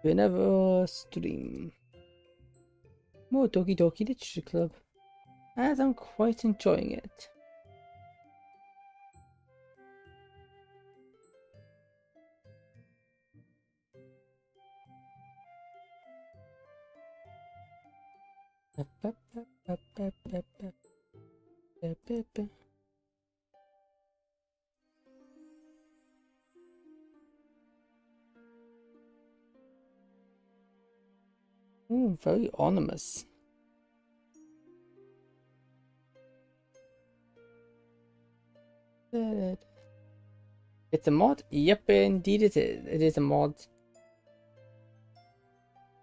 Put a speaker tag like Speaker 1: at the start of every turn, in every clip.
Speaker 1: Whenever stream. More Doki Doki Literature Club. As I'm quite enjoying it. Very ominous. It's a mod? Yep, indeed it is. It is a mod.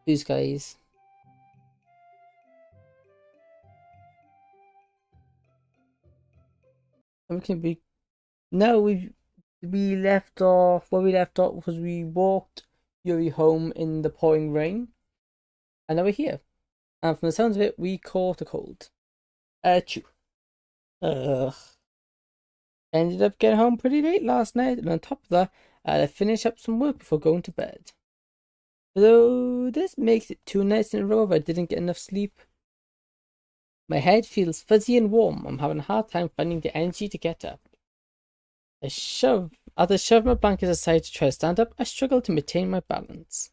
Speaker 1: These guys. And we can be. No, we left off. Where we left off was we walked Yuri home in the pouring rain, and now we're here. And from the sounds of it, we caught a cold. Chew. Ugh. Ended up getting home pretty late last night, and on top of that, I had to finish up some work before going to bed. Though this makes it 2 nights in a row if I didn't get enough sleep. My head feels fuzzy and warm. I'm having a hard time finding the energy to get up. As I shove my blankets aside to try to stand up, I struggle to maintain my balance.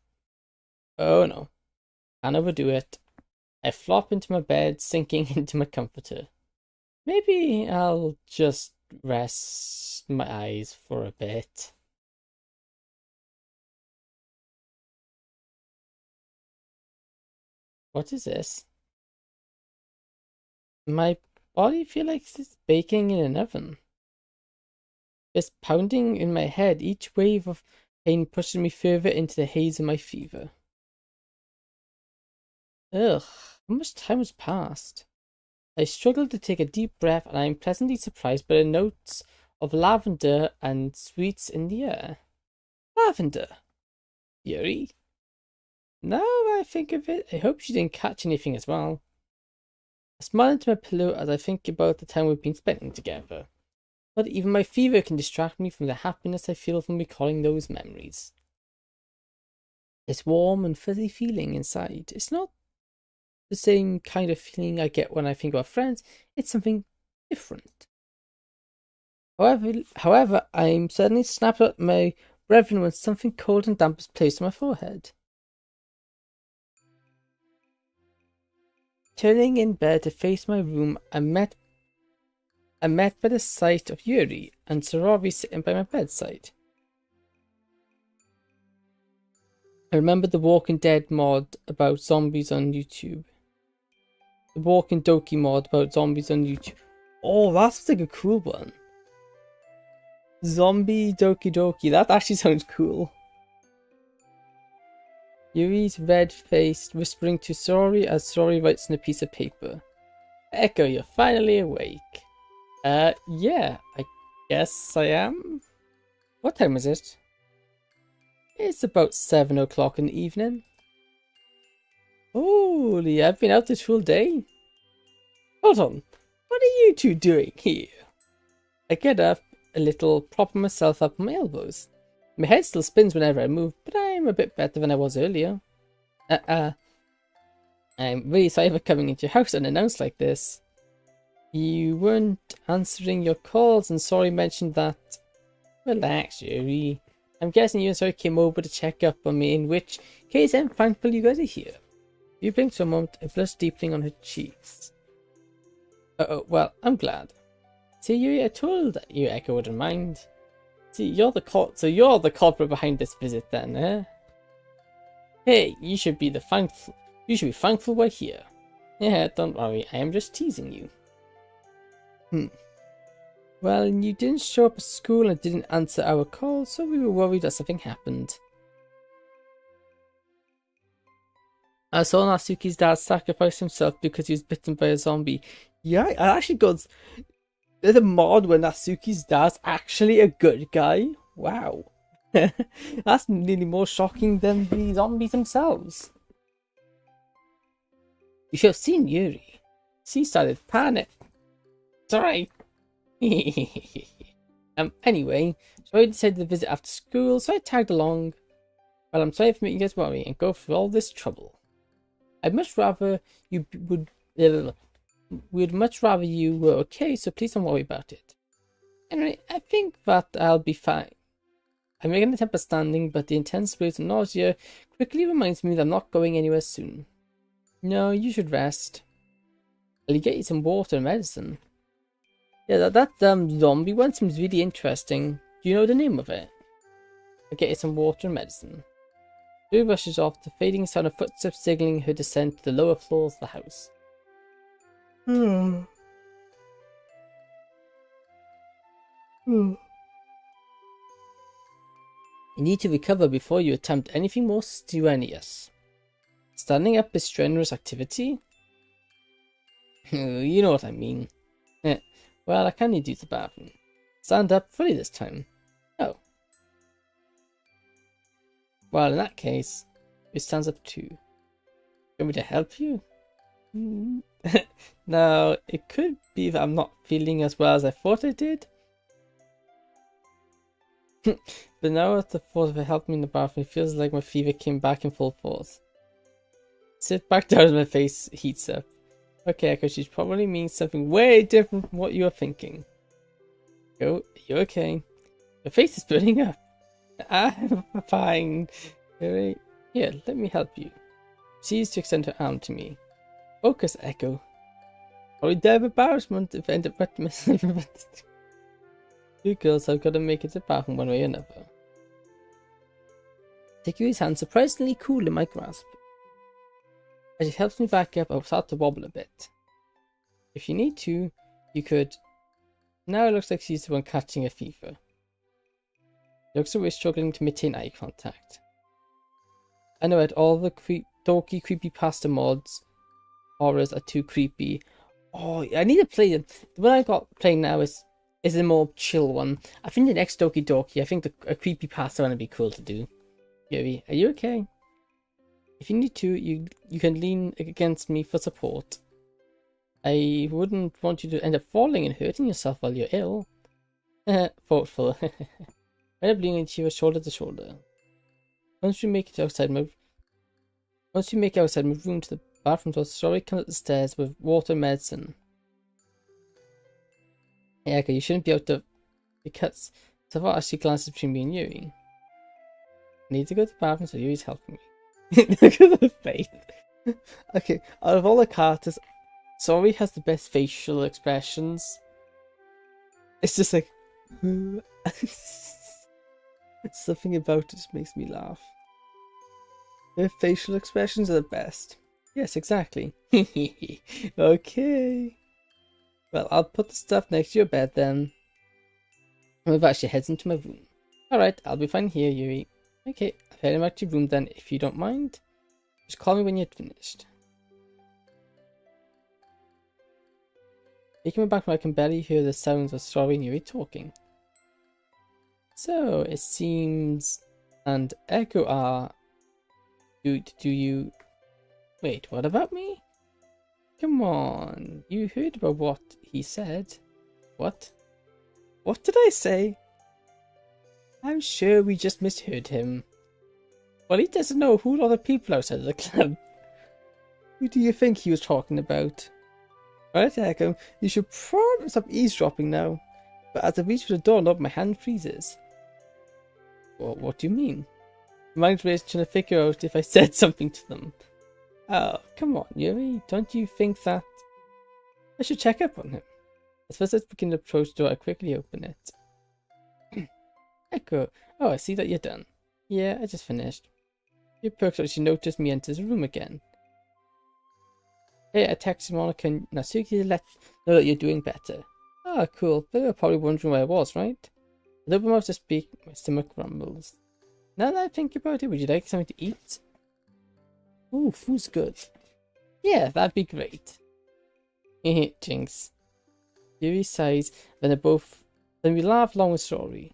Speaker 1: Oh no. Can't overdo it. I flop into my bed, sinking into my comforter. Maybe I'll just rest my eyes for a bit. What is this? My body feels like it's baking in an oven. It's pounding in my head. Each wave of pain pushes me further into the haze of my fever. Ugh, how much time has passed? I struggle to take a deep breath, and I am pleasantly surprised by the notes of lavender and sweets in the air. Lavender? Yuri? Now I think of it, I hope she didn't catch anything as well. I smile into my pillow as I think about the time we've been spending together. But even my fever can distract me from the happiness I feel from recalling those memories. This warm and fuzzy feeling inside. It's not the same kind of feeling I get when I think about friends. It's something different. However, I'm suddenly snapped at my brethren when something cold and damp is placed on my forehead. Turning in bed to face my room, I'm met by the sight of Yuri and Sarabi sitting by my bedside. I remember the Walking Dead mod about zombies on YouTube. The Walking Doki mod about zombies on YouTube. Oh, that's like a cool one. Zombie Doki Doki. That actually sounds cool. Yuri's red-faced, whispering to Sorori as Sorori writes on a piece of paper. Echo, you're finally awake. Yeah, I guess I am. What time is it? It's about 7 o'clock in the evening. Holy, I've been out this full day. Hold on, what are you two doing here? I get up a little, propping myself up on my elbows. My head still spins whenever I move, but I'm a bit better than I was earlier. I'm really sorry for coming into your house unannounced like this. You weren't answering your calls, and Sorry mentioned that. Relax, Yuri. I'm guessing you and Sorry came over to check up on me, in which case I'm thankful you guys are here. You blinked for a moment, a blush deepening on her cheeks. Well, I'm glad. See, Yuri, I told you Echo wouldn't mind. See, you're the culprit behind this visit then, eh? Hey, you should be thankful we're here. Yeah, don't worry, I am just teasing you. Well, you didn't show up at school and didn't answer our call, so we were worried that something happened. I saw Natsuki's dad sacrifice himself because he was bitten by a zombie. Yeah, I actually got... There's a mod where Natsuki's dad's actually a good guy. Wow. That's nearly more shocking than the zombies themselves. You should have seen Yuri. She started to panic. Sorry. Anyway, so I decided to visit after school, so I tagged along. Well, I'm sorry for making you guys worry and go through all this trouble. I'd much rather you we'd much rather you were okay, so please don't worry about it. Anyway, I think that I'll be fine. I'm making a temper standing, but the intense spirits and nausea quickly reminds me that I'm not going anywhere soon. No, you should rest. I'll get you some water and medicine. Yeah, that zombie one seems really interesting. Do you know the name of it? I'll get you some water and medicine. Yuri rushes off, the fading sound of footsteps signaling her descent to the lower floors of the house. You need to recover before you attempt anything more strenuous. Standing up is strenuous activity? You know what I mean. Well, I can need to use the bathroom. Stand up fully this time. Oh. Well, in that case, it stands up too. Want me to help you? Now, it could be that I'm not feeling as well as I thought I did. But now at the thought of it helping me in the bathroom, it feels like my fever came back in full force. Sit back down as my face heats up. Okay, because she probably means something way different from what you are thinking. Are you okay? Your face is burning up. I'm fine. Here, let me help you. Cease to extend her arm to me. Focus, Echo. Probably dead of embarrassment if I end up wetting myself. You girls have got to make it to the bathroom one way or another. Take Yuri's hand, surprisingly cool in my grasp. As she helps me back up, I'll start to wobble a bit. If you need to, you could. Now it looks like she's the one catching a fever. It looks like we're struggling to maintain eye contact. I know that all the Doki creepypasta mods horrors are too creepy. Oh, I need to play them. The one I got playing now is a more chill one. I think the next Doki, I think a creepypasta one would be cool to do. Yuri, are you okay? If you need to, you can lean against me for support. I wouldn't want you to end up falling and hurting yourself while you're ill. Thoughtful. End up leaning into you shoulder to shoulder. Once you make it outside, move room to the bathroom door. Sorry, come up the stairs with water and medicine. Yeah, okay, you shouldn't be out of the cuts. So far, she glances between me and Yuri. I need to go to the bathroom, so Yuri's helping me. Look at the face. Okay, out of all the characters, Sori has the best facial expressions. It's just like something about it just makes me laugh. Her facial expressions are the best. Yes, exactly. Okay. Well, I'll put the stuff next to your bed then. I'm about she heads into my room. Alright, I'll be fine here, Yuri. Okay, I'll head back to your room then, if you don't mind. Just call me when you're finished. Taking me back where I can barely hear the sounds of Sori and Yuri talking. So, it seems... And Echo are... Do you... Wait, what about me? Come on, you heard about what he said. What? What did I say? I'm sure we just misheard him. Well, he doesn't know who are the people outside of the club. Who do you think he was talking about? Right, Echo, you should probably stop eavesdropping now. But as I reach for the doorknob, my hand freezes. Well, what do you mean? My mind's racing trying to figure out if I said something to them. Oh, come on, Yuri. Don't you think that... I should check up on him. As first I begin to approach the door, I quickly open it. Echo. Oh, I see that you're done. Yeah, I just finished. You perks up as you notice me enter the room again. Hey, I texted Monica and Natsuki to let know that you're doing better. Ah, cool. They were probably wondering where I was, right? I open my mouth to speak, my stomach rumbles. Now that I think about it, would you like something to eat? Ooh, food's good. Yeah, that'd be great. Jinx. Yuri sighs, then we laugh along with Sori.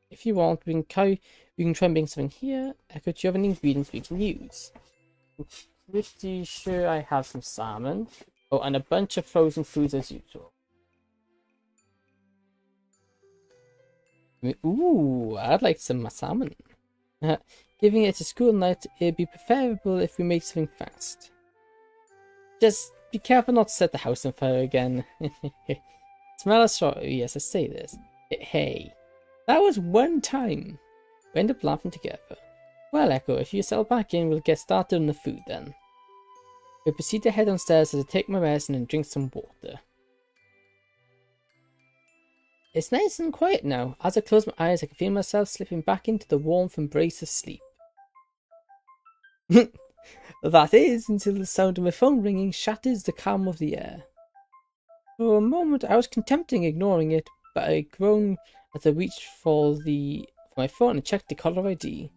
Speaker 1: If you want, we can try and bring something here. Echo, do you have any ingredients we can use? I'm pretty sure I have some salmon. Oh, and a bunch of frozen foods as usual. Ooh, I'd like some salmon. Uh, Giving it a school night, it'd be preferable if we make something fast. Just be careful not to set the house on fire again. Smell a strawberry as I say this. Hey, that was one time. We end up laughing together. Well, Echo, if you settle back in, we'll get started on the food then. We proceed to head downstairs as I take my medicine and drink some water. It's nice and quiet now. As I close my eyes, I can feel myself slipping back into the warmth embrace of sleep. That is, until the sound of my phone ringing shatters the calm of the air. For a moment, I was contemplating ignoring it, but I groaned as I reached for my phone and checked the caller ID.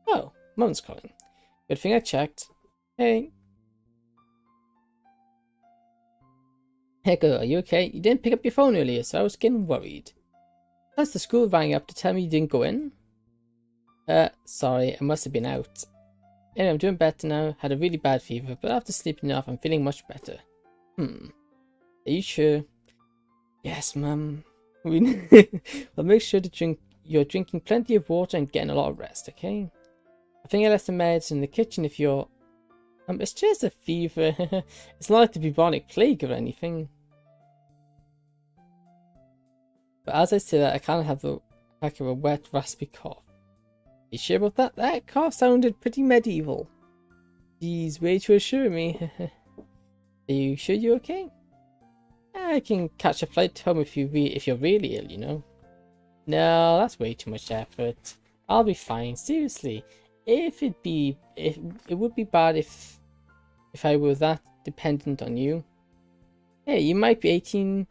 Speaker 1: Oh, Mum's calling. Good thing I checked. Hey. Hey girl, are you okay? You didn't pick up your phone earlier, so I was getting worried. Plus the school rang up to tell me you didn't go in. Sorry, I must have been out. Anyway, I'm doing better now. Had a really bad fever, but after sleeping enough, I'm feeling much better. Are you sure? Yes, Mum. Well, make sure to you're drinking plenty of water and getting a lot of rest, okay? I think I left the meds in the kitchen if you're... it's just a fever. It's not like the bubonic plague or anything. But as I say that, I kind of have the back of a wet, raspy cough. You sure about that? That cough sounded pretty medieval. Geez, way to assure me. Are you sure you're okay? I can catch a flight home if you're really ill, you know. No, that's way too much effort. I'll be fine. Seriously, it would be bad if I were that dependent on you. Hey, you might be 18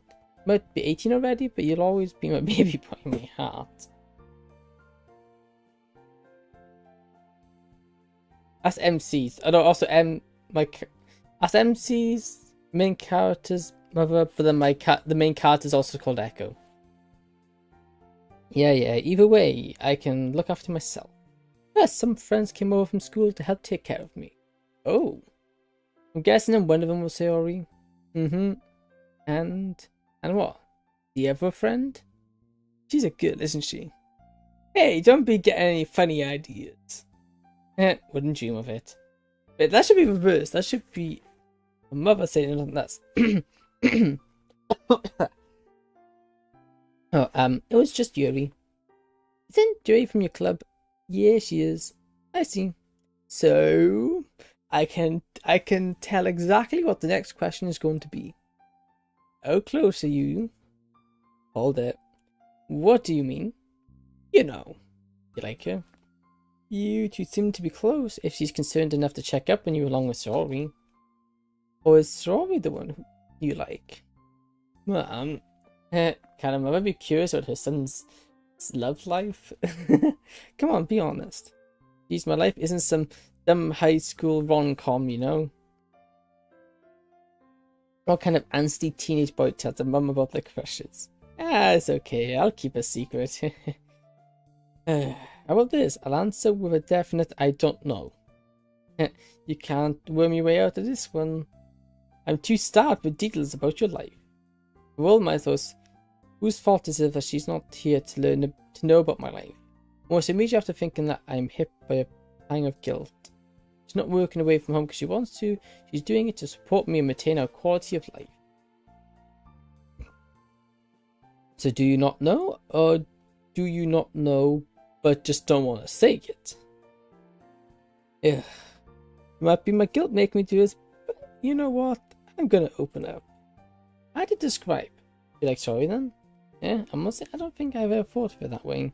Speaker 1: already, but you'll always be my baby boy in my heart. As MCs, I know also as MCs, main character's mother, but then the main character is also called Echo. Yeah, either way, I can look after myself. Yes, some friends came over from school to help take care of me. Oh. I'm guessing one of them was Yuri. And what? The other friend? She's a girl, isn't she? Hey, don't be getting any funny ideas. Wouldn't dream of it. But that should be reversed. That should be a mother saying that's. Oh, it was just Yuri. Isn't Yuri from your club? Yeah, she is. I see. So I can tell exactly what the next question is going to be. How close are you? Hold it. What do you mean? You know. You like her? You two seem to be close if she's concerned enough to check up on you along with Sorry. Or is Sorry the one you like? Well, kind of, I'd be curious about her son's love life. Come on, be honest. Geez, my life isn't some dumb high school rom-com, you know? What kind of angsty teenage boy tells their mum about their crushes? It's okay, I'll keep a secret. How about this? I'll answer with a definite I don't know. You can't worm your way out of this one. I'm too starved with details about your life. For all my thoughts, whose fault is it that she's not here to know about my life? Almost immediately after thinking that I'm hit by a pang of guilt. She's not working away from home because she wants to. She's doing it to support me and maintain our quality of life. So do you not know? Or do you not know but just don't want to say it? Ugh. It might be my guilt making me do this, but you know what? I'm gonna open up. How to describe? You like Sorry then? Yeah, I must say I don't think I've ever thought of it that way.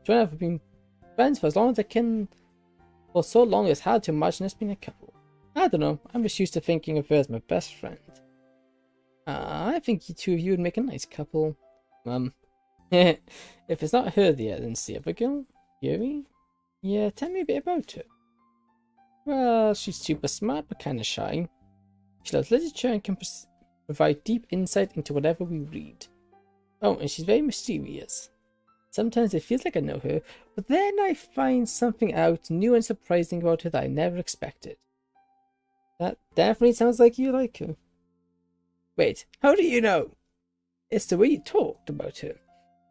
Speaker 1: Joanna and I have been friends for as long as I can. For so long it's hard to imagine us being a couple. I don't know, I'm just used to thinking of her as my best friend. I think you two of you would make a nice couple. If it's not her there, then it's the other girl, Yuri? Yeah, tell me a bit about her. Well, she's super smart but kinda shy. She loves literature and can provide deep insight into whatever we read. Oh, and she's very mysterious. Sometimes it feels like I know her, but then I find something out new and surprising about her that I never expected. That definitely sounds like you like her. Wait, how do you know? It's the way you talked about her.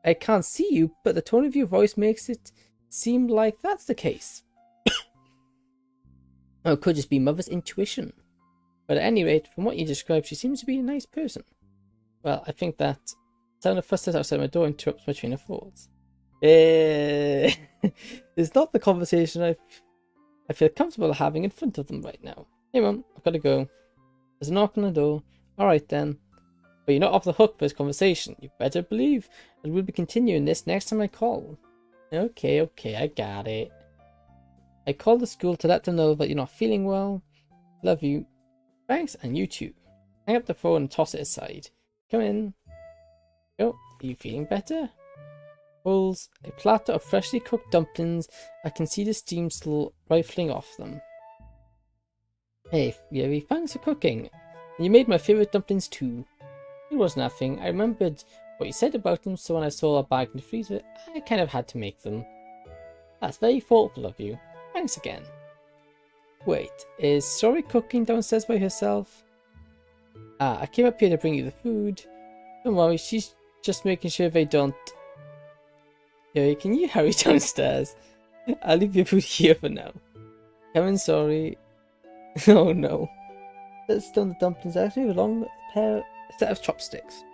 Speaker 1: I can't see you, but the tone of your voice makes it seem like that's the case. Or it could just be Mother's intuition. But at any rate, from what you described, she seems to be a nice person. Well, I think that sound of footsteps outside my door interrupts my train of thoughts. It's not the conversation I feel comfortable having in front of them right now. Hey Mum, I've got to go. There's a knock on the door. Alright then. But you're not off the hook for this conversation. You better believe that we'll be continuing this next time I call. Okay, I got it. I called the school to let them know that you're not feeling well. Love you. Thanks, and you too. Hang up the phone and toss it aside. Come in. Oh, are you feeling better? Bowls, a platter of freshly cooked dumplings. I can see the steam still rifling off them. Hey, Yuri, thanks for cooking. And you made my favourite dumplings too. It was nothing. I remembered what you said about them, so when I saw a bag in the freezer, I kind of had to make them. That's very thoughtful of you. Thanks again. Wait, is Sorry cooking downstairs by herself? Ah, I came up here to bring you the food. Don't worry, she's just making sure they don't... Yuri, can you hurry downstairs? I'll leave your food here for now. Come in, Sorry. Oh no. Let's stone the dumplings. I actually have a long set of chopsticks.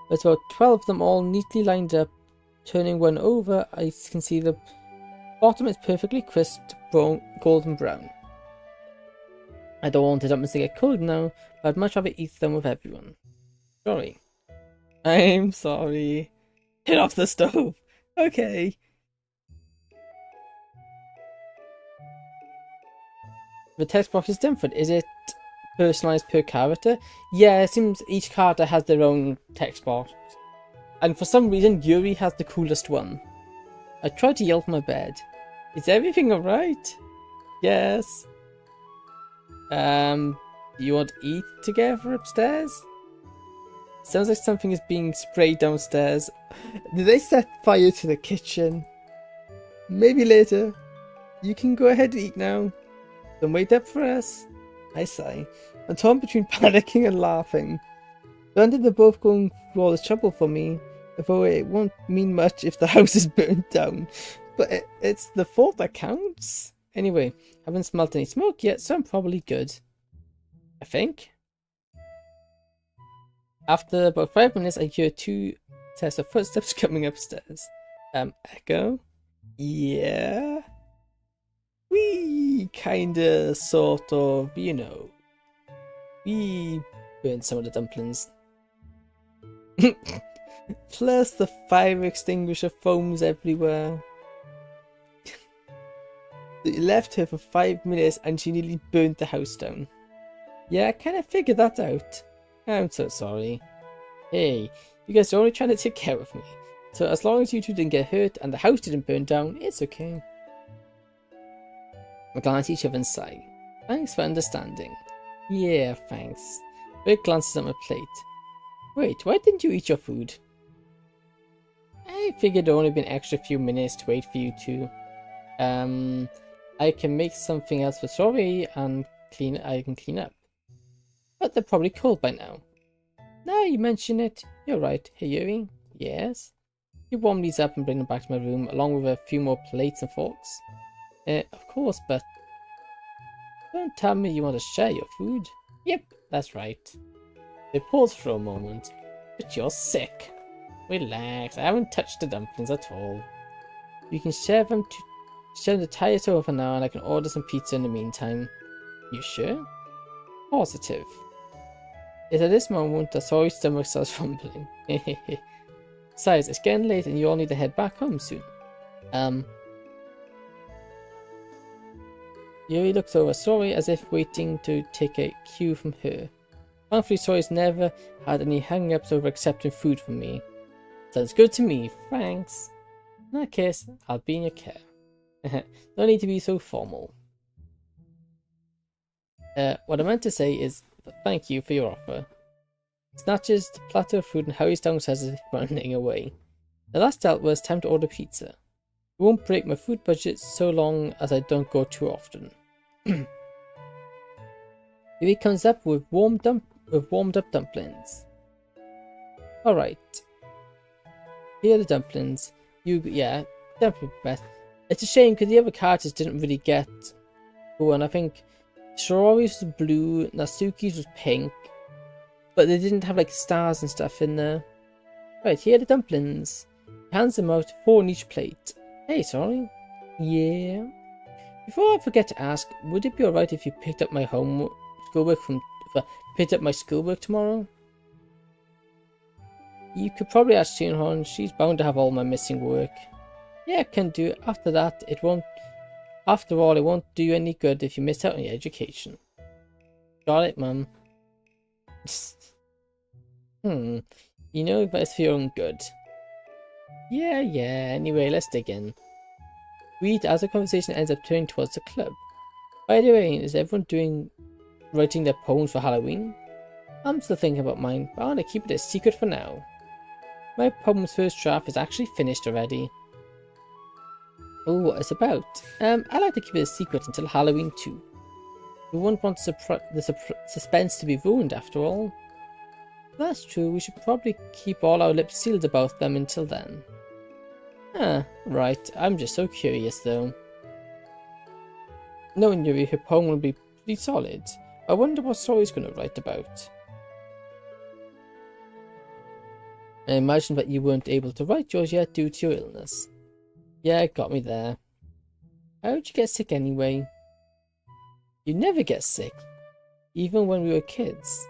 Speaker 1: There's about 12 of them all neatly lined up. Turning one over, I can see the bottom is perfectly crisp, golden brown. I don't want the dumplings to get cold now, but I'd much rather eat them with everyone. Sorry. I'm sorry. Get off the stove. Okay. The text box is different. Is it personalized per character? Yeah, it seems each character has their own text box. And for some reason, Yuri has the coolest one. I tried to yell from my bed. Is everything alright? Yes. Do you want to eat together upstairs? Sounds like something is being sprayed downstairs. Did they set fire to the kitchen? Maybe later. You can go ahead and eat now. Don't wait up for us. I sigh. I'm torn between panicking and laughing. Granted, they're both going through all this trouble for me, although it won't mean much if the house is burnt down. But it's the thought that counts. Anyway, haven't smelt any smoke yet, so I'm probably good. I think. After about 5 minutes, I hear 2 sets of footsteps coming upstairs. Echo? Yeah? We kinda, sort of, you know. We burned some of the dumplings. Plus the fire extinguisher foams everywhere. They left her for 5 minutes and she nearly burnt the house down. Yeah, I kinda figured that out. I'm so sorry. Hey, you guys are only trying to take care of me. So as long as you two didn't get hurt and the house didn't burn down, it's okay. We glance at each other and sigh. Thanks for understanding. Yeah, thanks. Rick glances at my plate. Wait, why didn't you eat your food? I figured it would only been an extra few minutes to wait for you two. I can make something else for Sorry and I can clean up. But they're probably cold by now. Now you mention it, you're right. Hey Yuri? Yes? You warm these up and bring them back to my room along with a few more plates and forks. Of course, but don't tell me you want to share your food. Yep, that's right. They pause for a moment. But you're sick. Relax, I haven't touched the dumplings at all. You can share them to tie it over for now, and I can order some pizza in the meantime. You sure? Positive. It's at this moment that Sorry's stomach starts rumbling. Besides, it's getting late and you all need to head back home soon. Yuri looks over Sorry as if waiting to take a cue from her. Thankfully, Sorry's never had any hang-ups over accepting food from me. Sounds good to me, thanks. In that case, I'll be in your care. No need to be so formal. What I meant to say is thank you for your offer. Snatches the platter of food and hurries downstairs as if running away. The last dealt was time to order pizza. It won't break my food budget so long as I don't go too often. Yuri comes up with warmed up dumplings. Alright. Here are the dumplings. Yeah, definitely best. It's a shame because the other characters didn't really get one. I think Shirori's was blue, Natsuki's was pink, but they didn't have like stars and stuff in there. Right, here are the dumplings. Hands them out, 4 on each plate. Hey, sorry. Yeah. Before I forget to ask, would it be alright if you picked up my picked up my schoolwork tomorrow? You could probably ask Shinhon, she's bound to have all my missing work. Yeah, I can do it. After all, it won't do you any good if you miss out on your education. Got it, Mum. You know, but it's for your own good. Yeah, anyway, let's dig in. Read as the conversation ends up turning towards the club. By the way, is everyone writing their poems for Halloween? I'm still thinking about mine, but I want to keep it a secret for now. My poem's first draft is actually finished already. Oh, what it's about? I like to keep it a secret until Halloween too. We wouldn't want the suspense to be ruined after all. That's true, we should probably keep all our lips sealed about them until then. Right, I'm just so curious though. Knowing Yuri, her poem will be pretty solid. I wonder what story he's going to write about. I imagine that you weren't able to write yours yet due to your illness. Yeah, it got me there. How'd you get sick anyway? You never get sick, even when we were kids.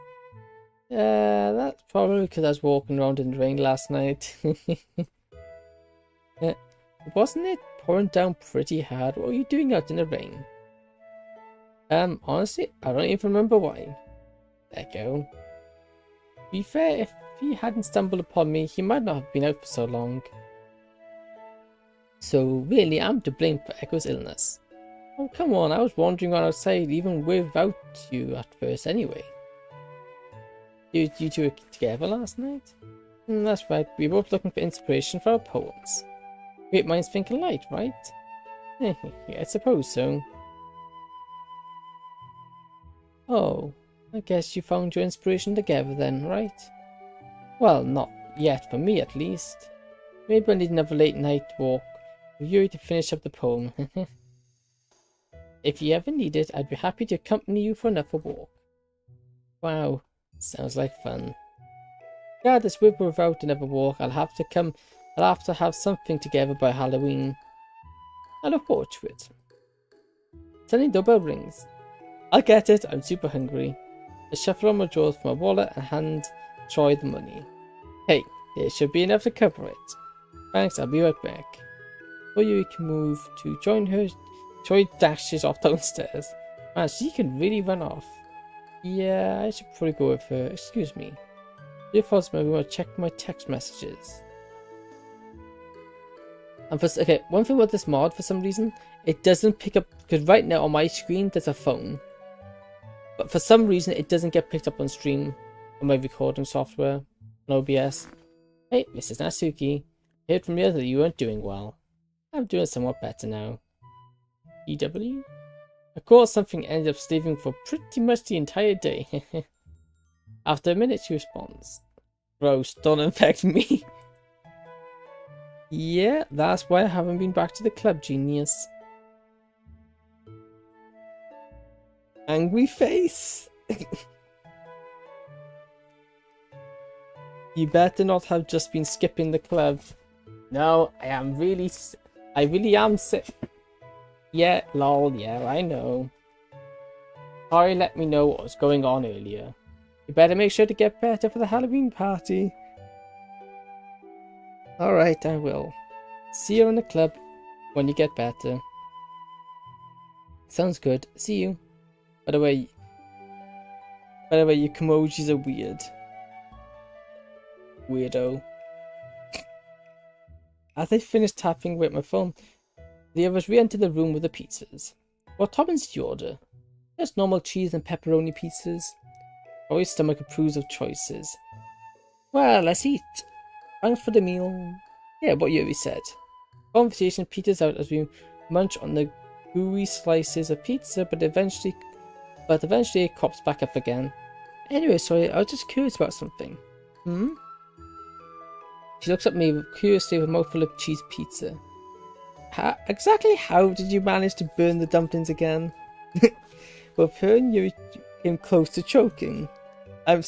Speaker 1: That's probably because I was walking around in the rain last night. Wasn't it pouring down pretty hard? What were you doing out in the rain? Honestly, I don't even remember why. Echo. To be fair, if he hadn't stumbled upon me, he might not have been out for so long. So really, I'm to blame for Echo's illness. Oh, come on, I was wandering around outside even without you at first anyway. You two were together last night? That's right, we were both looking for inspiration for our poems. Great minds think alike, right? Yeah, I suppose so. Oh, I guess you found your inspiration together then, right? Well, not yet, for me at least. Maybe I need another late night walk with Yuri to finish up the poem. If you ever need it, I'd be happy to accompany you for another walk. Wow, sounds like fun. Regardless, with or without another walk, I'll have to have something together by Halloween. I look forward to it. Suddenly doorbell rings. I'll get it, I'm super hungry. I shuffle on my drawers for my wallet and hand Troy the money. Hey, there should be enough to cover it. Thanks, I'll be right back. Before you can move to join her, Troy dashes off downstairs. Man, she can really run off. Yeah, I should probably go with her. Excuse me. If I was maybe want to check my text messages. And okay, one thing about this mod, for some reason, it doesn't pick up, because right now on my screen there's a phone. But for some reason it doesn't get picked up on stream on my recording software on OBS. Hey, Mrs. Natsuki. I heard from the other that you weren't doing well. I'm doing somewhat better now. EW? Of course, something ended up sleeping for pretty much the entire day. After a minute, she responds. Gross, don't infect me. Yeah, that's why I haven't been back to the club, genius. Angry face. You better not have just been skipping the club. No, I really am sick. Yeah, lol, yeah, I know. Sorry, let me know what was going on earlier. You better make sure to get better for the Halloween party. Alright, I will. See you in the club when you get better. Sounds good. See you. By the way, your emojis are weird. Weirdo. As I finished tapping with my phone, the others re-entered the room with the pizzas. What toppings did you order? Just normal cheese and pepperoni pizzas. Always stomach approves of choices. Well, let's eat. Thanks for the meal. Yeah, what Yuri said. Conversation peters out as we munch on the gooey slices of pizza, but eventually it crops back up again. Anyway, sorry, I was just curious about something. She looks at me curiously with a mouthful of cheese pizza. Exactly how did you manage to burn the dumplings again? Well, her and Yuri came close to choking. I'm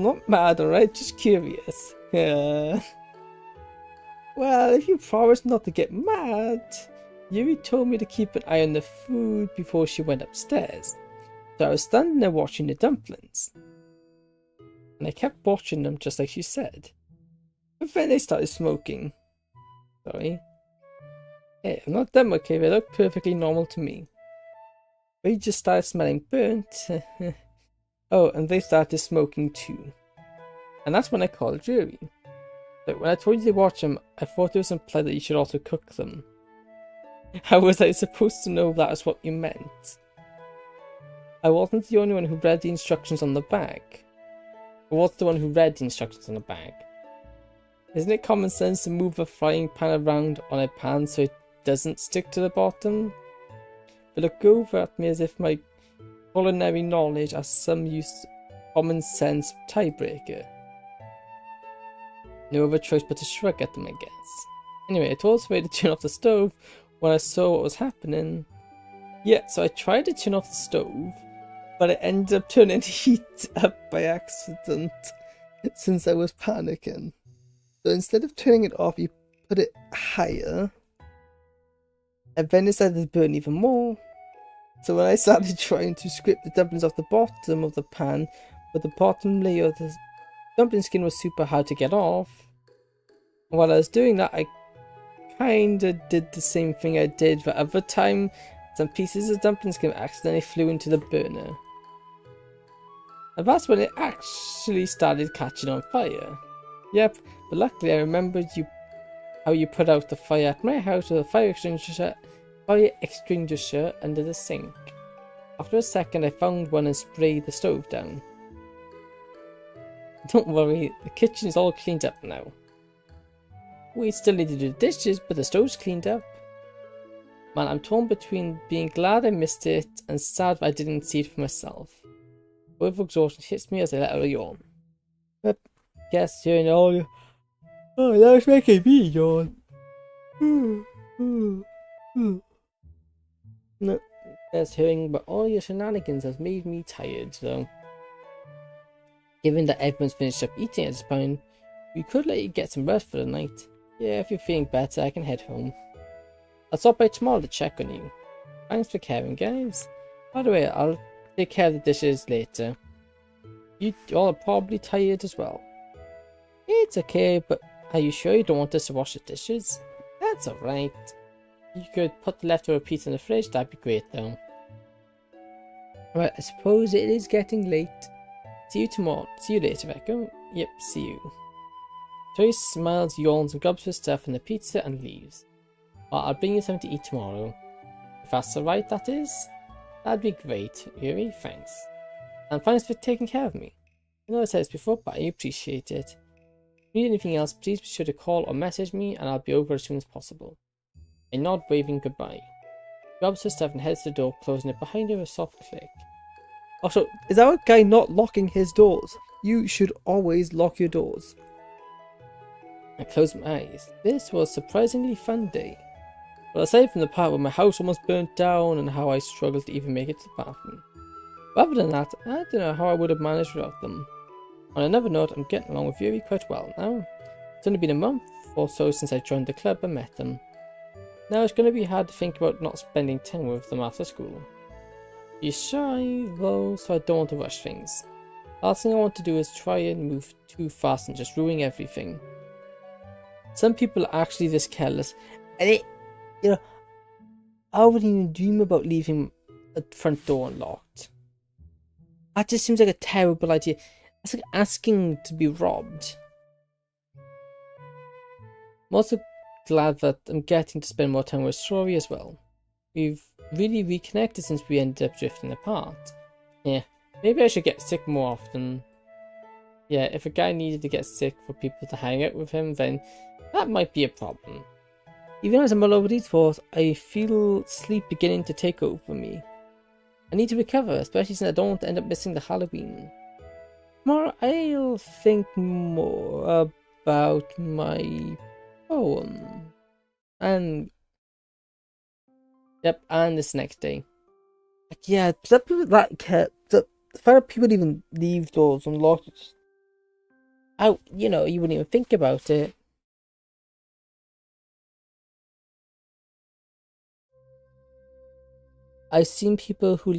Speaker 1: not mad, alright? Just curious. Well, if you promise not to get mad, Yuri told me to keep an eye on the food before she went upstairs. So I was standing there watching the dumplings. And I kept watching them just like she said. But then they started smoking. Sorry. Hey, I'm not done, okay? They look perfectly normal to me. They just started smelling burnt. Oh, and they started smoking too. And that's when I called Yuri. But when I told you to watch them, I thought it was implied that you should also cook them. How was I supposed to know that was what you meant? I wasn't the only one who read the instructions on the bag. I was the one who read the instructions on the bag. Isn't it common sense to move a frying pan around on a pan so it doesn't stick to the bottom? They look over at me as if my culinary knowledge has some use common sense tiebreaker. No other choice but to shrug at them, I guess. Anyway, I told somebody to turn off the stove when I saw what was happening. Yeah, so I tried to turn off the stove, but it ended up turning the heat up by accident since I was panicking. So instead of turning it off, you put it higher, and then it started to burn even more. So when I started trying to scrape the dumplings off the bottom of the pan, but the bottom layer of the dumpling skin was super hard to get off. And while I was doing that, I kinda did the same thing I did the other time. Some pieces of dumpling skin accidentally flew into the burner. And that's when it actually started catching on fire. Yep, but luckily I remembered how you put out the fire at my house with a fire extinguisher under the sink. After a second I found one and sprayed the stove down. Don't worry, the kitchen is all cleaned up now. We still need to do the dishes, but the stove's cleaned up. Man, I'm torn between being glad I missed it and sad that I didn't see it for myself. Wave of exhaustion hits me as I let out a yawn. But guess you know. Oh, that was making me yawn. No, just hearing about all your shenanigans has made me tired, though. Given that everyone's finished up eating at this point, we could let you get some rest for the night. Yeah, if you're feeling better, I can head home. I'll stop by tomorrow to check on you. Thanks for caring, guys. By the way, I'll take care of the dishes later. You all are probably tired as well. It's okay, but are you sure you don't want us to wash the dishes? That's alright. You could put the leftover pizza in the fridge, that'd be great though. Right, I suppose it is getting late. See you tomorrow. See you later, Echo. Yep, see you. Tori smiles, yawns, and grabs her stuff and the pizza and leaves. Well, I'll bring you something to eat tomorrow. If that's alright, that is. That'd be great, Yuri, thanks. And thanks for taking care of me. I know I said this before, but I appreciate it. If you need anything else, please be sure to call or message me and I'll be over as soon as possible. A nod waving goodbye. Grabs her stuff and heads to the door, closing it behind her with a soft click. Also, is our guy not locking his doors? You should always lock your doors. I closed my eyes. This was a surprisingly fun day. But aside from the part where my house almost burnt down and how I struggled to even make it to the bathroom. But other than that, I don't know how I would have managed without them. On another note, I'm getting along with Yuri quite well now. It's only been a month or so since I joined the club and met them. Now it's going to be hard to think about not spending time with them after school. He's shy though, so I don't want to rush things. Last thing I want to do is try and move too fast and just ruin everything. Some people are actually this careless, and I wouldn't even dream about leaving the front door unlocked. That just seems like a terrible idea. It's like asking to be robbed. I'm also glad that I'm getting to spend more time with Rory as well. We've really reconnected since we ended up drifting apart. Yeah, maybe I should get sick more often. Yeah, if a guy needed to get sick for people to hang out with him, then that might be a problem. Even as I mull over these thoughts, I feel sleep beginning to take over me. I need to recover, especially since I don't want to end up missing the Halloween. Tomorrow I'll think more about my poem. And yep, and this next day. Like, yeah, some people the fact that people even leave doors unlocked out, you wouldn't even think about it. I've seen people who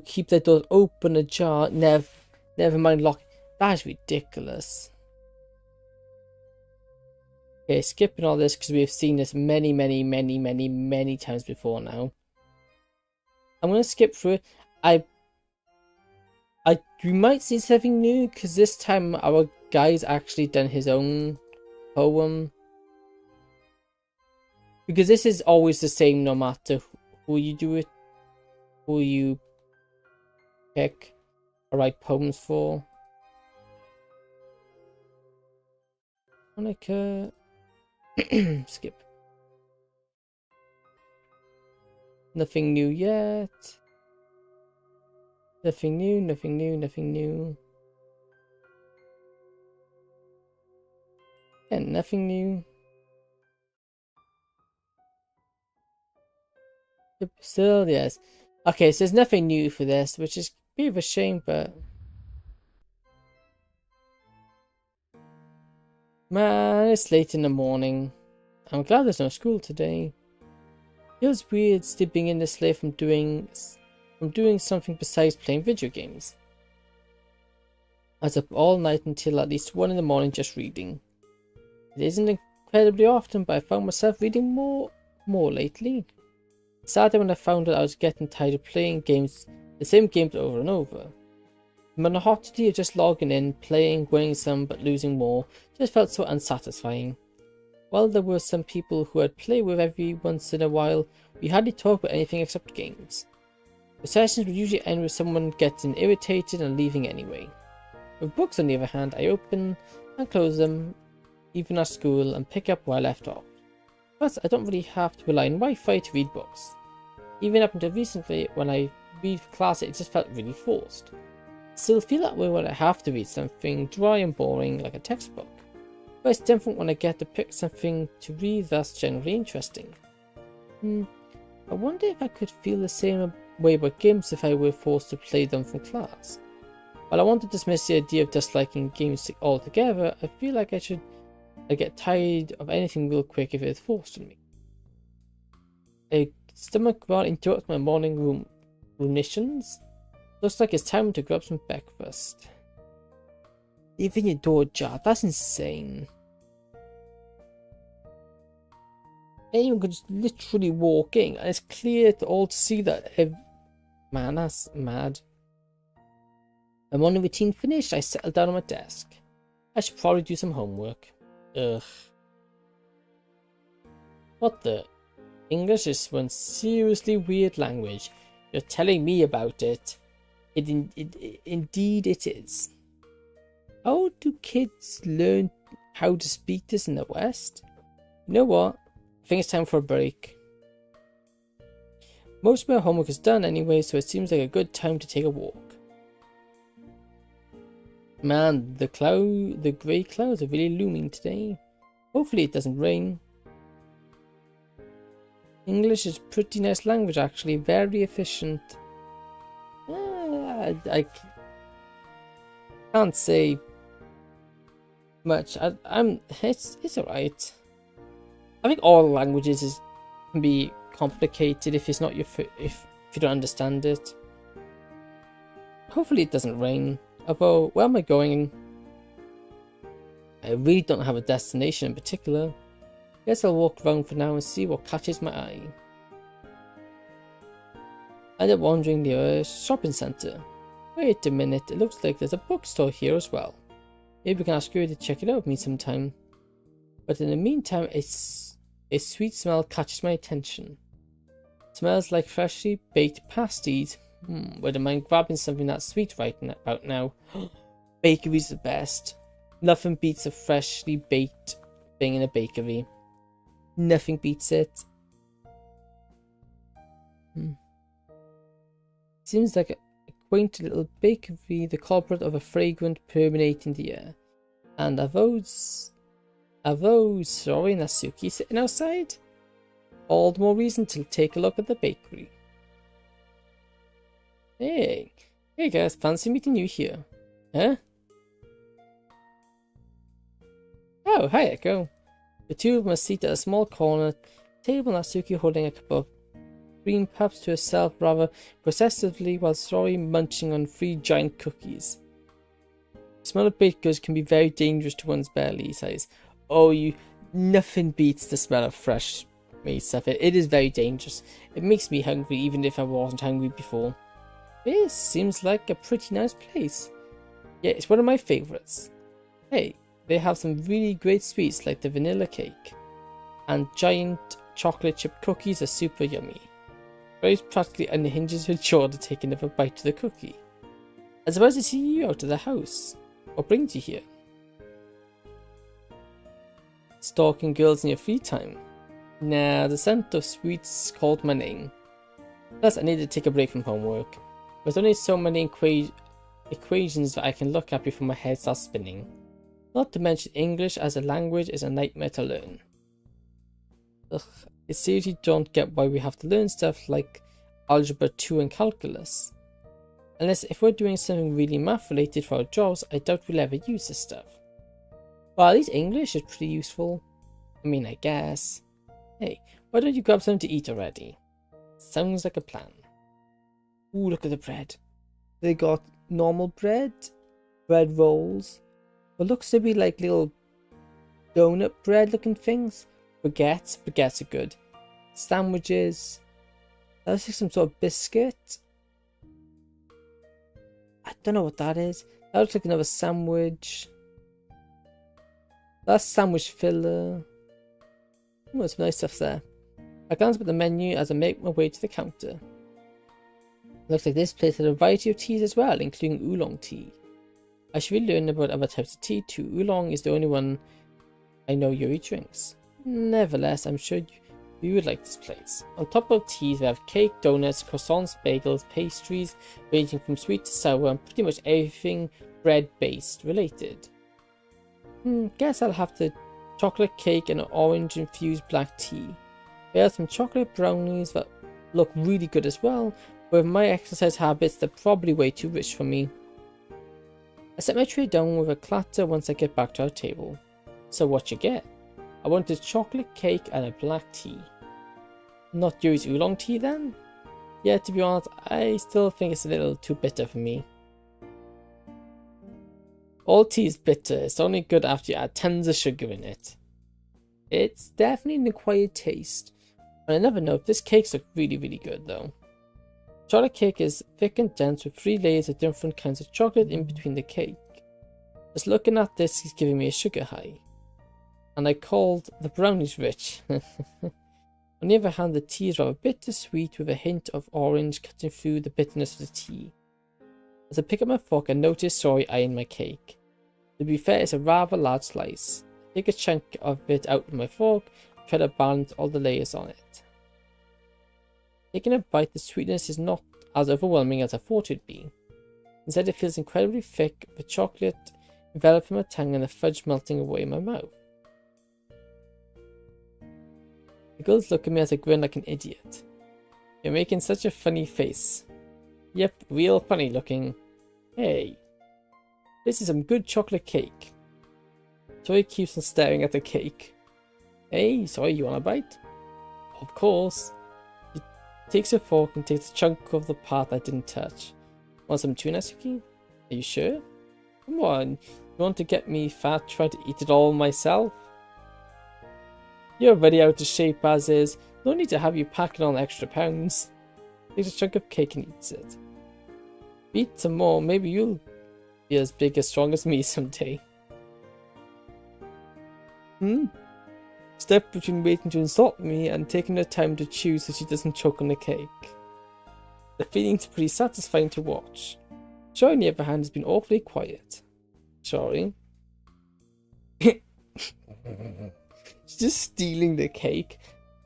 Speaker 1: keep their doors open ajar, never mind lock. That is ridiculous. Okay, skipping all this because we've seen this many times before now. I'm gonna skip through it. We might see something new because this time our guy's actually done his own poem. Because this is always the same no matter who you do it, who you pick or write poems for. Monica. Skip. Nothing new yet. Nothing new. And nothing new. Still, yes. Okay, so there's nothing new for this, which is a bit of a shame, but... Man, it's late in the morning. I'm glad there's no school today. Feels weird sleeping in this late from doing something besides playing video games. I was up all night until at least 1 in the morning just reading. It isn't incredibly often, but I found myself reading more lately. Sadly, when I found out I was getting tired of playing the same games over and over. The monotony of just logging in, playing, winning some but losing more just felt so unsatisfying. While there were some people who I'd play with every once in a while, we hardly talked about anything except games. The sessions would usually end with someone getting irritated and leaving anyway. With books, on the other hand, I open and close them, even at school, and pick up where I left off. Plus, I don't really have to rely on Wi-Fi to read books. Even up until recently, when I read for class, it just felt really forced. I still feel that way when I have to read something dry and boring like a textbook. But it's different when I get to pick something to read that's generally interesting. I wonder if I could feel the same way about games if I were forced to play them from class. While I want to dismiss the idea of disliking games altogether, I feel like I get tired of anything real quick if it's forced on me. A stomach growl interrupts my morning ruminations. Looks like it's time to grab some breakfast. Leaving your door ajar, that's insane. Anyone could just literally walk in, and it's clear to all to see that. Man, that's mad. My morning routine finished, I settled down on my desk. I should probably do some homework. Ugh. What the? English is one seriously weird language. You're telling me about it. Indeed it is. How do kids learn how to speak this in the West? You know what? I think it's time for a break. Most of my homework is done anyway, so it seems like a good time to take a walk. Man, the grey clouds are really looming today. Hopefully it doesn't rain. English is a pretty nice language actually, very efficient. I can't say much. It's alright. I think all languages can be complicated if it's not if you don't understand it. Hopefully it doesn't rain. Although, where am I going? I really don't have a destination in particular. Guess I'll walk around for now and see what catches my eye. I end up wandering near a shopping centre. Wait a minute, it looks like there's a bookstore here as well. Maybe we can ask Yuri to check it out with me sometime. But in the meantime, a sweet smell catches my attention. It smells like freshly baked pasties. Wouldn't mind grabbing something that's sweet right about now. Bakery's the best. Nothing beats a freshly baked thing in a bakery. Nothing beats it. Seems like a quaint little bakery, the culprit of a fragrant permeating the air. And are those Sori and Asuki sitting outside? All the more reason to take a look at the bakery. Hey guys, fancy meeting you here. Huh? Oh, hi Echo. The two of them are seated at a small corner table, Natsuki holding a cup of cream puffs to herself rather possessively while slowly munching on 3 giant cookies. The smell of baked goods can be very dangerous to one's belly, he says. Oh, nothing beats the smell of fresh made stuff. It is very dangerous. It makes me hungry even if I wasn't hungry before. This seems like a pretty nice place. Yeah, it's one of my favorites. Hey, they have some really great sweets like the vanilla cake. And giant chocolate chip cookies are super yummy. Grace practically unhinges her jaw to take another bite of the cookie. I'm surprised to see you out of the house. What brings you here? Stalking girls in your free time? Nah, the scent of sweets called my name. Plus, I need to take a break from homework. There's only so many equations that I can look at before my head starts spinning. Not to mention English as a language is a nightmare to learn. Ugh, I seriously don't get why we have to learn stuff like Algebra 2 and Calculus. Unless if we're doing something really math related for our jobs, I doubt we'll ever use this stuff. Well, at least English is pretty useful. I mean, I guess. Hey, why don't you grab something to eat already? Sounds like a plan. Ooh, look at the bread. They got normal bread, bread rolls, what looks to be like little donut bread looking things. Baguettes are good. Sandwiches. That looks like some sort of biscuit. I don't know what that is. That looks like another sandwich. That's sandwich filler. Oh, some nice stuff there. I glance at the menu as I make my way to the counter. Looks like this place has a variety of teas as well, including oolong tea. I should really learn about other types of tea too. Oolong is the only one I know Yuri drinks. Nevertheless, I'm sure you would like this place. On top of teas, we have cake, donuts, croissants, bagels, pastries, ranging from sweet to sour, and pretty much everything bread-based related. Guess I'll have the chocolate cake and orange-infused black tea. We have some chocolate brownies that look really good as well, but with my exercise habits, they're probably way too rich for me. I set my tray down with a clatter once I get back to our table. So what you get? I wanted chocolate cake and a black tea. Not Yuri's oolong tea then? Yeah, to be honest, I still think it's a little too bitter for me. All tea is bitter, it's only good after you add tons of sugar in it. It's definitely an acquired taste. On another note, this cake looks really good though. Chocolate cake is thick and dense with 3 layers of different kinds of chocolate in between the cake. Just looking at this is giving me a sugar high. And I called the brownies rich. On the other hand, the tea is rather bittersweet with a hint of orange cutting through the bitterness of the tea. As I pick up my fork, I notice Sorry eyeing my cake. To be fair, it's a rather large slice. I take a chunk of it out with my fork and try to balance all the layers on it. Taking a bite, the sweetness is not as overwhelming as I thought it would be. Instead, it feels incredibly thick, with chocolate enveloping my tongue and the fudge melting away in my mouth. The girls look at me as I grin like an idiot. You're making such a funny face. Yep, real funny looking. Hey, this is some good chocolate cake. Joy keeps on staring at the cake. Hey, sorry, you want a bite? Of course. She takes her fork and takes a chunk of the part I didn't touch. Want some tuna, Natsuki? Are you sure? Come on, you want to get me fat trying to eat it all myself? You're already out of shape as is. No need to have you packing on extra pounds. Takes a chunk of cake and eats it. Eat some more, maybe you'll be as big as strong as me someday. Step between waiting to insult me and taking the time to chew so she doesn't choke on the cake. The feeling's pretty satisfying to watch. Joy, on the other hand, has been awfully quiet. Sorry. She's just stealing the cake.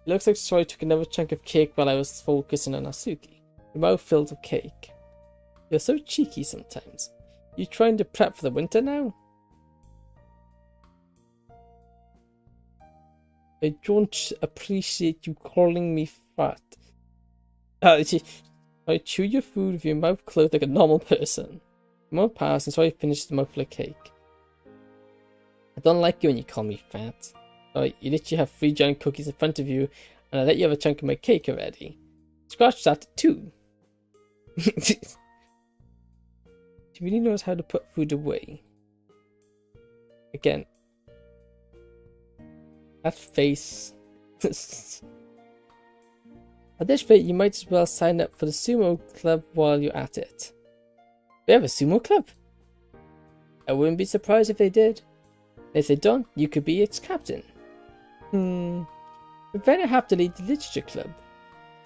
Speaker 1: It looks like Joy took another chunk of cake while I was focusing on Natsuki, her mouth filled with cake. You're so cheeky sometimes. You trying to prep for the winter now? I don't appreciate you calling me fat. I chew your food with your mouth closed like a normal person. A moment passed and so I finished the mouthful of cake. I don't like you when you call me fat. You literally have 3 giant cookies in front of you, and I let you have a chunk of my cake already. Scratch that too. She really knows how to put food away. Again. That face. At this rate, you might as well sign up for the sumo club while you're at it. We have a sumo club? I wouldn't be surprised if they did. If they don't, you could be its captain. We'd better have to lead the literature club.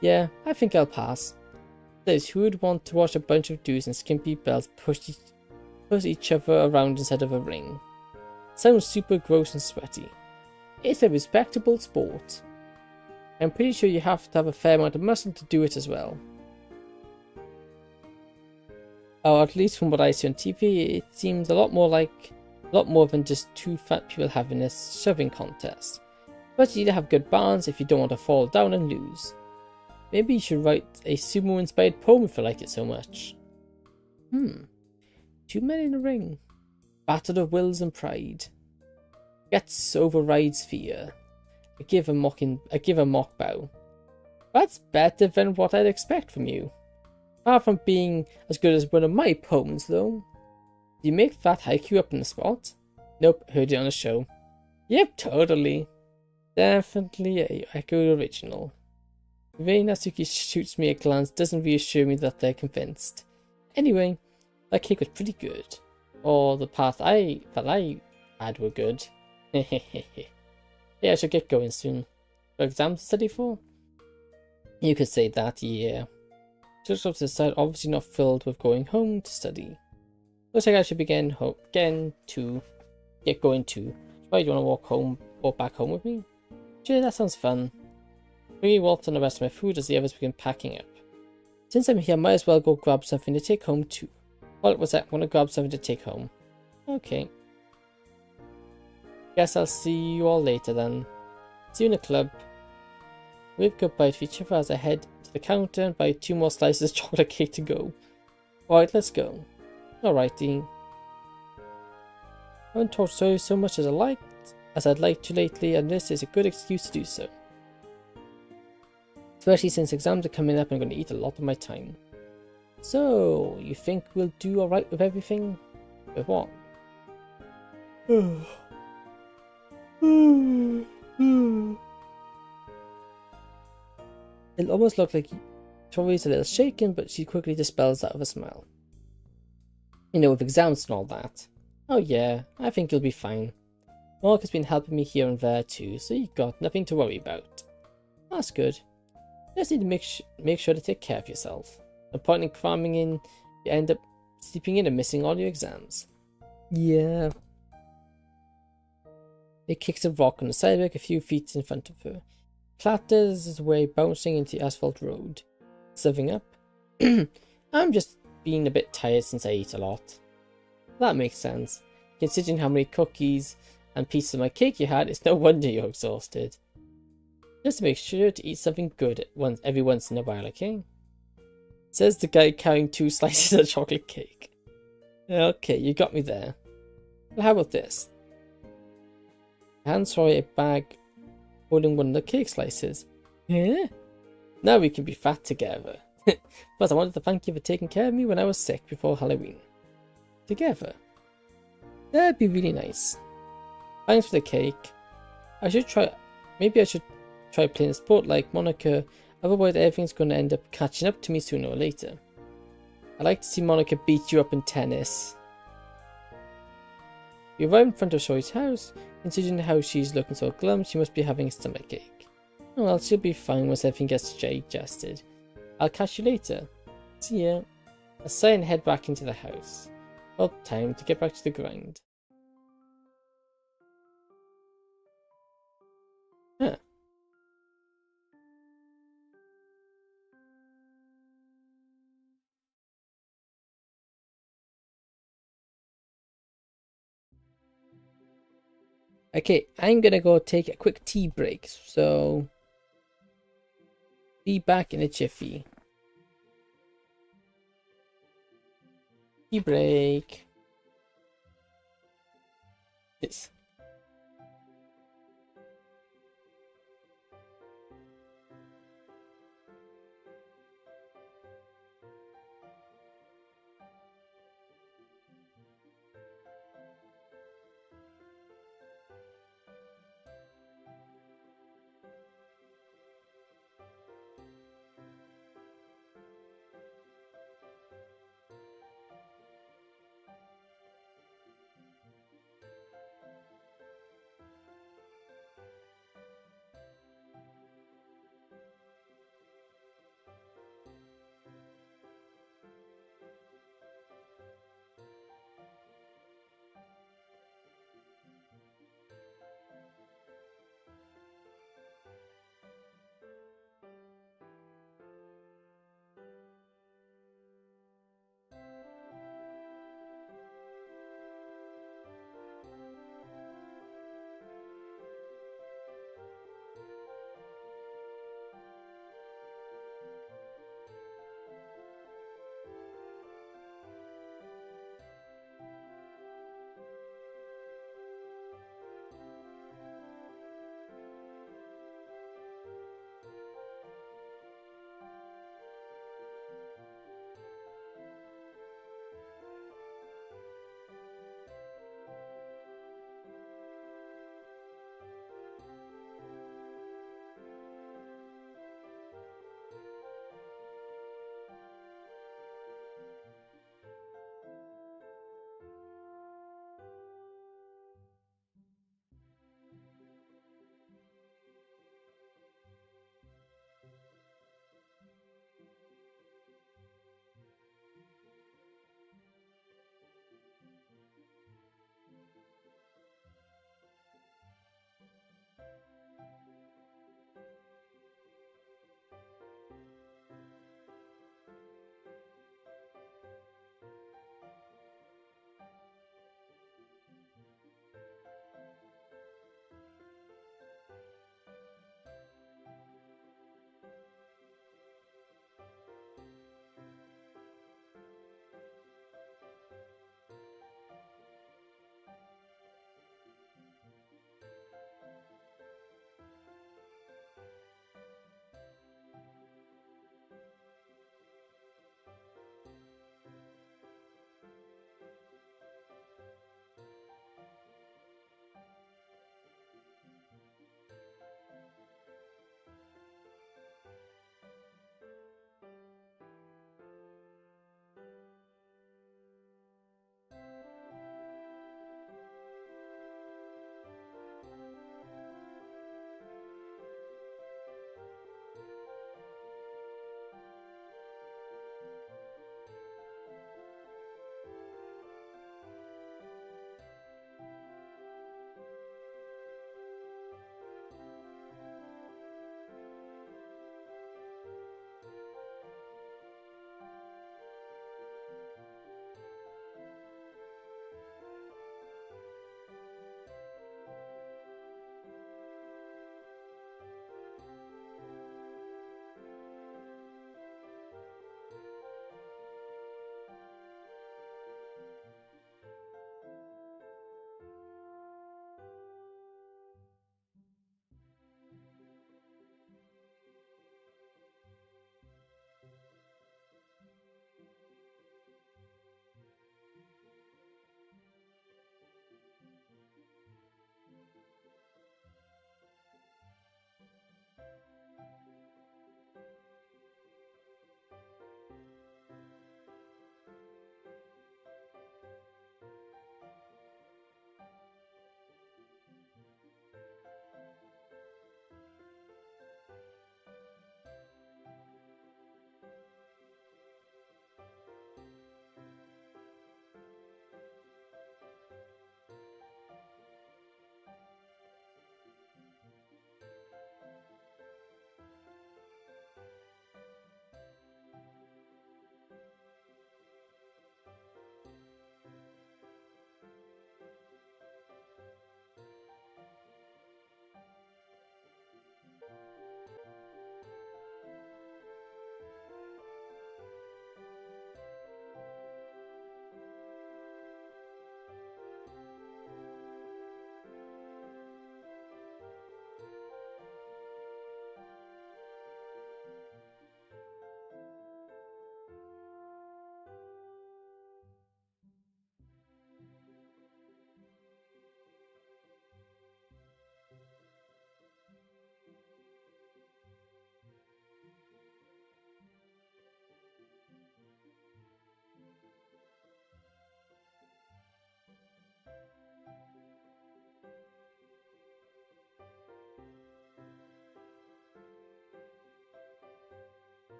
Speaker 1: Yeah, I think I'll pass. There's who would want to watch a bunch of dudes in skimpy belts push each other around instead of a ring. Sounds super gross and sweaty. It's a respectable sport. I'm pretty sure you have to have a fair amount of muscle to do it as well. Or at least from what I see on TV, it seems a lot more than just 2 fat people having a shoving contest. But you need to have good balance if you don't want to fall down and lose. Maybe you should write a sumo-inspired poem if you like it so much. 2 men in a ring. Battle of wills and pride. Guts overrides fear. I give a mock bow. That's better than what I'd expect from you. Far from being as good as one of my poems, though. Do you make that haiku up in the spot? Nope, heard it on a show. Yep, totally. Definitely a haiku original. The way Natsuki shoots me a glance doesn't reassure me that they're convinced. Anyway, that cake was pretty good. Or the path that I had were good. Yeah, I should get going soon. Got exams to study for? You could say that, yeah. Just off to the side, obviously not filled with going home to study. Looks like I should be get going too. Why do you want to walk back home with me? Sure, that sounds fun. Bringing Walt and the rest of my food as the others begin packing up. Since I'm here, I might as well go grab something to take home too. What was that? Want to grab something to take home? Okay. Guess I'll see you all later then. See you in the club. Wave goodbye to each other as I head to the counter and buy 2 more slices of chocolate cake to go. Alright, let's go. Alrighty. I haven't talked so much as I'd like to lately, and this is a good excuse to do so. Especially since exams are coming up and I'm going to eat a lot of my time. So, you think we'll do alright with everything? With what? It almost looked like Tori's a little shaken, but she quickly dispels that with a smile. You know, with exams and all that. Oh yeah, I think you'll be fine. Mark has been helping me here and there too, so you've got nothing to worry about. That's good. Just need to make sure to take care of yourself. No point in cramming in, you end up sleeping in and missing all your exams. Yeah. It kicks a rock on the sidewalk a few feet in front of her. Clatters his way bouncing into the asphalt road. Serving up. I'm just being a bit tired since I ate a lot. That makes sense. Considering how many cookies and pieces of my cake you had, it's no wonder you're exhausted. Just make sure to eat something good every once in a while, okay? Says the guy carrying 2 slices of chocolate cake. Okay, you got me there. Well, how about this? Hands Roy a bag holding one of the cake slices. Yeah? Now we can be fat together. Plus, I wanted to thank you for taking care of me when I was sick before Halloween. Together. That'd be really nice. Thanks for the cake. Maybe I should try playing a sport like Monica, otherwise everything's going to end up catching up to me sooner or later. I'd like to see Monica beat you up in tennis. You arrive in front of Shoi's house. Considering how she's looking so glum, she must be having a stomachache. Oh well, she'll be fine once everything gets digested. I'll catch you later. See ya. I sigh and head back into the house. Well, time to get back to the grind. Huh. Okay, I'm gonna go take a quick tea break, so be back in a jiffy. Tea break. Yes.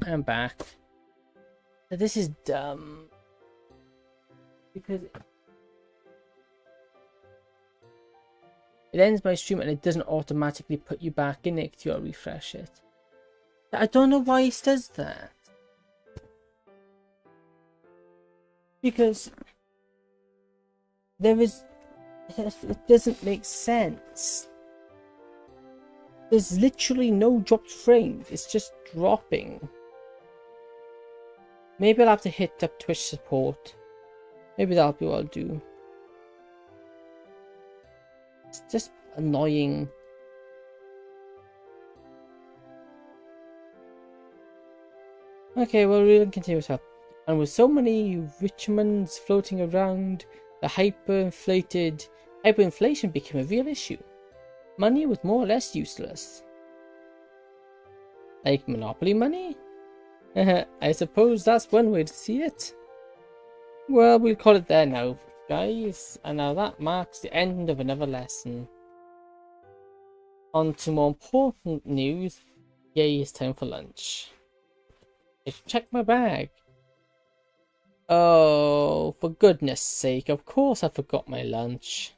Speaker 1: I'm back. This is dumb. Because it ends my stream and it doesn't automatically put you back in it. You gotta refresh it. I don't know why it does that. Because it doesn't make sense. There's literally no dropped frames. It's just dropping. Maybe I'll have to hit up Twitch support. Maybe that'll be what I'll do. It's just annoying. Okay, well, we'll continue with that. And with so many Richmonds floating around, the hyperinflation became a real issue. Money was more or less useless. Like Monopoly money? I suppose that's one way to see it. Well, we'll call it there now, guys. And now that marks the end of another lesson. On to more important news. Yay, it's time for lunch. Let's check my bag. Oh, for goodness sake, of course I forgot my lunch.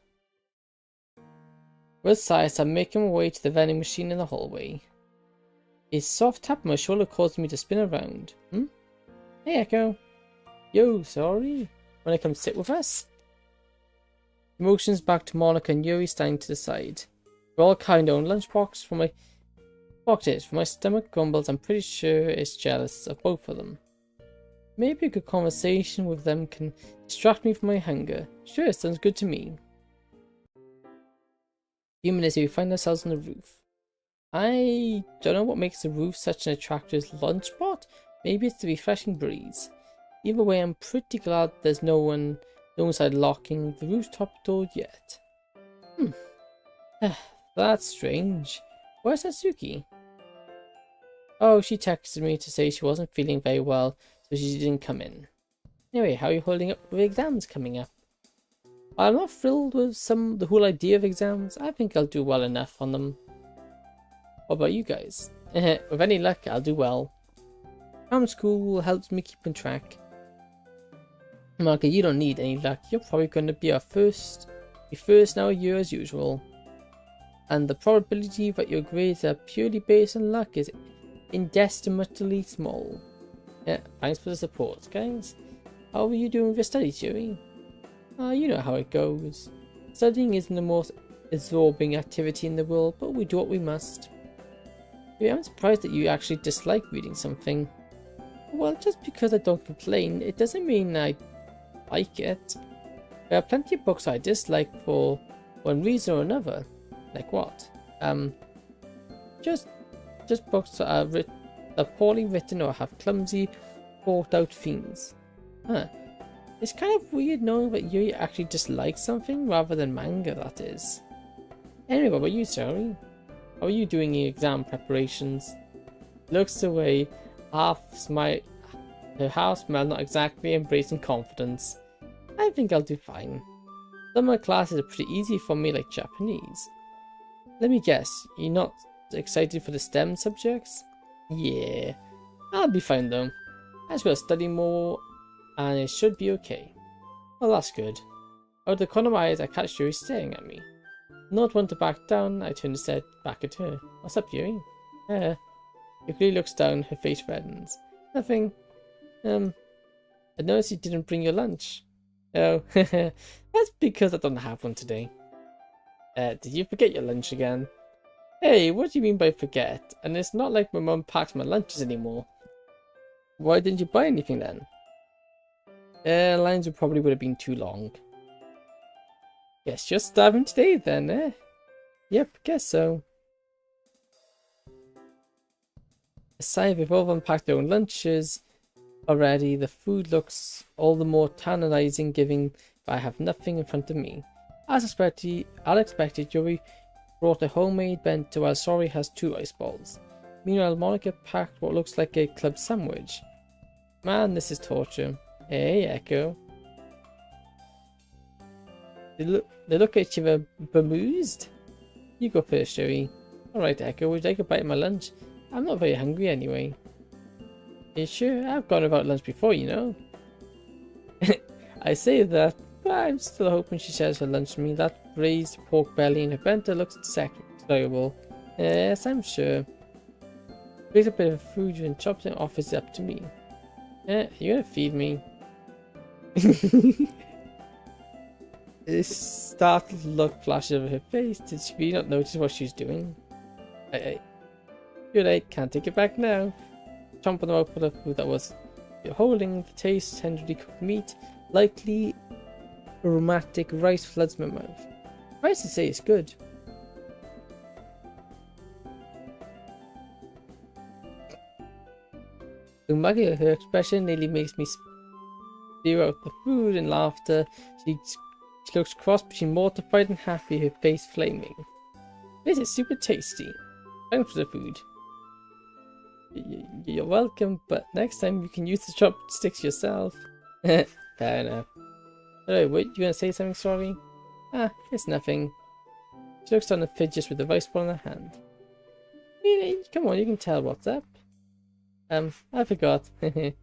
Speaker 1: With sighs, I'm making my way to the vending machine in the hallway. A soft tap on my shoulder caused me to spin around. Hey, Echo. Yo, sorry. Wanna come sit with us? Motions back to Monica and Yuri standing to the side. We're all carrying their own lunchbox. For my stomach grumbles, I'm pretty sure it's jealous of both of them. Maybe a good conversation with them can distract me from my hunger. Sure, sounds good to me. A few minutes we find ourselves on the roof. I don't know what makes the roof such an attractive lunch spot. Maybe it's the refreshing breeze. Either way, I'm pretty glad there's no one inside locking the rooftop door yet. That's strange. Where's Satsuki? Oh, she texted me to say she wasn't feeling very well, so she didn't come in. Anyway, how are you holding up with exams coming up? I'm not thrilled with the whole idea of exams. I think I'll do well enough on them. What about you guys? With any luck, I'll do well. School helps me keep on track. Marka, you don't need any luck. You're probably going to be first now a year as usual. And the probability that your grades are purely based on luck is indefinitely small. Yeah, thanks for the support, guys. How are you doing with your studies, Yuri? You know how it goes. Studying isn't the most absorbing activity in the world, but we do what we must. I'm surprised that you actually dislike reading something. Well, just because I don't complain, it doesn't mean I like it. There are plenty of books I dislike for one reason or another. Like what? Just books that are poorly written or have clumsy, thought out themes. It's kind of weird knowing that you actually dislike something rather than manga, that is. Anyway, what about you, Sari? How are you doing your exam preparations? Looks away, her half smile, not exactly embracing confidence. I think I'll do fine. Some of my classes are pretty easy for me, like Japanese. Let me guess, you're not excited for the STEM subjects? Yeah, I'll be fine though. I just gotta study more and it should be okay. Well, that's good. Out of the corner of my eyes, I catch Yuri staring at me. Not one to back down, I turn instead back at her. What's up, Yuri? Yuri looks down, her face reddens. Nothing. I noticed you didn't bring your lunch. Oh, that's because I don't have one today. Did you forget your lunch again? Hey, what do you mean by forget? And it's not like my mum packs my lunches anymore. Why didn't you buy anything then? Lines would have been too long. Guess you're starving today then, eh? Yep, guess so. Aside, we've all unpacked their own lunches already. The food looks all the more tantalizing given that I have nothing in front of me. As expected, Yuri brought a homemade bento while Sori has 2 ice balls. Meanwhile, Monica packed what looks like a club sandwich. Man, this is torture. Hey, Echo. They look at each other bemused. You go first, Yuri. Alright, Echo, would you like a bite of my lunch? I'm not very hungry anyway. Yeah, sure, I've gone without lunch before, you know. I say that, but I'm still hoping she shares her lunch with me. That braised pork belly in her bento looks desirable. Yes, I'm sure. Brings a bit of food and chops it off is up to me. You're gonna feed me. This startled look flashed over her face. Did she really not notice what she's doing? You're late, can't take it back now. Chomp on the mouthful of food that was holding the taste, tenderly cooked meat, likely aromatic rice floods my mouth. Rice to say it's good. Umagi, her expression nearly makes me spew out the food in laughter. She looks cross between mortified and happy, her face flaming. This is super tasty. Thanks for the food. You're welcome, but next time you can use the chopsticks yourself. Fair enough. Hello, wait, you gonna say something, sorry? It's nothing. She looks on and fidgets with the rice ball in her hand. Really? Come on, you can tell what's up. I forgot. Hey,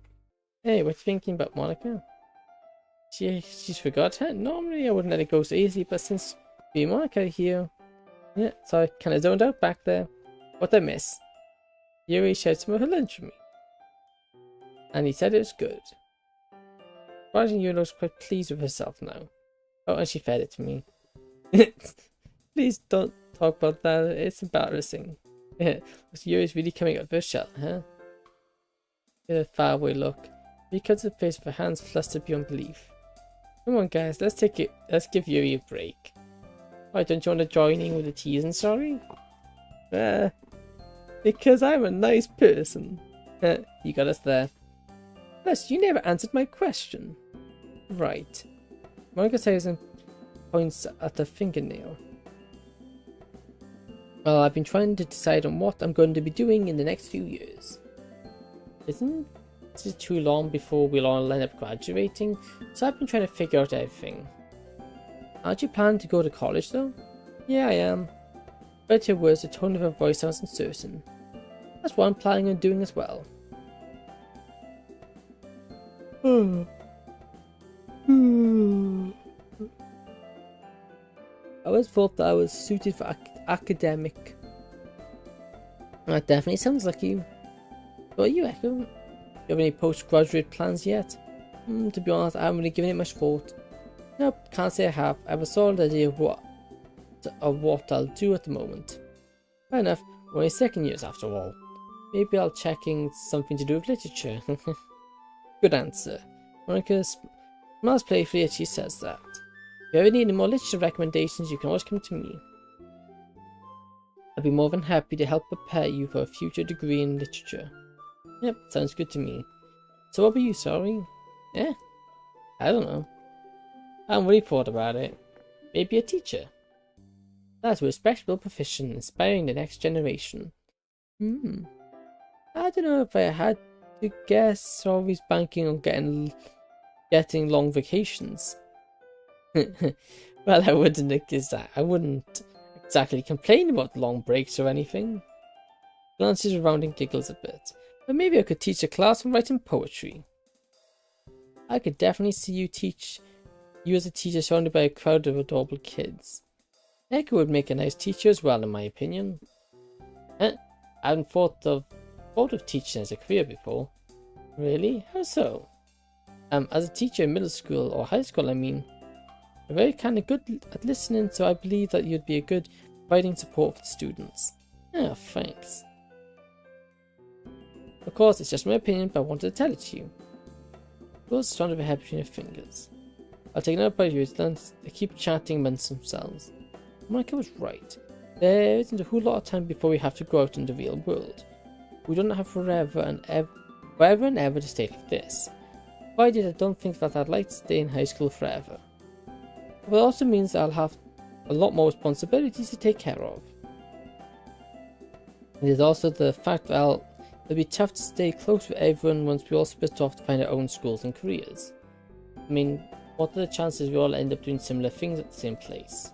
Speaker 1: what you thinking about Monica? She's forgot her? Normally I wouldn't let it go so easy, but since me and Monica are here... Yeah, so I kinda zoned out back there. What I miss? Yuri shared some of her lunch with me. And he said it was good. Surprisingly, Yuri looks quite pleased with herself now. Oh, and she fed it to me. Please don't talk about that, it's embarrassing. Yuri's really coming out of her shell, huh? With a faraway look. He cuts her face with her hands flustered beyond belief. Come on guys, let's give Yuri a break. Why, don't you want to join in with the teasing, sorry? Because I'm a nice person. You got us there. Plus, you never answered my question. Right. Monica says and points at her fingernail. Well, I've been trying to decide on what I'm going to be doing in the next few years. Isn't it too long before we'll all end up graduating? So I've been trying to figure out everything. Aren't you planning to go to college though? Yeah, I am. But her words, the tone of her voice sounds uncertain. That's what I'm planning on doing as well. I always thought that I was suited for academic. That definitely sounds like you. What do you reckon? Do you have any postgraduate plans yet? To be honest, I haven't really given it much thought. Nope, can't say I have. I have a solid idea of what I'll do at the moment. Fair enough, we're only second years after all. Maybe I'll check in something to do with literature. Good answer. Monica smiles playfully as she says that. If you ever need any more literature recommendations, you can always come to me. I'd be more than happy to help prepare you for a future degree in literature. Yep, sounds good to me. So what about you, sorry? Yeah? I don't know. I haven't really thought about it. Maybe a teacher. That's a respectable profession, inspiring the next generation. I don't know if I had to guess, always banking on getting long vacations. Well, I wouldn't exactly complain about long breaks or anything. Glances around and giggles a bit. But maybe I could teach a class on writing poetry. I could definitely see you as a teacher surrounded by a crowd of adorable kids. Eka would make a nice teacher as well, in my opinion. I hadn't thought of teaching as a career before. Really? How so? As a teacher in middle school, or high school I mean, you're very kind of good at listening, so I believe that you'd be a good providing support for the students. Oh, thanks. Of course, it's just my opinion, but I wanted to tell it to you. Rose stranded her head between her fingers. I'll take another bite of yours, then they keep chatting amongst themselves. Monica was right. There isn't a whole lot of time before we have to go out in the real world. We don't have forever and ever to stay like this. Provided I don't think that I'd like to stay in high school forever. But it also means that I'll have a lot more responsibilities to take care of. There's also the fact that it'll be tough to stay close with everyone once we all split off to find our own schools and careers. I mean, what are the chances we all end up doing similar things at the same place?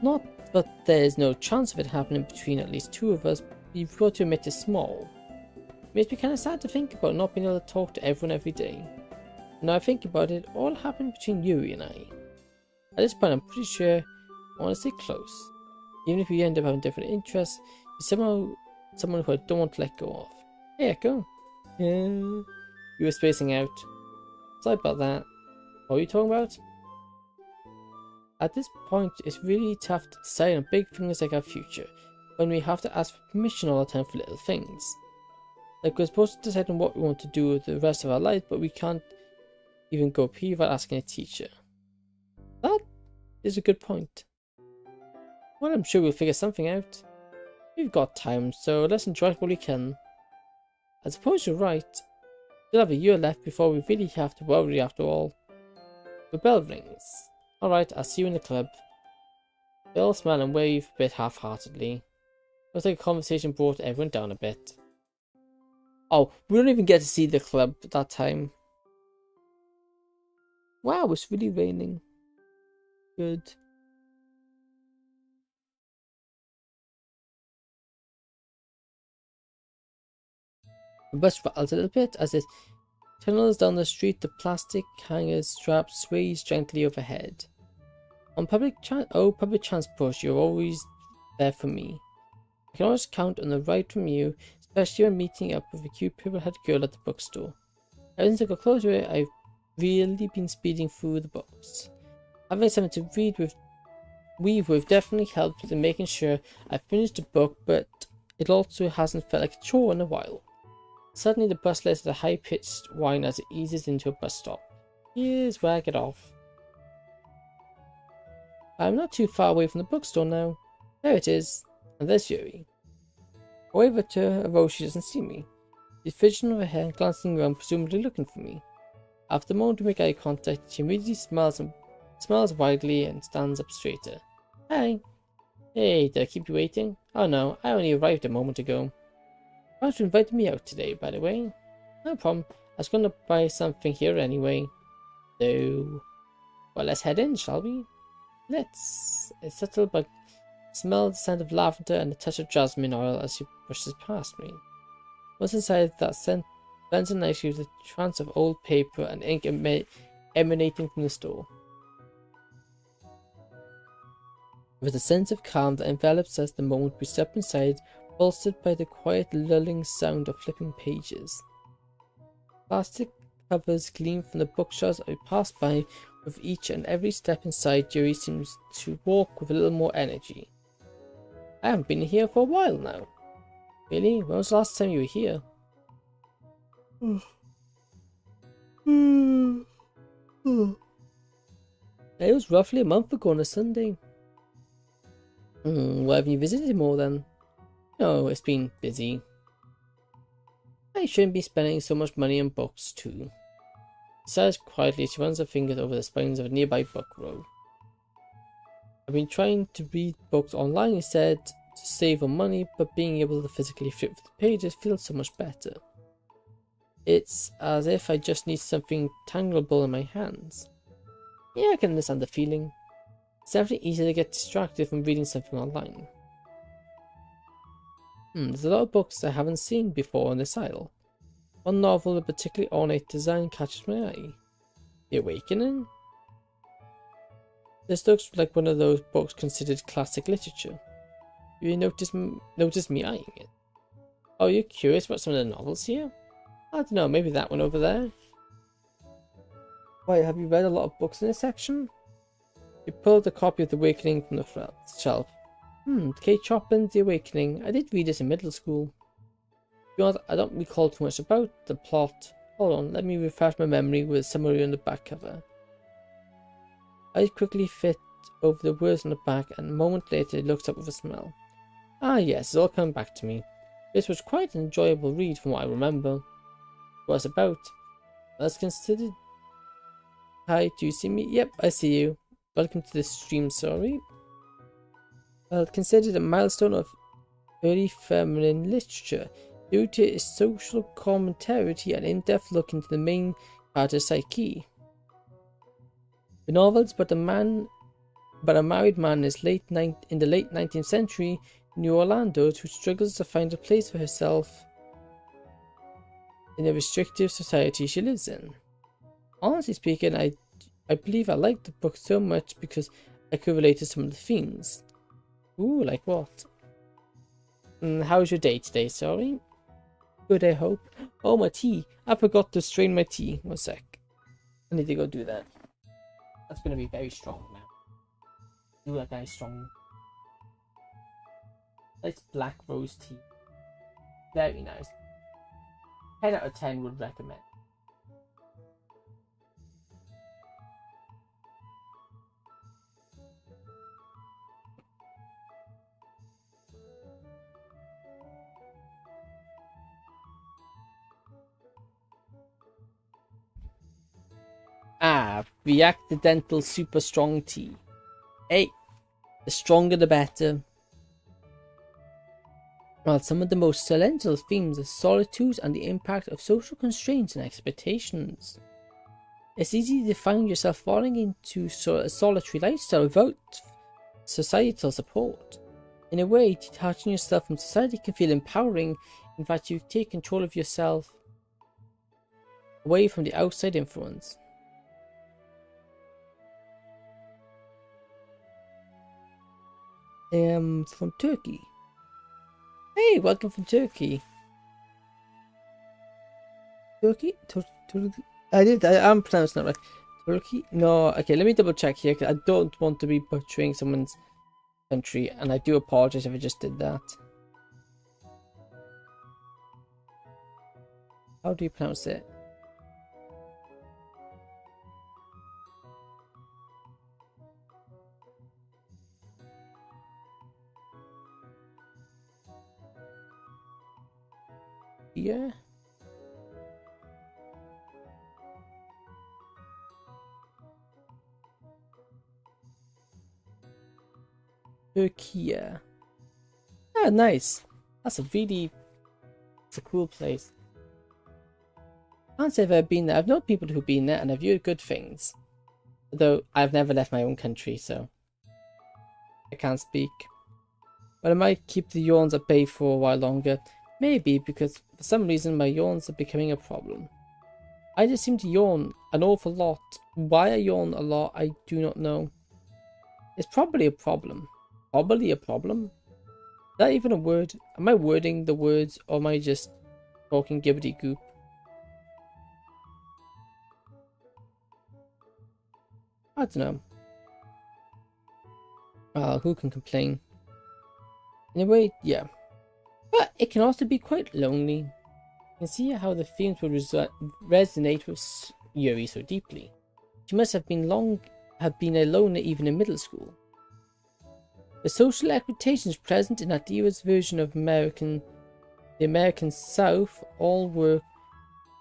Speaker 1: Not that there's no chance of it happening between at least two of us, but you've got to admit it's small. makes me kind of sad to think about not being able to talk to everyone every day. Now I think about it, all happened between Yuri and I. At this point, I'm pretty sure I want to stay close. Even if we end up having different interests, he's someone who I don't want to let go of. Hey, Echo. Yeah. You were spacing out. Sorry about that. What are you talking about? At this point, it's really tough to decide on big things like our future, when we have to ask for permission all the time for little things. Like, we're supposed to decide on what we want to do with the rest of our life, but we can't even go pee without asking a teacher. That is a good point. Well, I'm sure we'll figure something out. We've got time, so let's enjoy it while we can. I suppose you're right. We'll have a year left before we really have to worry after all. The bell rings. Alright, I'll see you in the club. They all smile and wave a bit half-heartedly. Looks like a conversation brought everyone down a bit. Oh, we don't even get to see the club at that time. Wow, it's really raining. Good. The bus rattles a little bit as it tunnels down the street. The plastic hanger strap sways gently overhead. On public transport, you're always there for me. I can always count on the ride from you, especially when meeting up with a cute purple-haired girl at the bookstore. Ever since I got close to it, I've really been speeding through the books. Having something to read with definitely helped in making sure I finished the book, but it also hasn't felt like a chore in a while. Suddenly the bus lets out a high-pitched whine as it eases into a bus stop. Here's where I get off. I'm not too far away from the bookstore now. There it is, and there's Yuri. I wave at her, although she doesn't see me. She's fidgeting with her hair and glancing around, presumably looking for me. After a moment to make eye contact, she immediately smiles widely and stands up straighter. Hi. Hey, did I keep you waiting? Oh no, I only arrived a moment ago. Thanks for inviting me out today, by the way. No problem. I was going to buy something here anyway. So, well, let's head in, shall we? Let's. It's subtle, but smell the scent of lavender and a touch of jasmine oil as she brushes past me. Once inside, that scent blends in nicely with the trance of old paper and ink emanating from the store. With a sense of calm that envelops us the moment we step inside, bolstered by the quiet, lulling sound of flipping pages. Plastic covers gleam from the bookshelves I pass by. With each and every step inside, Yuri seems to walk with a little more energy. I haven't been here for a while now. Really? When was the last time you were here? It was roughly a month ago on a Sunday. Why haven't you visited more then? No, it's been busy. I shouldn't be spending so much money on books too. She sighs quietly as she runs her fingers over the spines of a nearby book row. I've been trying to read books online instead to save on money, but being able to physically flip the pages feels so much better. It's as if I just need something tangible in my hands. Yeah, I can understand the feeling. It's definitely easier to get distracted from reading something online. There's a lot of books I haven't seen before on this aisle. One novel with a particularly ornate design catches my eye. The Awakening? This looks like one of those books considered classic literature. You notice me eyeing it. Oh, you're curious about some of the novels here? I don't know, maybe that one over there? Why, have you read a lot of books in this section? He pulled a copy of The Awakening from the shelf. Kate Chopin's The Awakening. I did read this in middle school. To be honest, I don't recall too much about the plot. Hold on, let me refresh my memory with a summary on the back cover. I quickly fit over the words on the back, and a moment later it looks up with a smile. Ah yes, it's all coming back to me. This was quite an enjoyable read from what I remember. What it's about. As considered. Hi, do you see me? Yep, I see you. Welcome to the stream, sorry. Well, considered a milestone of early feminine literature due to its social commentary and in-depth look into the main character's psyche. The novel is about a married man in the late 19th century New Orlando who struggles to find a place for herself in the restrictive society she lives in. Honestly speaking, I believe I liked the book so much because I could relate to some of the themes. Ooh, like what? How's your day today, sorry? Good, I hope. Oh, my tea. I forgot to strain my tea. 1 sec. I need to go do that. That's going to be very strong now. Do that very strong. Nice black rose tea. Very nice. 10 out of 10 would recommend. Ah, the accidental super strong tea. Hey, the stronger the better. While some of the most celestial themes are solitude and the impact of social constraints and expectations. It's easy to find yourself falling into a solitary lifestyle without societal support. In a way, detaching yourself from society can feel empowering. In fact, you take control of yourself away from the outside influence. From Turkey. Hey, welcome from Turkey. Turkey? I'm pronouncing it right. Turkey? No, okay, let me double check here because I don't want to be butchering someone's country, and I do apologize if I just did that. How do you pronounce it? Yeah. Turkey. Ah, nice. It's a cool place. I can't say I've ever been there. I've known people who've been there and I've heard good things. Though I've never left my own country, so I can't speak. But I might keep the yawns at bay for a while longer. Maybe because for some reason my yawns are becoming a problem. I just seem to yawn an awful lot. Why I yawn a lot, I do not know. It's probably a problem. Probably a problem? Is that even a word? Am I wording the words or am I just talking gibbity goop? I don't know. Who can complain? In a way, yeah. But it can also be quite lonely. You can see how the themes would resonate with Yuri so deeply. She must have been a loner even in middle school. The social expectations present in Adira's version of the American South all work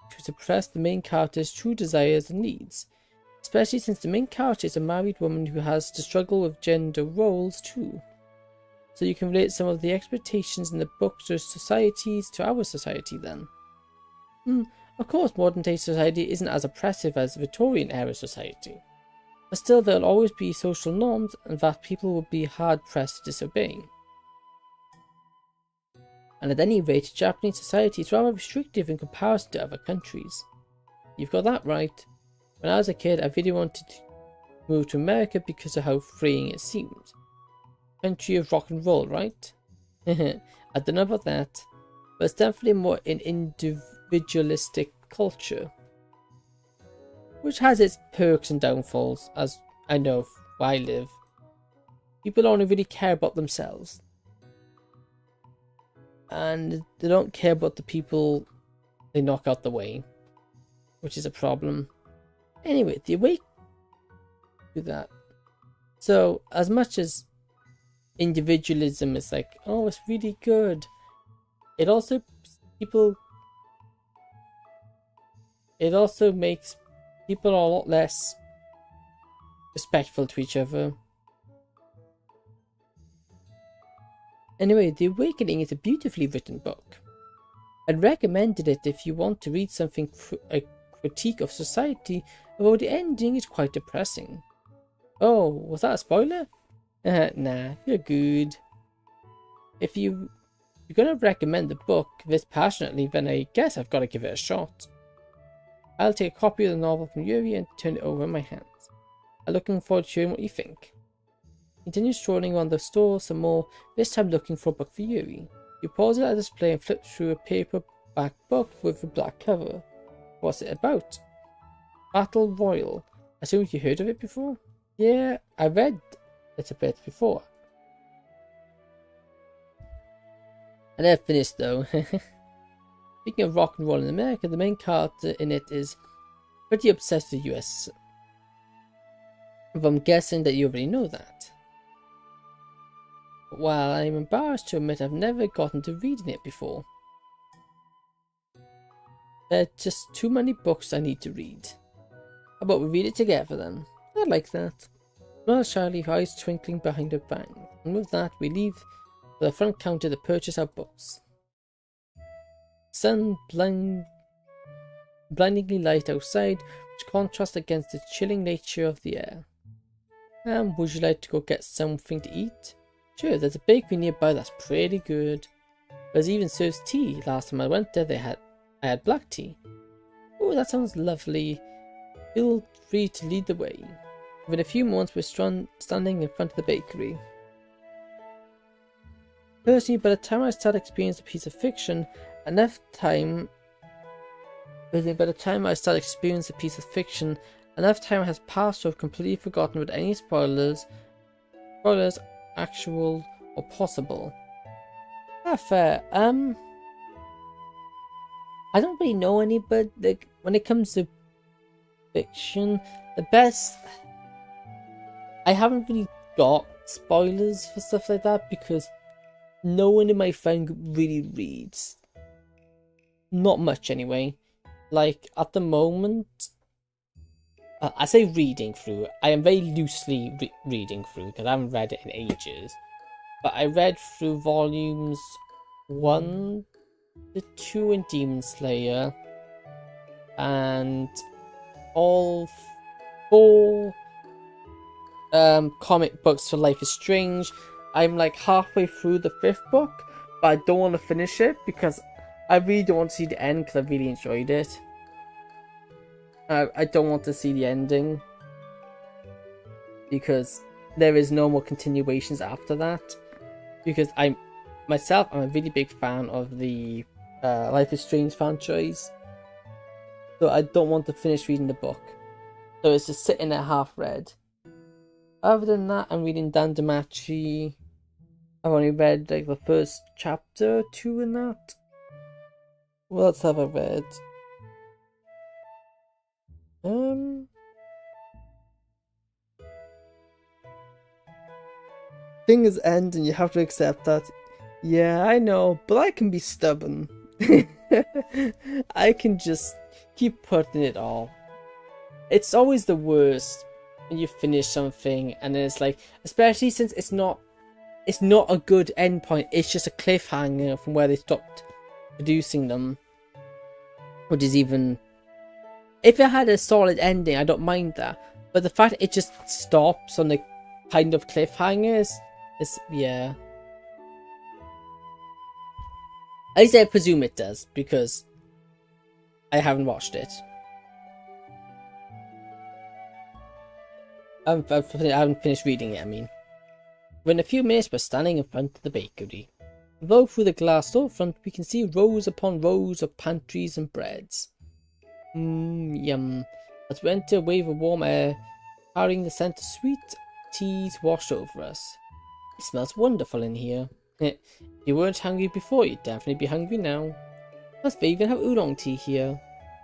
Speaker 1: to suppress the main character's true desires and needs, especially since the main character is a married woman who has to struggle with gender roles too. So you can relate some of the expectations in the book's societies to our society then. Of course, modern day society isn't as oppressive as Victorian era society. But still, there'll always be social norms and that people will be hard-pressed to disobey. And at any rate, Japanese society is rather restrictive in comparison to other countries. You've got that right. When I was a kid, I really wanted to move to America because of how freeing it seemed. Country of rock and roll, right? I don't know about that, but it's definitely more an individualistic culture. Which has its perks and downfalls, as I know where I live. People only really care about themselves. And they don't care about the people they knock out the way. Which is a problem. Anyway, the way to that. So, as much as individualism is like, oh, it's really good, it also makes people a lot less respectful to each other. Anyway, The Awakening is a beautifully written book. I'd recommended it if you want to read something a critique of society, although the ending is quite depressing. Oh, was that a spoiler? Nah, you're good. If you you're gonna recommend the book this passionately, then I guess I've got to give it a shot. I'll take a copy of the novel from Yuri and turn it over in my hands. I'm looking forward to hearing what you think. Continue strolling around the store some more, this time looking for a book for Yuri. You pause it at a display and flip through a paperback book with a black cover. What's it about? Battle Royal. I assume you heard of it before? Yeah, I read it a bit before. I never finished though. Speaking of rock and roll in America, the main character in it is pretty obsessed with the US. But I'm guessing that you already know that. But while I'm embarrassed to admit I've never gotten to reading it before. There are just too many books I need to read. How about we read it together then? I like that. Smile shyly, eyes twinkling behind her bang. And with that, we leave for the front counter to purchase our books. Sun blindingly light outside, which contrasts against the chilling nature of the air. Would you like to go get something to eat? Sure, there's a bakery nearby that's pretty good. There's even serves tea. Last time I went there, I had black tea. Oh, that sounds lovely. Feel free to lead the way. Within a few moments, we're standing in front of the bakery. Personally, by the time I start experiencing a piece of fiction, enough time has passed to have completely forgotten about any spoilers, actual or possible. Fair. I don't really know any, but when it comes to fiction, the best. I haven't really got spoilers for stuff like that because no one in my friend group really reads. Not much anyway. Like at the moment, I say reading through. I am very loosely reading through because I haven't read it in ages. But I read through volumes 1 to 2 in Demon Slayer and all 4 comic books for Life is Strange. I'm like halfway through the 5th book, but I don't want to finish it because I really don't want to see the end because I really enjoyed it. I don't want to see the ending because there is no more continuations after that. Because I'm a really big fan of the Life is Strange franchise, so I don't want to finish reading the book. So it's just sitting there half read. Other than that, I'm reading Dan Damachi. I've only read like the first chapter or 2 in that. What else have I read? Things end and you have to accept that. Yeah, I know, but I can be stubborn. I can just keep putting it off. It's always the worst when you finish something and then it's like, especially since it's not a good end point, it's just a cliffhanger from where they stopped producing them. Which is even, if it had a solid ending, I don't mind that. But the fact it just stops on the kind of cliffhangers is, yeah. At least I presume it does, because I haven't watched it. I haven't finished reading it, I mean. Within a few minutes, we're standing in front of the bakery. Though through the glass storefront, we can see rows upon rows of pantries and breads. Yum. As we enter a wave of warm air, carrying the scent of sweet teas washed over us. It smells wonderful in here. If you weren't hungry before, you'd definitely be hungry now. Plus, they even have oolong tea here.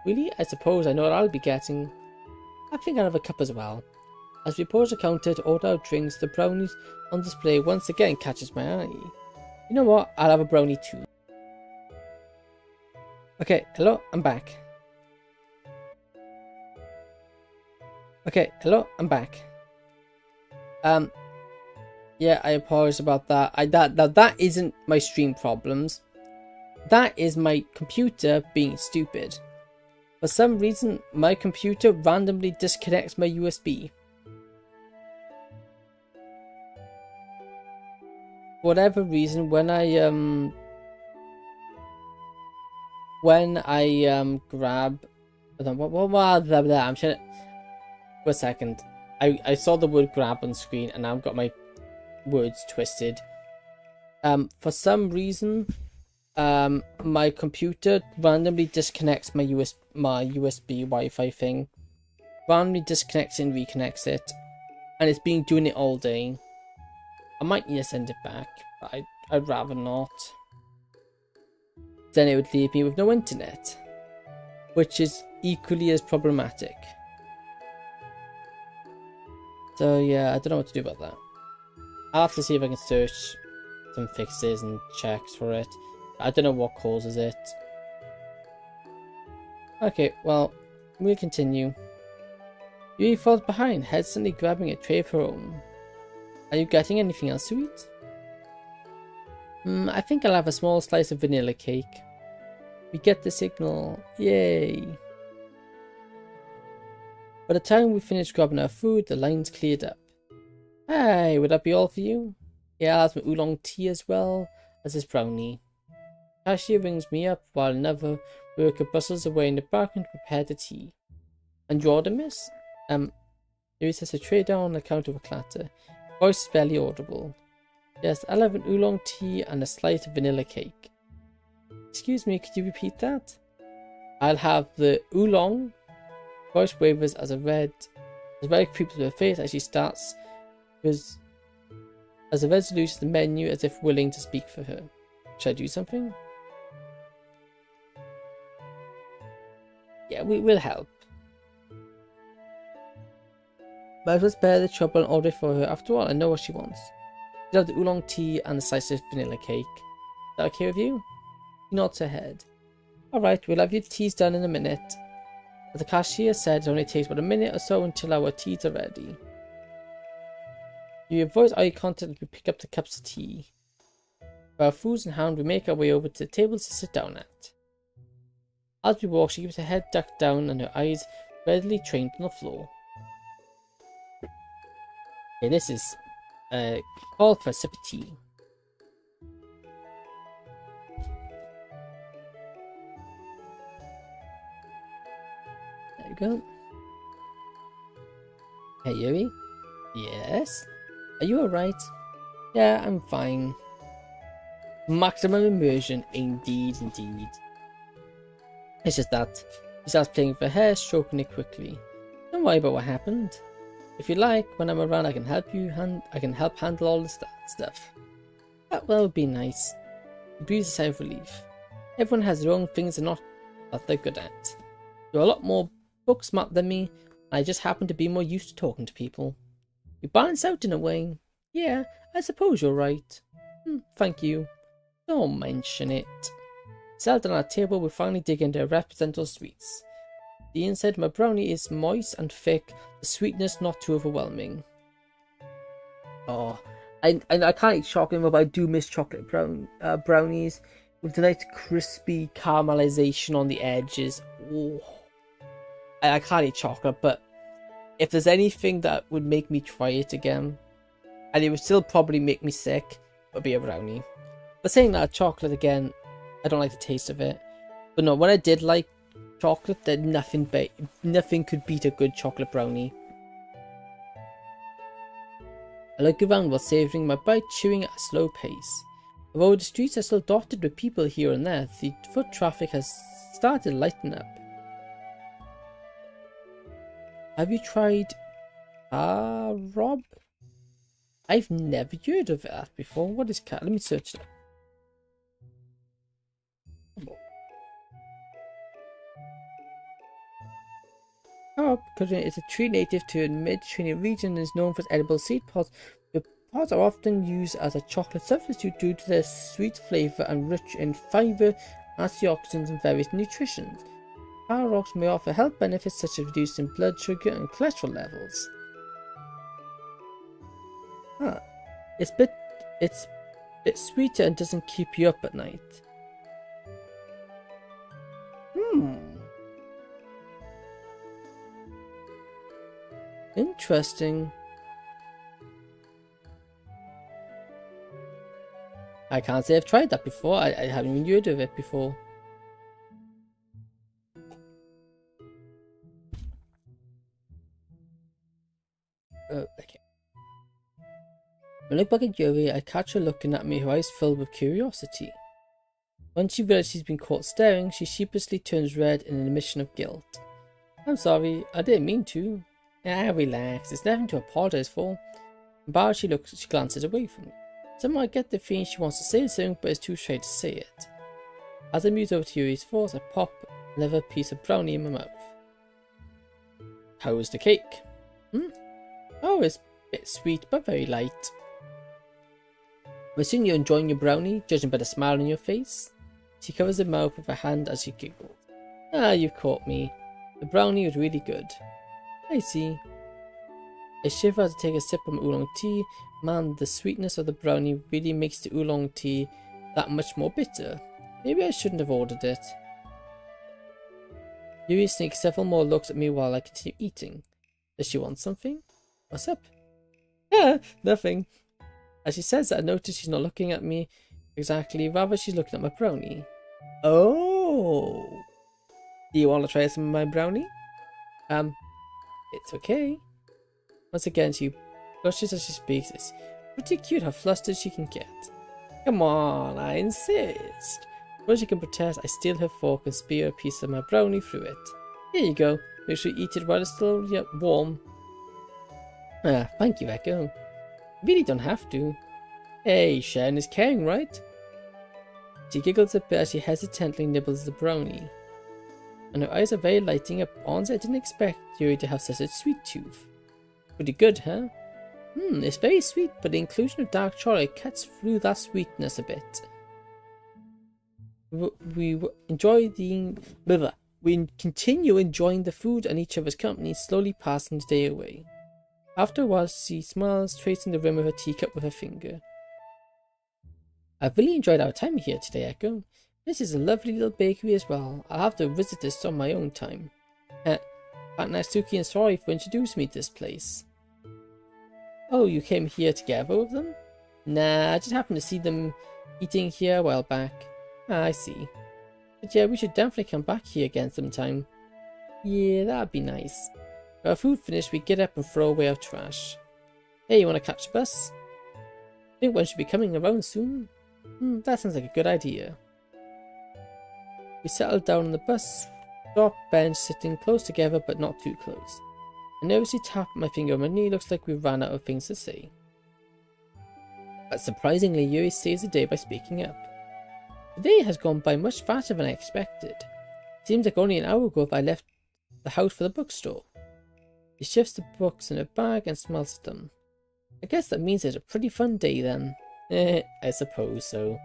Speaker 1: Really? I suppose I know what I'll be getting. I think I'll have a cup as well. As we approach the counter to order our drinks, the brownies on display once again catches my eye. You know what? I'll have a brownie too. Okay, hello, I'm back. Okay, hello, I'm back. Yeah, I apologize about that. That isn't my stream problems. That is my computer being stupid. For some reason, my computer randomly disconnects my USB. For whatever reason, when I when I grab, I'm trying to, for a second. I saw the word grab on screen and now I've got my words twisted. For some reason, my computer randomly disconnects my USB Wi-Fi thing. Randomly disconnects and reconnects it, and it's been doing it all day. I might need to send it back, but I'd rather not. Then it would leave me with no internet, which is equally as problematic. So yeah, I don't know what to do about that. I'll have to see if I can search some fixes and checks for it. I don't know what causes it. Okay, well, we'll continue. Yuri falls behind, hesitantly grabbing a tray of her own. Are you getting anything else to eat? I think I'll have a small slice of vanilla cake. We get the signal. Yay! By the time we finish grabbing our food, the line's cleared up. Hey, would that be all for you? Yeah, I'll have some oolong tea as well as this brownie. Cashier rings me up while another worker bustles away in the background to prepare the tea. And your order, miss? Yuri sets a tray down on the counter with a clatter. Voice is barely audible. Yes, I'll have an oolong tea and a slice of vanilla cake. Excuse me, could you repeat that? I'll have the oolong. Voice wavers as red creeps to her face as she starts as a red salutes the menu as if willing to speak for her. Should I do something? Yeah, we will help. Might as well spare the trouble and order for her. After all, I know what she wants. She'll have the oolong tea and a slice of vanilla cake. Is that okay with you? She nods her head. Alright, we'll have your teas done in a minute. As the cashier said, it only takes about a minute or so until our teas are ready. You avoid eye contact as we pick up the cups of tea. With our foods in hand, we make our way over to the tables to sit down at. As we walk, she keeps her head ducked down and her eyes readily trained on the floor. Okay, this is called for a sip of tea. There you go. Hey Yuri? Yes? Are you alright? Yeah, I'm fine. Maximum immersion, indeed. It's just that. She starts playing with her hair, stroking it quickly. Don't worry about what happened. If you like, when I'm around I can help handle all this stuff. That would be nice. He breathes a sigh of relief. Everyone has their own things that they're good at. You're a lot more book smart than me, and I just happen to be more used to talking to people. We balance out in a way. Yeah, I suppose you're right. Thank you. Don't mention it. Settled on our table, we finally dig into our representative sweets. The inside of my brownie is moist and thick, the sweetness not too overwhelming. Oh, I can't eat chocolate, but I do miss chocolate brownies with the nice crispy caramelization on the edges. Oh, I can't eat chocolate, but if there's anything that would make me try it again, and it would still probably make me sick, it would be a brownie. But saying that, chocolate again, I don't like the taste of it. But no, when I did like chocolate, then nothing could beat a good chocolate brownie. I look around while savouring my bite, chewing at a slow pace. Although the streets are still dotted with people here and there, the foot traffic has started to lighten up. Have you tried Rob? I've never heard of that before. What is cat? Let me search that. Carob is a tree native to the Mediterranean region and is known for its edible seed pods. The pods are often used as a chocolate substitute due to their sweet flavour and rich in fibre, antioxidants and various nutritions. Carob may offer health benefits such as reducing blood sugar and cholesterol levels. It's a bit sweeter and doesn't keep you up at night. Interesting. I can't say I've tried that before. I haven't even heard of it before. When I look back at Yuri, I catch her looking at me, her eyes filled with curiosity. Once she realizes she's been caught staring, she sheepishly turns red in an admission of guilt. I'm sorry, I didn't mean to. Relax, it's nothing to apologize for. Embarrassed, she glances away from me. Somehow I get the feeling she wants to say something, but is too shy to say it. As I move over to Yuri's force, I pop another piece of brownie in my mouth. How's the cake? Oh, it's a bit sweet, but very light. I assume you're enjoying your brownie, judging by the smile on your face. She covers her mouth with her hand as she giggles. You've caught me. The brownie was really good. I see. I shiver as I take a sip of my oolong tea. Man, the sweetness of the brownie really makes the oolong tea that much more bitter. Maybe I shouldn't have ordered it. Yuri sneaks several more looks at me while I continue eating. Does she want something? What's up? Nothing. As she says that, I notice she's not looking at me exactly, rather she's looking at my brownie. Oh! Do you want to try some of my brownie? It's okay. Once again, she blushes as she speaks. It's pretty cute how flustered she can get. Come on, I insist. Before she can protest, I steal her fork and spear a piece of my brownie through it. Here you go. Make sure you eat it while it's still yet warm. Thank you, Echo. You really don't have to. Hey, sharing is caring, right? She giggles a bit as she hesitantly nibbles the brownie. And her eyes are very lighting up. Honestly, I didn't expect Yuri to have such a sweet tooth. Pretty good, huh? It's very sweet, but the inclusion of dark chocolate cuts through that sweetness a bit. We continue enjoying the food and each other's company, slowly passing the day away. After a while, she smiles, tracing the rim of her teacup with her finger. I've really enjoyed our time here today, Echo. This is a lovely little bakery as well. I'll have to visit this on my own time. Thank Natsuki and sorry for introducing me to this place. Oh, you came here together with them? Nah, I just happened to see them eating here a while back. I see. But yeah, we should definitely come back here again sometime. Yeah, that'd be nice. With our food finished, we get up and throw away our trash. Hey, you want to catch a bus? I think one should be coming around soon. That sounds like a good idea. We settle down on the bus stop bench, sitting close together but not too close. I nervously tap my finger on my knee. Looks like we've ran out of things to say. But surprisingly, Yuri saves the day by speaking up. The day has gone by much faster than I expected. It seems like only an hour ago I left the house for the bookstore. She shifts the books in her bag and smells at them. I guess that means it's a pretty fun day then. I suppose so.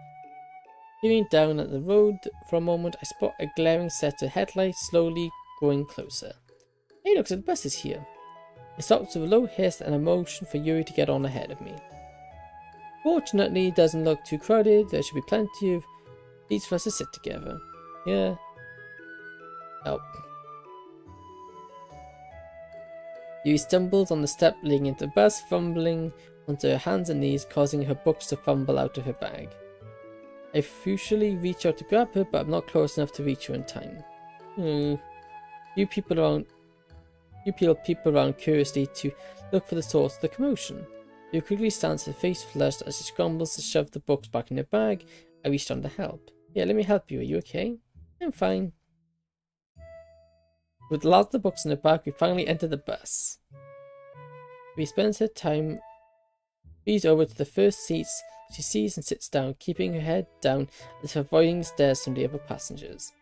Speaker 1: Peering down at the road for a moment, I spot a glaring set of headlights slowly growing closer. Hey, looks like the bus is here. It stops with a low hiss and a motion for Yuri to get on ahead of me. Fortunately, it doesn't look too crowded. There should be plenty of seats for us to sit together. Yeah. Oh. Yuri stumbles on the step leading into the bus, fumbling onto her hands and knees, causing her books to fumble out of her bag. I futilely reach out to grab her, but I'm not close enough to reach her in time. You people around curiously to look for the source of the commotion. You quickly stands, her face flushed as she scrambles to shove the books back in her bag. I reach down to help. Yeah, let me help you. Are you okay? I'm fine. With the last of the books in her bag, we finally enter the bus. We spend her time breeze over to the first seats she sees and sits down, keeping her head down as if avoiding stares from the other passengers.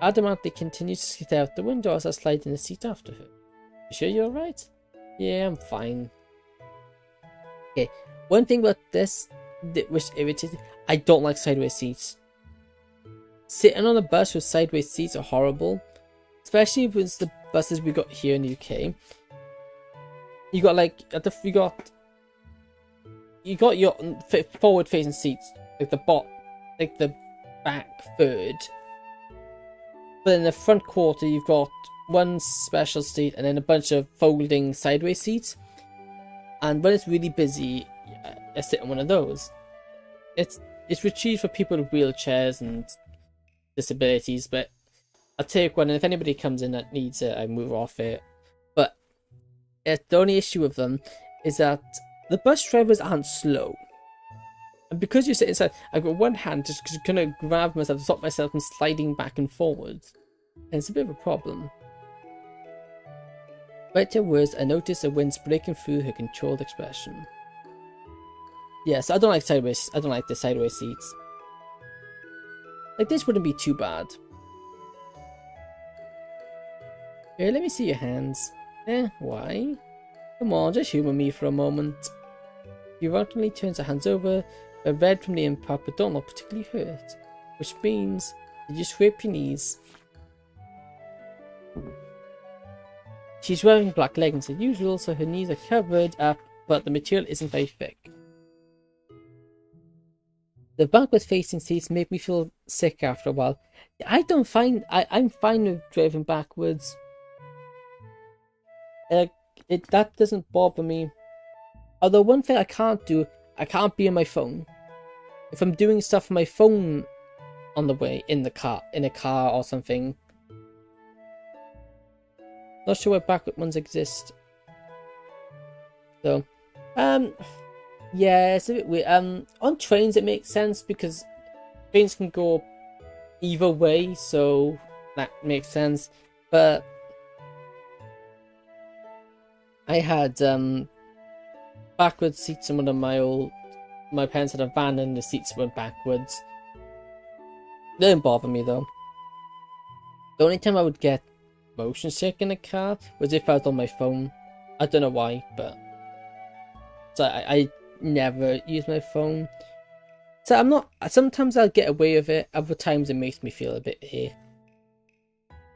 Speaker 1: Adamantly continues to skid out the window as I slide in the seat after her. You sure you're alright? Yeah, I'm fine. Okay, one thing about this which irritates me, I don't like sideways seats. Sitting on a bus with sideways seats are horrible. Especially with the buses we got here in the UK. You got like you got your forward facing seats, like the back third. But in the front quarter you've got one special seat and then a bunch of folding sideways seats. And when it's really busy, I sit on one of those. It's retrieved for people with wheelchairs and disabilities, but I'll take one, and if anybody comes in that needs it, I move off it. But the only issue with them is that the bus drivers aren't slow. And because you sit inside, I've got one hand just gonna grab myself to stop myself from sliding back and forwards. And it's a bit of a problem. Right to words, I notice the wind's breaking through her controlled expression. Yes, I don't like sideways. I don't like the sideways seats. Like this wouldn't be too bad. Here, let me see your hands. Why? Come on, just humour me for a moment. She reluctantly turns her hands over, but red from the impact but don't look particularly hurt. Which means you just scrape your knees. She's wearing black leggings as usual, so her knees are covered up, but the material isn't very thick. The backwards facing seats make me feel sick after a while. I don't find I'm fine with driving backwards. That doesn't bother me. Although one thing I can't do, I can't be on my phone. If I'm doing stuff on my phone on the way in a car or something. Not sure why backward ones exist. So, yeah, it's a bit weird. On trains it makes sense because trains can go either way, so that makes sense. But I had backwards seats in one of my parents had a van and the seats went backwards. They didn't bother me though. The only time I would get motion sick in a car was if I was on my phone. I don't know why, but so I never use my phone. So I'm not. Sometimes I'll get away with it. Other times it makes me feel a bit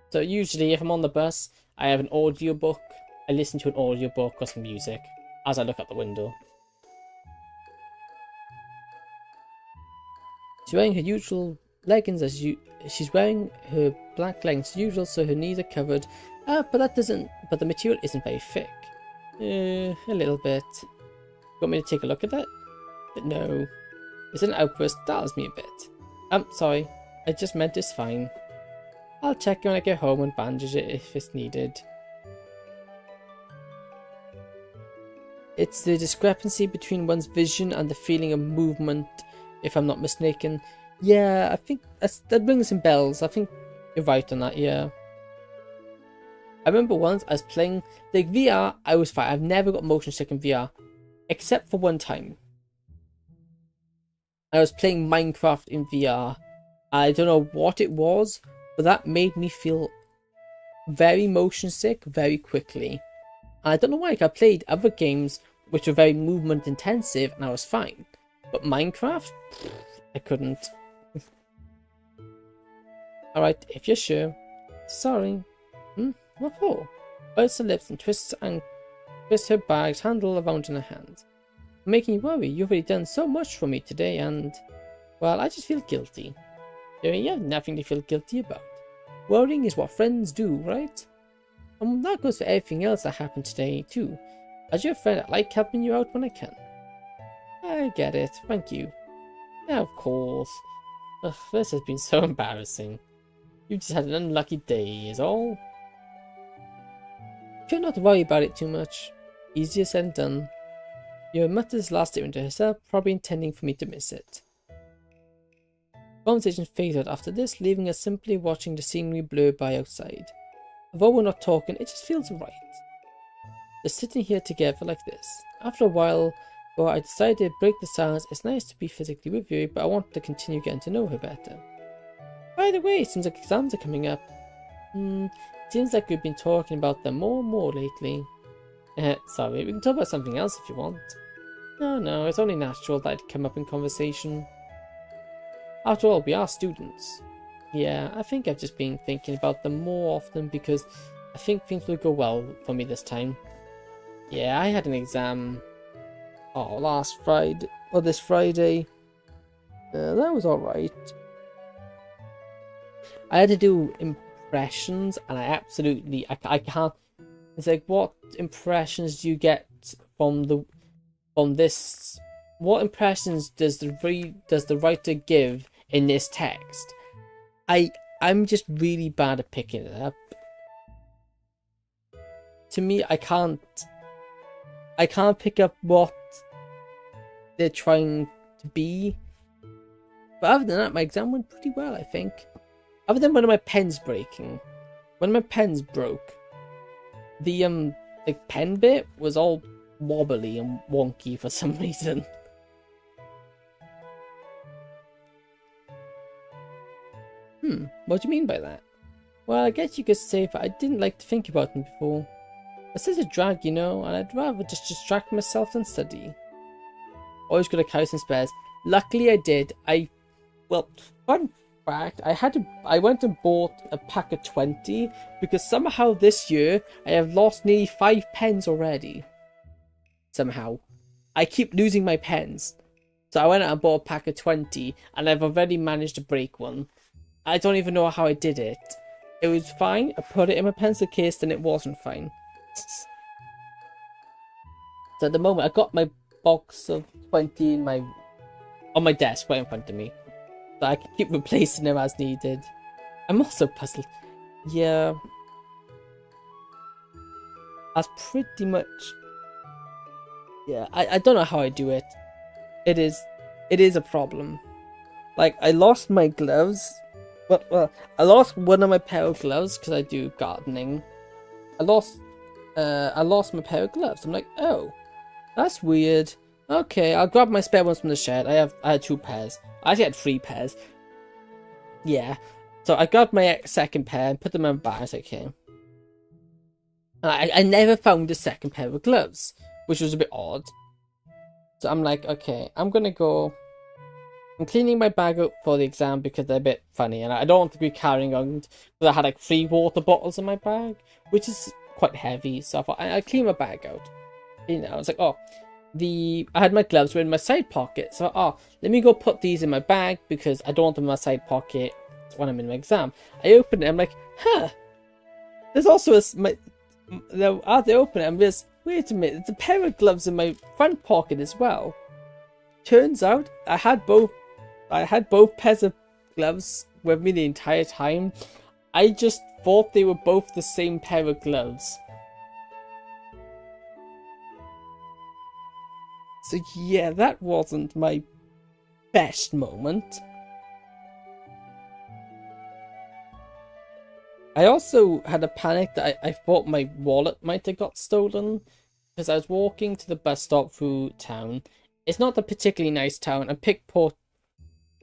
Speaker 1: So usually, if I'm on the bus, I have an audiobook. I listen to an audiobook or some music as I look out the window. She's wearing her usual leggings she's wearing her black leggings as usual, so her knees are covered. But the material isn't very thick. A little bit. Want me to take a look at that? But no. It's an outburst startles me a bit. Sorry. I just meant it's fine. I'll check it when I get home and bandage it if it's needed. It's the discrepancy between one's vision and the feeling of movement, if I'm not mistaken. Yeah, I think that rings some bells. I think you're right on that, yeah. I remember once I was playing, like VR, I was fine. I've never got motion sick in VR. Except for one time. I was playing Minecraft in VR. I don't know what it was, but that made me feel very motion sick very quickly. And I don't know why, I played other games which were very movement intensive and I was fine. But Minecraft? I couldn't. Alright, if you're sure. Sorry. What for? Bites her lips and twists her bag's handle around in her hand. I'm making you worry. You've already done so much for me today and... well, I just feel guilty. You have nothing to feel guilty about. Worrying is what friends do, right? And that goes for everything else that happened today, too. As your friend, I like helping you out when I can. I get it. Thank you. Yeah, of course. Ugh, this has been so embarrassing. You just had an unlucky day, is all. Try not to worry about it too much. Easier said than done. Yuri muttered his last statement to herself, probably intending for me to miss it. Conversation faded after this, leaving us simply watching the scenery blur by outside. Although we're not talking, it just feels right. Just sitting here together like this. After a while, though, I decided to break the silence. It's nice to be physically with Yuri, but I want to continue getting to know her better. By the way, it seems like exams are coming up. Seems like we've been talking about them more and more lately. Sorry, we can talk about something else if you want. No, it's only natural that it'd come up in conversation. After all, we are students. Yeah, I think I've just been thinking about them more often because I think things will go well for me this time. Yeah, I had an exam this Friday. That was alright. I had to do impressions and I can't. It's like, what impressions do you get from this? What impressions does the writer give in this text? I'm just really bad at picking it up. To me, I can't pick up what they're trying to be. But other than that, my exam went pretty well, I think. Other than one of my pens breaking. When my pens broke, the pen bit was all wobbly and wonky for some reason. What do you mean by that? Well, I guess you could say that I didn't like to think about them before. It's such a drag, you know, and I'd rather just distract myself than study. Always gotta carry some spares. Luckily I did. Well, fun fact, I went and bought a pack of 20 because somehow this year I have lost nearly 5 pens already. Somehow. I keep losing my pens. So I went out and bought a pack of 20 and I've already managed to break one. I don't even know how I did it. It was fine. I put it in my pencil case, then it wasn't fine. So at the moment, I got my box of 20 on my desk right in front of me. So I can keep replacing them as needed. I'm also puzzled. Yeah. That's pretty much... Yeah, I don't know how I do it. It is a problem. Like, I lost my gloves. Well, I lost one of my pair of gloves because I do gardening. I lost my pair of gloves. I'm like, oh, that's weird. Okay, I'll grab my spare ones from the shed. I had 2 pairs. I actually had 3 pairs. Yeah. So I grabbed my second pair and put them in my bag. I was like, okay. And I never found a second pair of gloves, which was a bit odd. So I'm like, okay, I'm cleaning my bag up for the exam because they're a bit funny, and I don't want to be carrying on because I had like 3 water bottles in my bag, which is quite heavy. So I thought I clean my bag out. You know, I was like, oh, I had my gloves were in my side pocket, so let me go put these in my bag because I don't want them in my side pocket when I'm in my exam. I opened it, I'm like, huh. There's also as I open it, I'm just wait a minute. There's a pair of gloves in my front pocket as well. Turns out I had both pairs of gloves with me the entire time. I just thought they were both the same pair of gloves. So yeah, that wasn't my best moment. I also had a panic that I thought my wallet might have got stolen because I was walking to the bus stop through town. It's not a particularly nice town. A pickpocket.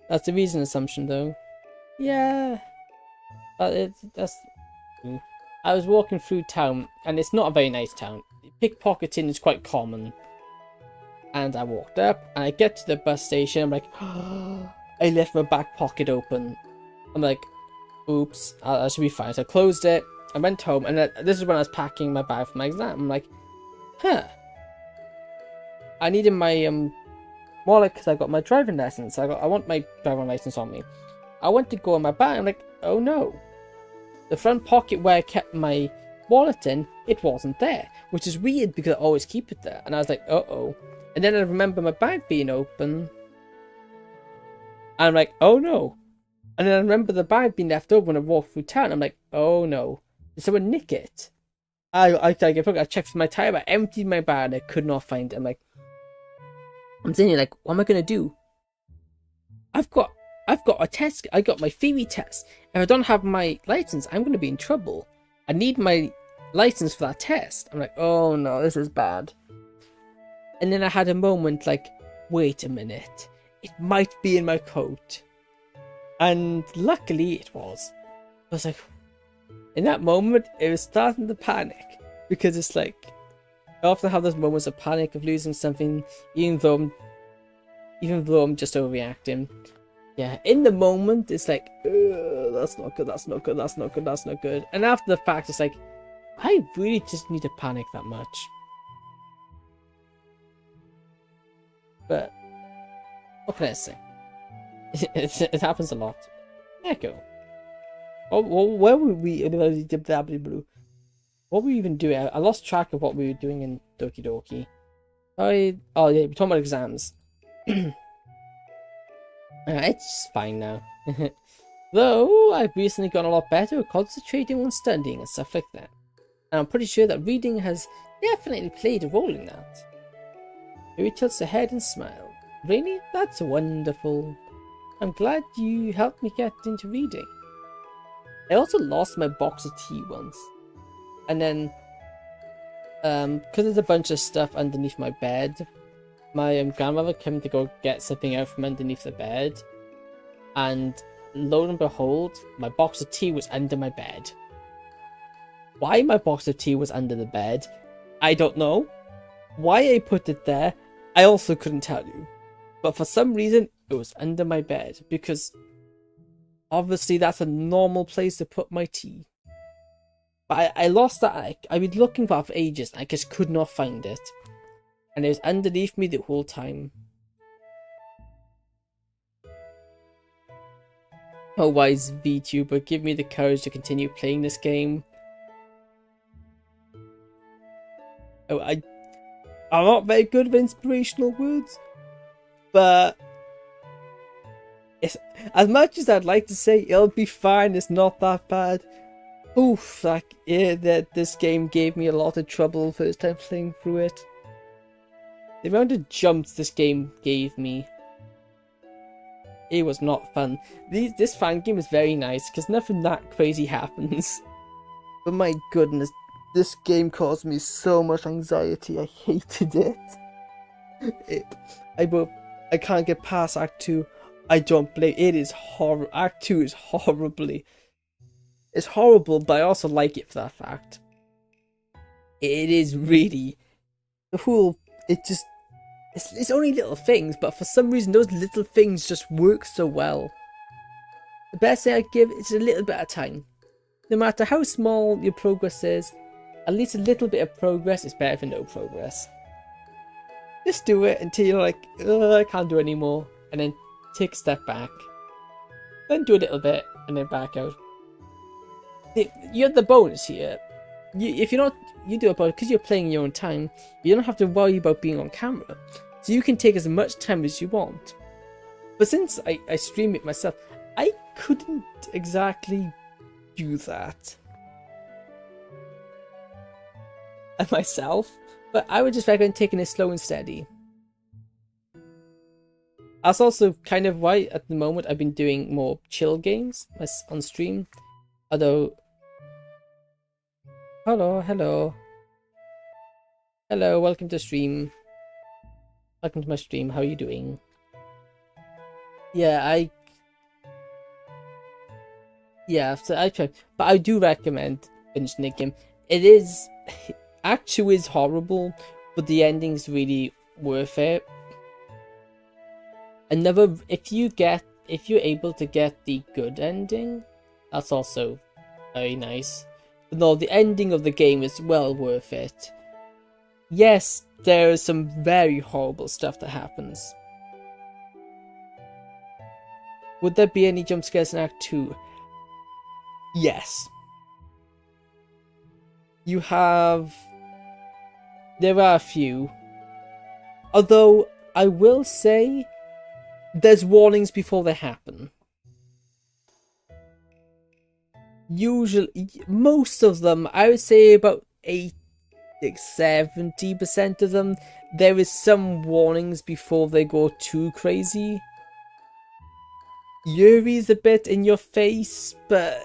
Speaker 1: That's the reason assumption, though. Yeah. That's. I was walking through town, and it's not a very nice town. Pickpocketing is quite common. And I walked up, and I get to the bus station. I'm like, I left my back pocket open. I'm like, oops, I should be fine. So I closed it. I went home, and this is when I was packing my bag for my exam. I'm like, huh. I needed my wallet because I got my driving license. I want my driving license on me. I went to go in my bag. I'm like, oh no. The front pocket where I kept my wallet in, it wasn't there. Which is weird because I always keep it there. And I was like, uh-oh. And then I remember my bag being open. And I'm like, oh no. And then I remember the bag being left over when I walked through town. I'm like, oh no. Did someone nick it? I checked for my tire, I emptied my bag and I could not find it. I'm sitting here like, what am I gonna do? I've got a test. I got my theory test. If I don't have my license, I'm gonna be in trouble. I need my license for that test. I'm like, oh no, this is bad. And then I had a moment like, wait a minute, it might be in my coat. And luckily it was. I was like, in that moment, it was starting to panic because it's like, I often have those moments of panic of losing something, even though I'm just overreacting. Yeah, in the moment, it's like, that's not good, that's not good, that's not good, that's not good. And after the fact, it's like, I really just need to panic that much. But, what can I say? It happens a lot. Echo. Where were we? What were we even doing? I lost track of what we were doing in Doki Doki. Oh yeah, we're talking about exams. It's fine now. Though, I've recently gotten a lot better at concentrating on studying and stuff like that. And I'm pretty sure that reading has definitely played a role in that. Yuri tilts her head and smiled. Really? That's wonderful. I'm glad you helped me get into reading. I also lost my box of tea once. And then, because there's a bunch of stuff underneath my bed, my grandmother came to go get something out from underneath the bed. And lo and behold, my box of tea was under my bed. Why my box of tea was under the bed, I don't know. Why I put it there, I also couldn't tell you. But for some reason, it was under my bed, because obviously that's a normal place to put my tea. But I lost that. I've been looking for it for ages, and I just could not find it. And it was underneath me the whole time. Oh, wise VTuber, give me the courage to continue playing this game. Oh, I'm not very good with inspirational words, but it's, as much as I'd like to say it'll be fine, it's not that bad. Oof, like, yeah, this game gave me a lot of trouble first time playing through it. The amount of jumps this game gave me, it was not fun. This fan game is very nice because nothing that crazy happens. But my goodness, this game caused me so much anxiety. I hated it. I can't get past Act 2. I don't blame. It is horrible. Act 2 is horribly. It's horrible, but I also like it for that fact. It is really the whole. It's only little things, but for some reason those little things just work so well. The best thing I give is a little bit of time. No matter how small your progress is, at least a little bit of progress is better than no progress. Just do it until you're like, I can't do anymore, and then take a step back. Then do a little bit, and then back out. You have the bonus here. If you're not, you do it because you're playing in your own time. You don't have to worry about being on camera, so you can take as much time as you want. But since I stream it myself, I couldn't exactly do that myself. But I would just recommend taking it slow and steady. That's also kind of why at the moment I've been doing more chill games on stream. Although, hello, welcome to stream. Welcome to my stream. How are you doing? Yeah, so I tried, but I do recommend finishing the game. It is Act 2 is horrible, but the ending's really worth it. If you're able to get the good ending, that's also very nice. But no, the ending of the game is well worth it. Yes, there is some very horrible stuff that happens. Would there be any jump scares in Act 2? Yes. There are a few. Although, I will say, there's warnings before they happen. Usually, most of them, I would say about 70% of them, there is some warnings before they go too crazy. Yuri's a bit in your face, but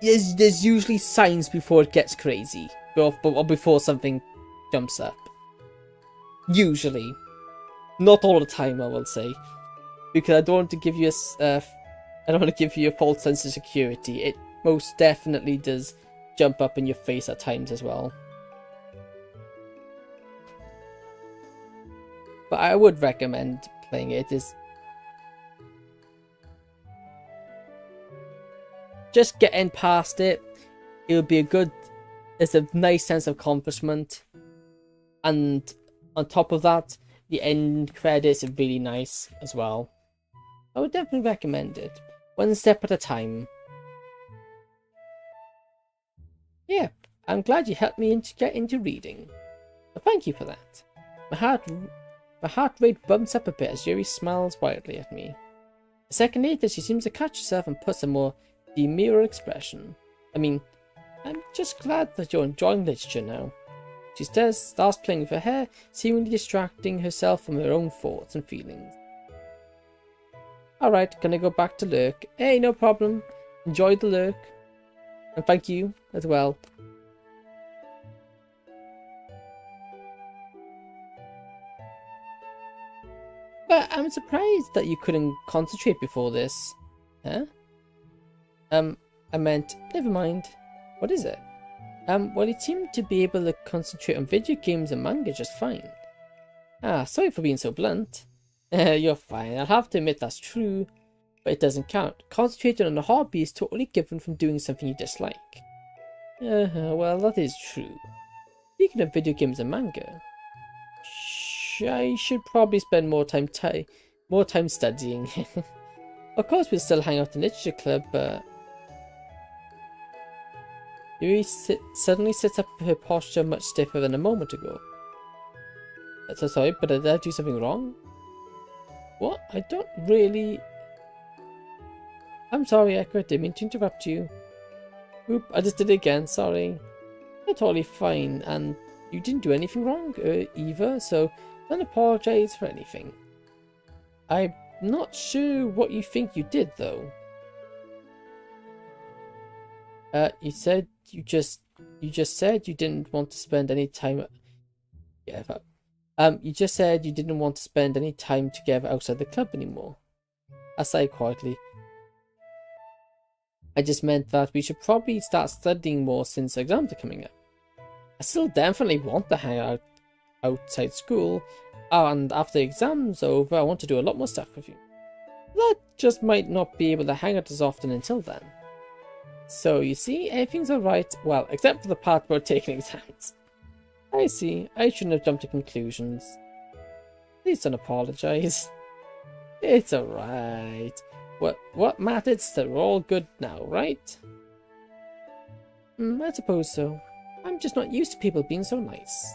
Speaker 1: there's usually signs before it gets crazy, or before something jumps up. Usually. Not all the time, I will say, because I don't want to give you a false sense of security. It most definitely does jump up in your face at times as well. But I would recommend playing it. Just getting past it, it would be it's a nice sense of accomplishment, and on top of that, the end credits are really nice as well. I would definitely recommend it. One step at a time. Yeah, I'm glad you helped me get into reading. So thank you for that. My heart rate bumps up a bit as Yuri smiles wildly at me. A second later, she seems to catch herself and puts a more demure expression. I mean, I'm just glad that you're enjoying literature now. She starts playing with her hair, seemingly distracting herself from her own thoughts and feelings. Alright, gonna go back to lurk. Hey, no problem. Enjoy the lurk. And thank you as well. But I'm surprised that you couldn't concentrate before this. Huh? I meant, never mind. What is it? Well, you seem to be able to concentrate on video games and manga just fine. Ah, sorry for being so blunt. You're fine, I'll have to admit that's true, but it doesn't count. Concentrating on a hobby is totally different from doing something you dislike. Well, that is true. Speaking of video games and manga, I should probably spend more time studying. Of course, we'll still hang out in the literature club, but Yuri suddenly sits up, her posture much stiffer than a moment ago. So sorry, but did I do something wrong? What? I don't really... I'm sorry, Echo, I didn't mean to interrupt you. Oop, I just did it again, sorry. You're totally fine, and you didn't do anything wrong either, so don't apologize for anything. I'm not sure what you think you did, though. You said you just said you didn't want to spend any time. You just said you didn't want to spend any time together outside the club anymore. I sighed quietly. I just meant that we should probably start studying more since exams are coming up. I still definitely want to hang out outside school, and after the exams over, I want to do a lot more stuff with you. That just might not be able to hang out as often until then. So you see, everything's alright, well, except for the part about taking exams. I see, I shouldn't have jumped to conclusions. Please don't apologize. It's alright. What matters? They're all good now, right? I suppose so. I'm just not used to people being so nice.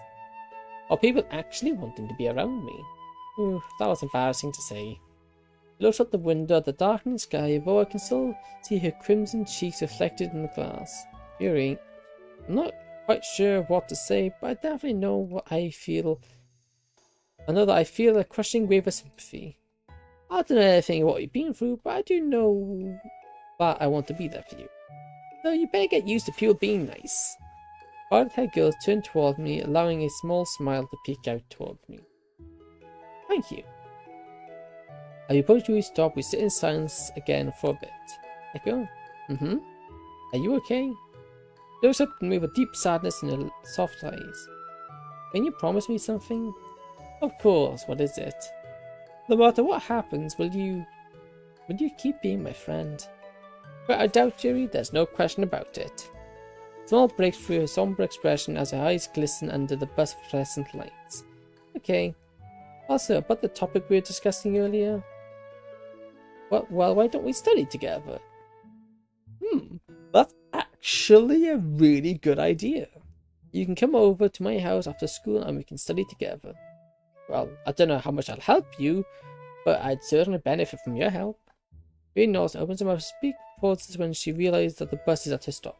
Speaker 1: Or people actually wanting to be around me. Ooh, that was embarrassing to say. She looks out the window at the darkening sky, though I can still see her crimson cheeks reflected in the glass. Yuri, I'm not quite sure what to say, but I definitely know what I feel. I know that I feel a crushing wave of sympathy. I don't know anything about what you've been through, but I do know that I want to be there for you. So you better get used to people being nice. Violet-haired girls turned toward me, allowing a small smile to peek out towards me. Thank you. As we both stop, we sit in silence again for a bit. Echo? Are you okay? She looks up at me with deep sadness in her soft eyes. Can you promise me something? Of course, what is it? No matter what happens, will you keep being my friend? But I doubt, Yuri, there's no question about it. Small breaks through her somber expression as her eyes glisten under the phosphorescent lights. Okay. Also, about the topic we were discussing earlier. Well, why don't we study together? That's actually a really good idea. You can come over to my house after school and we can study together. Well, I don't know how much I'll help you, but I'd certainly benefit from your help. Yuri nods and opens her mouth to speak, pauses when she realizes that the bus is at her stop.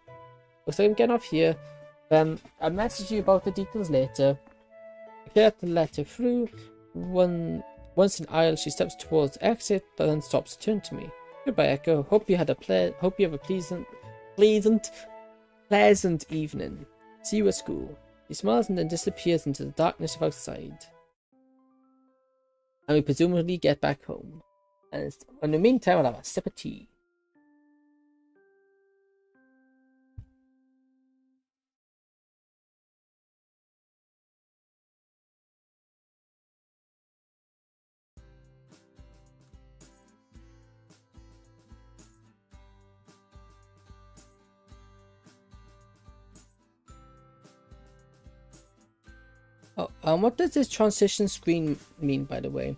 Speaker 1: Looks like I'm getting off here. I'll message you about the details later. I get the letter through. Once in aisle, she steps towards the exit, but then stops to turn to me. Goodbye, Echo. Hope you have a pleasant evening. See you at school. He smiles and then disappears into the darkness of outside. And we presumably get back home. And in the meantime, I'll have a sip of tea. Oh, what does this transition screen mean, by the way?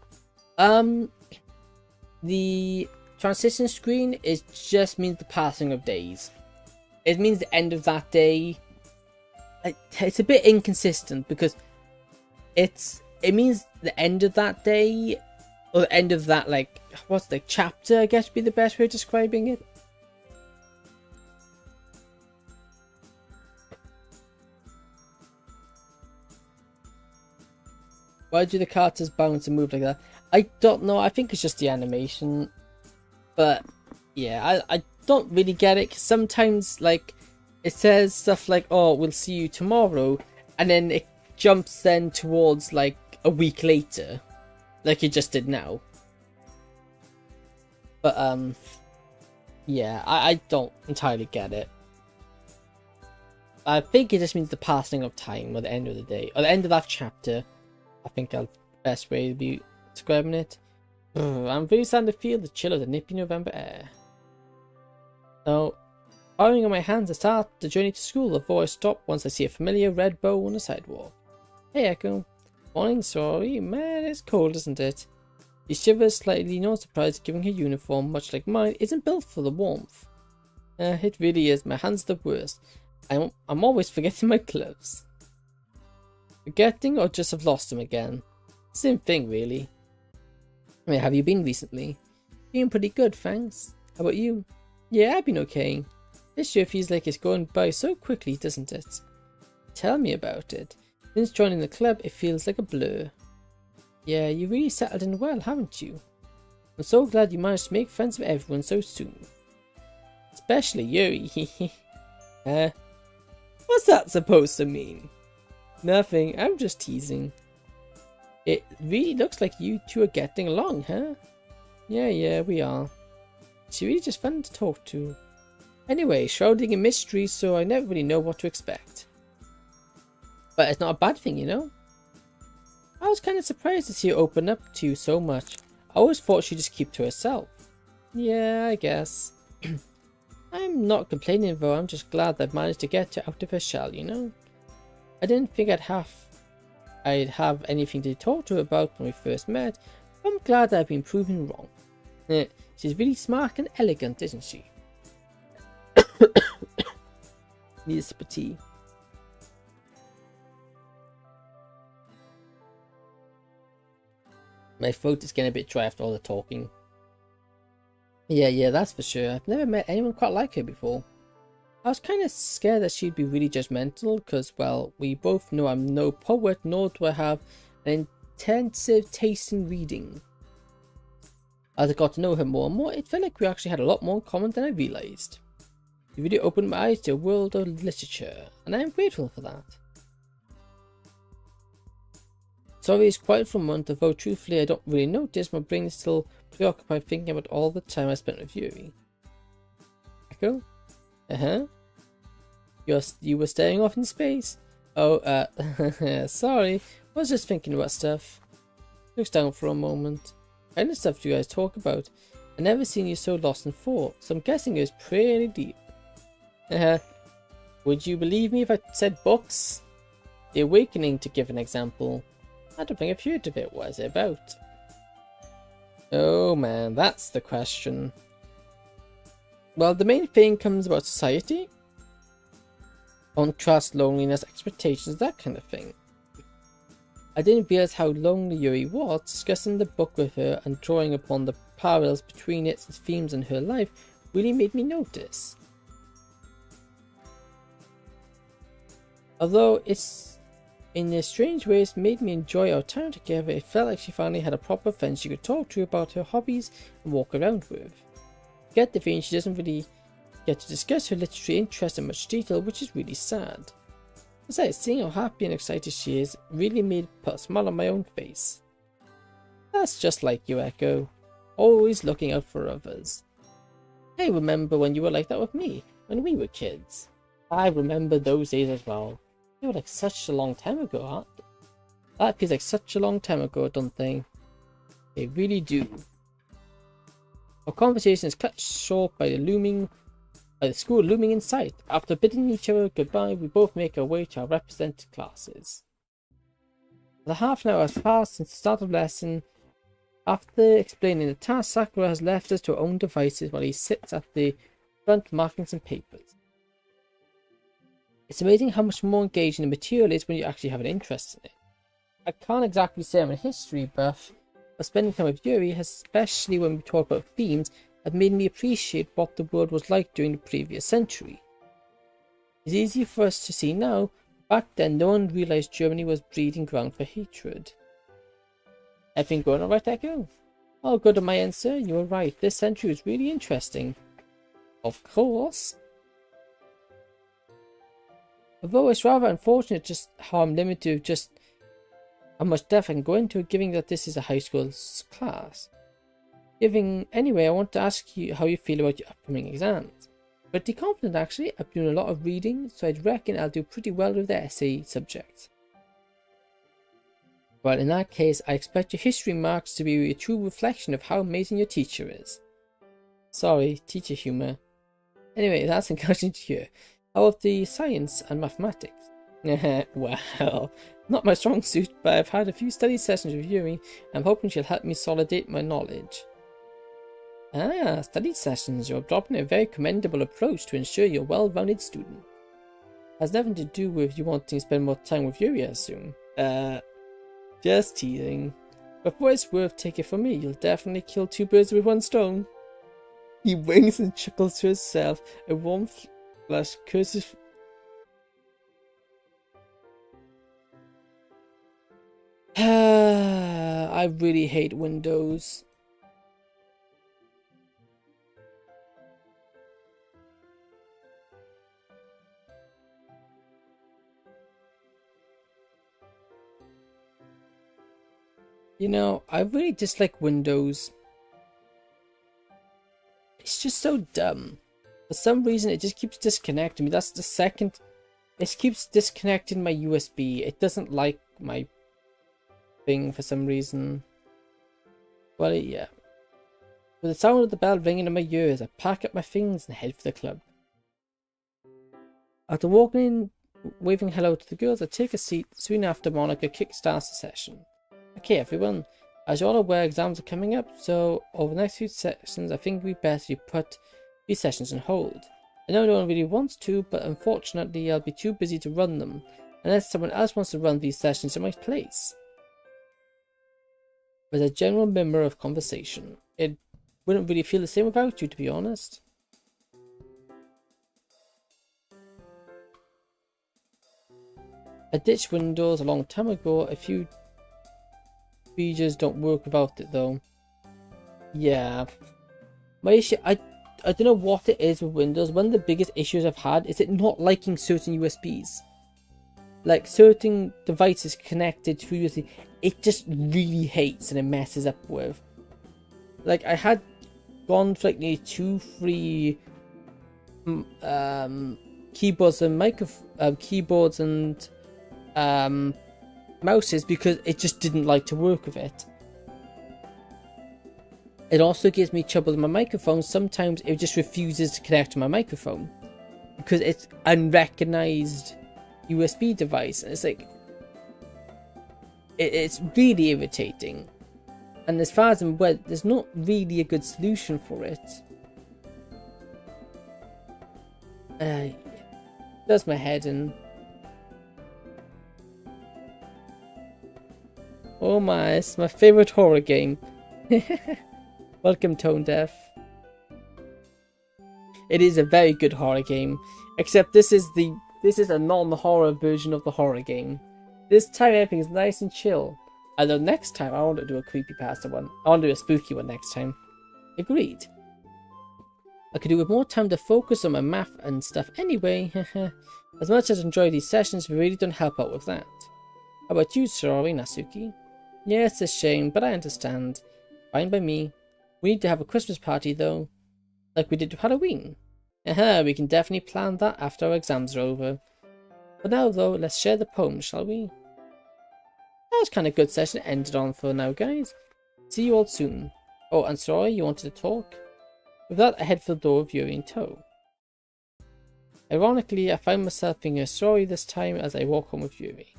Speaker 1: The transition screen just means the passing of days. It means the end of that day. It's a bit inconsistent because it means the end of that day, or the end of that, like, what's the chapter, I guess would be the best way of describing it. Why do the characters bounce and move like that? I don't know. I think it's just the animation. But yeah, I don't really get it. 'Cause sometimes like it says stuff like, "Oh, we'll see you tomorrow," and then it jumps then towards like a week later, like it just did now. But yeah, I don't entirely get it. I think it just means the passing of time, or the end of the day, or the end of that chapter. I think that's the best way to be describing it. I'm really starting to feel the chill of the nippy November air. So, firing on my hands, I start the journey to school before I stop once I see a familiar red bow on the sidewalk. Hey Echo. Morning, sorry. Man, it's cold, isn't it? She shivers slightly, not surprised, given her uniform, much like mine, isn't built for the warmth. It really is. My hands are the worst. I'm always forgetting my gloves. Forgetting or just have lost them again? Same thing, really. Where have you been recently? Been pretty good, thanks. How about you? Yeah, I've been okay. This year feels like it's going by so quickly, doesn't it? Tell me about it. Since joining the club, it feels like a blur. Yeah, you really settled in well, haven't you? I'm so glad you managed to make friends with everyone so soon. Especially Yuri. What's that supposed to mean? Nothing, I'm just teasing. It really looks like you two are getting along, huh? Yeah, we are. She's really just fun to talk to. Anyway, shrouding in mystery, so I never really know what to expect. But it's not a bad thing, you know? I was kind of surprised to see her open up to you so much. I always thought she'd just keep to herself. Yeah, I guess. I'm not complaining though, I'm just glad I've managed to get her out of her shell, you know? I didn't think I'd have anything to talk to her about when we first met, but I'm glad I've been proven wrong. She's really smart and elegant, isn't she? Need a sip of tea. My throat is getting a bit dry after all the talking. Yeah, that's for sure. I've never met anyone quite like her before. I was kind of scared that she'd be really judgmental because, well, we both know I'm no poet, nor do I have an intensive taste in reading. As I got to know her more and more, it felt like we actually had a lot more in common than I realised. She really opened my eyes to a world of literature, and I am grateful for that. Sorry it's quiet for a month, although truthfully I don't really notice. My brain is still preoccupied thinking about all the time I spent with Yuri. Echo? You were staring off in space? Oh, sorry. I was just thinking about stuff. Looks down for a moment. What kind of stuff do you guys talk about? I've never seen you so lost in thought, so I'm guessing it was pretty deep. Would you believe me if I said books? The Awakening, to give an example. I don't think I've heard of it. What is it about? Oh man, that's the question. Well, the main thing comes about society. Contrast, loneliness, expectations, that kind of thing. I didn't realize how lonely Yuri was. Discussing the book with her and drawing upon the parallels between its themes and her life really made me notice. Although it's in a strange way, it's made me enjoy our time together. It felt like she finally had a proper friend she could talk to about her hobbies and walk around with. I get the feeling she doesn't really get to discuss her literary interests in much detail, which is really sad. Besides, seeing how happy and excited she is really made put a smile on my own face. That's just like you, Echo. Always looking out for others. I remember when you were like that with me, when we were kids. I remember those days as well. They were like such a long time ago, huh? That feels like such a long time ago, don't they? They really do. Our conversation is cut short by the school looming in sight. After bidding each other goodbye, we both make our way to our represented classes. The half an hour has passed since the start of lesson. After explaining the task, Sakura has left us to our own devices while he sits at the front marking some papers. It's amazing how much more engaging the material is when you actually have an interest in it. I can't exactly say I'm a history buff, but spending time with Yuri, especially when we talk about themes, has made me appreciate what the world was like during the previous century. It's easy for us to see now, but back then no one realised Germany was breeding ground for hatred. Everything going alright, Echo? All good on my end, sir. You were right. This century is really interesting. Of course. Although it's rather unfortunate just how I'm limited to just how much depth I can go into, given that this is a high school class. Anyway, I want to ask you how you feel about your upcoming exams. Pretty confident actually. I've been doing a lot of reading, so I'd reckon I'll do pretty well with the essay subject. Well, in that case, I expect your history marks to be a true reflection of how amazing your teacher is. Sorry, teacher humor. Anyway, that's encouraging to hear. How about the science and mathematics? Well, not my strong suit, but I've had a few study sessions with Yuri, and I'm hoping she'll help me consolidate my knowledge. Ah, study sessions. You're adopting a very commendable approach to ensure you're a well-rounded student. Has nothing to do with you wanting to spend more time with Yuri, I assume. Just teasing. But for what it's worth, take it from me, you'll definitely kill two birds with one stone. He winks and chuckles to himself, a warm flush curses. I really hate windows. You know, I really dislike Windows. It's just so dumb. For some reason, it just keeps disconnecting me. That's the second. It keeps disconnecting my USB. It doesn't like my thing for some reason. Well, yeah. With the sound of the bell ringing in my ears, I pack up my things and head for the club. After walking in, waving hello to the girls, I take a seat. Soon after, Monica kickstarts the session. Okay, everyone, as you're all aware, exams are coming up, so over the next few sessions, I think we'd best you put these sessions on hold. I know no one really wants to, but unfortunately, I'll be too busy to run them, unless someone else wants to run these sessions in my place. There's a general murmur of conversation. It wouldn't really feel the same without you, to be honest. I ditched Windows a long time ago. A few features don't work without it though. Yeah. My issue, I don't know what it is with Windows. One of the biggest issues I've had is it not liking certain USBs. Like certain devices connected to USB, it just really hates and it messes up with. Like I had gone for like nearly 2 free keyboards and keyboards and mouses because it just didn't like to work with it. It also gives me trouble with my microphone. Sometimes it just refuses to connect to my microphone because it's unrecognized USB device, and it's like it's really irritating. And as far as I'm aware, there's not really a good solution for it. Does my head in. Oh my, it's my favorite horror game. Welcome, Tone Deaf. It is a very good horror game, except this is a non-horror version of the horror game. This time everything is nice and chill. Although next time I want to do a creepypasta one. I want to do a spooky one next time. Agreed. I could do with more time to focus on my math and stuff anyway. As much as I enjoy these sessions, we really don't help out with that. How about you, Sorori Natsuki? Yeah, it's a shame, but I understand. Fine by me. We need to have a Christmas party though. Like we did with Halloween. We can definitely plan that after our exams are over. For now though, let's share the poem, shall we? That was kind of a good session it ended on for now, guys. See you all soon. Oh, and sorry, you wanted to talk? With that, I head for the door with Yuri in tow. Ironically, I find myself thinking a story this time as I walk home with Yuri.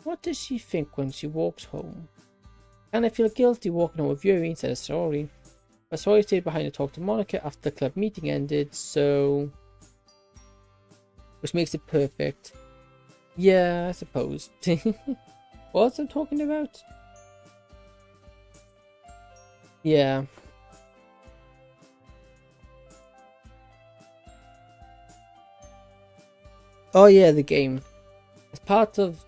Speaker 1: What does she think when she walks home? And I feel guilty walking home with Yuri instead of Sorry. But Sorry stayed behind to talk to Monica after the club meeting ended, so... which makes it perfect. Yeah, I suppose. What was I talking about? Yeah. Oh yeah, the game. As part of...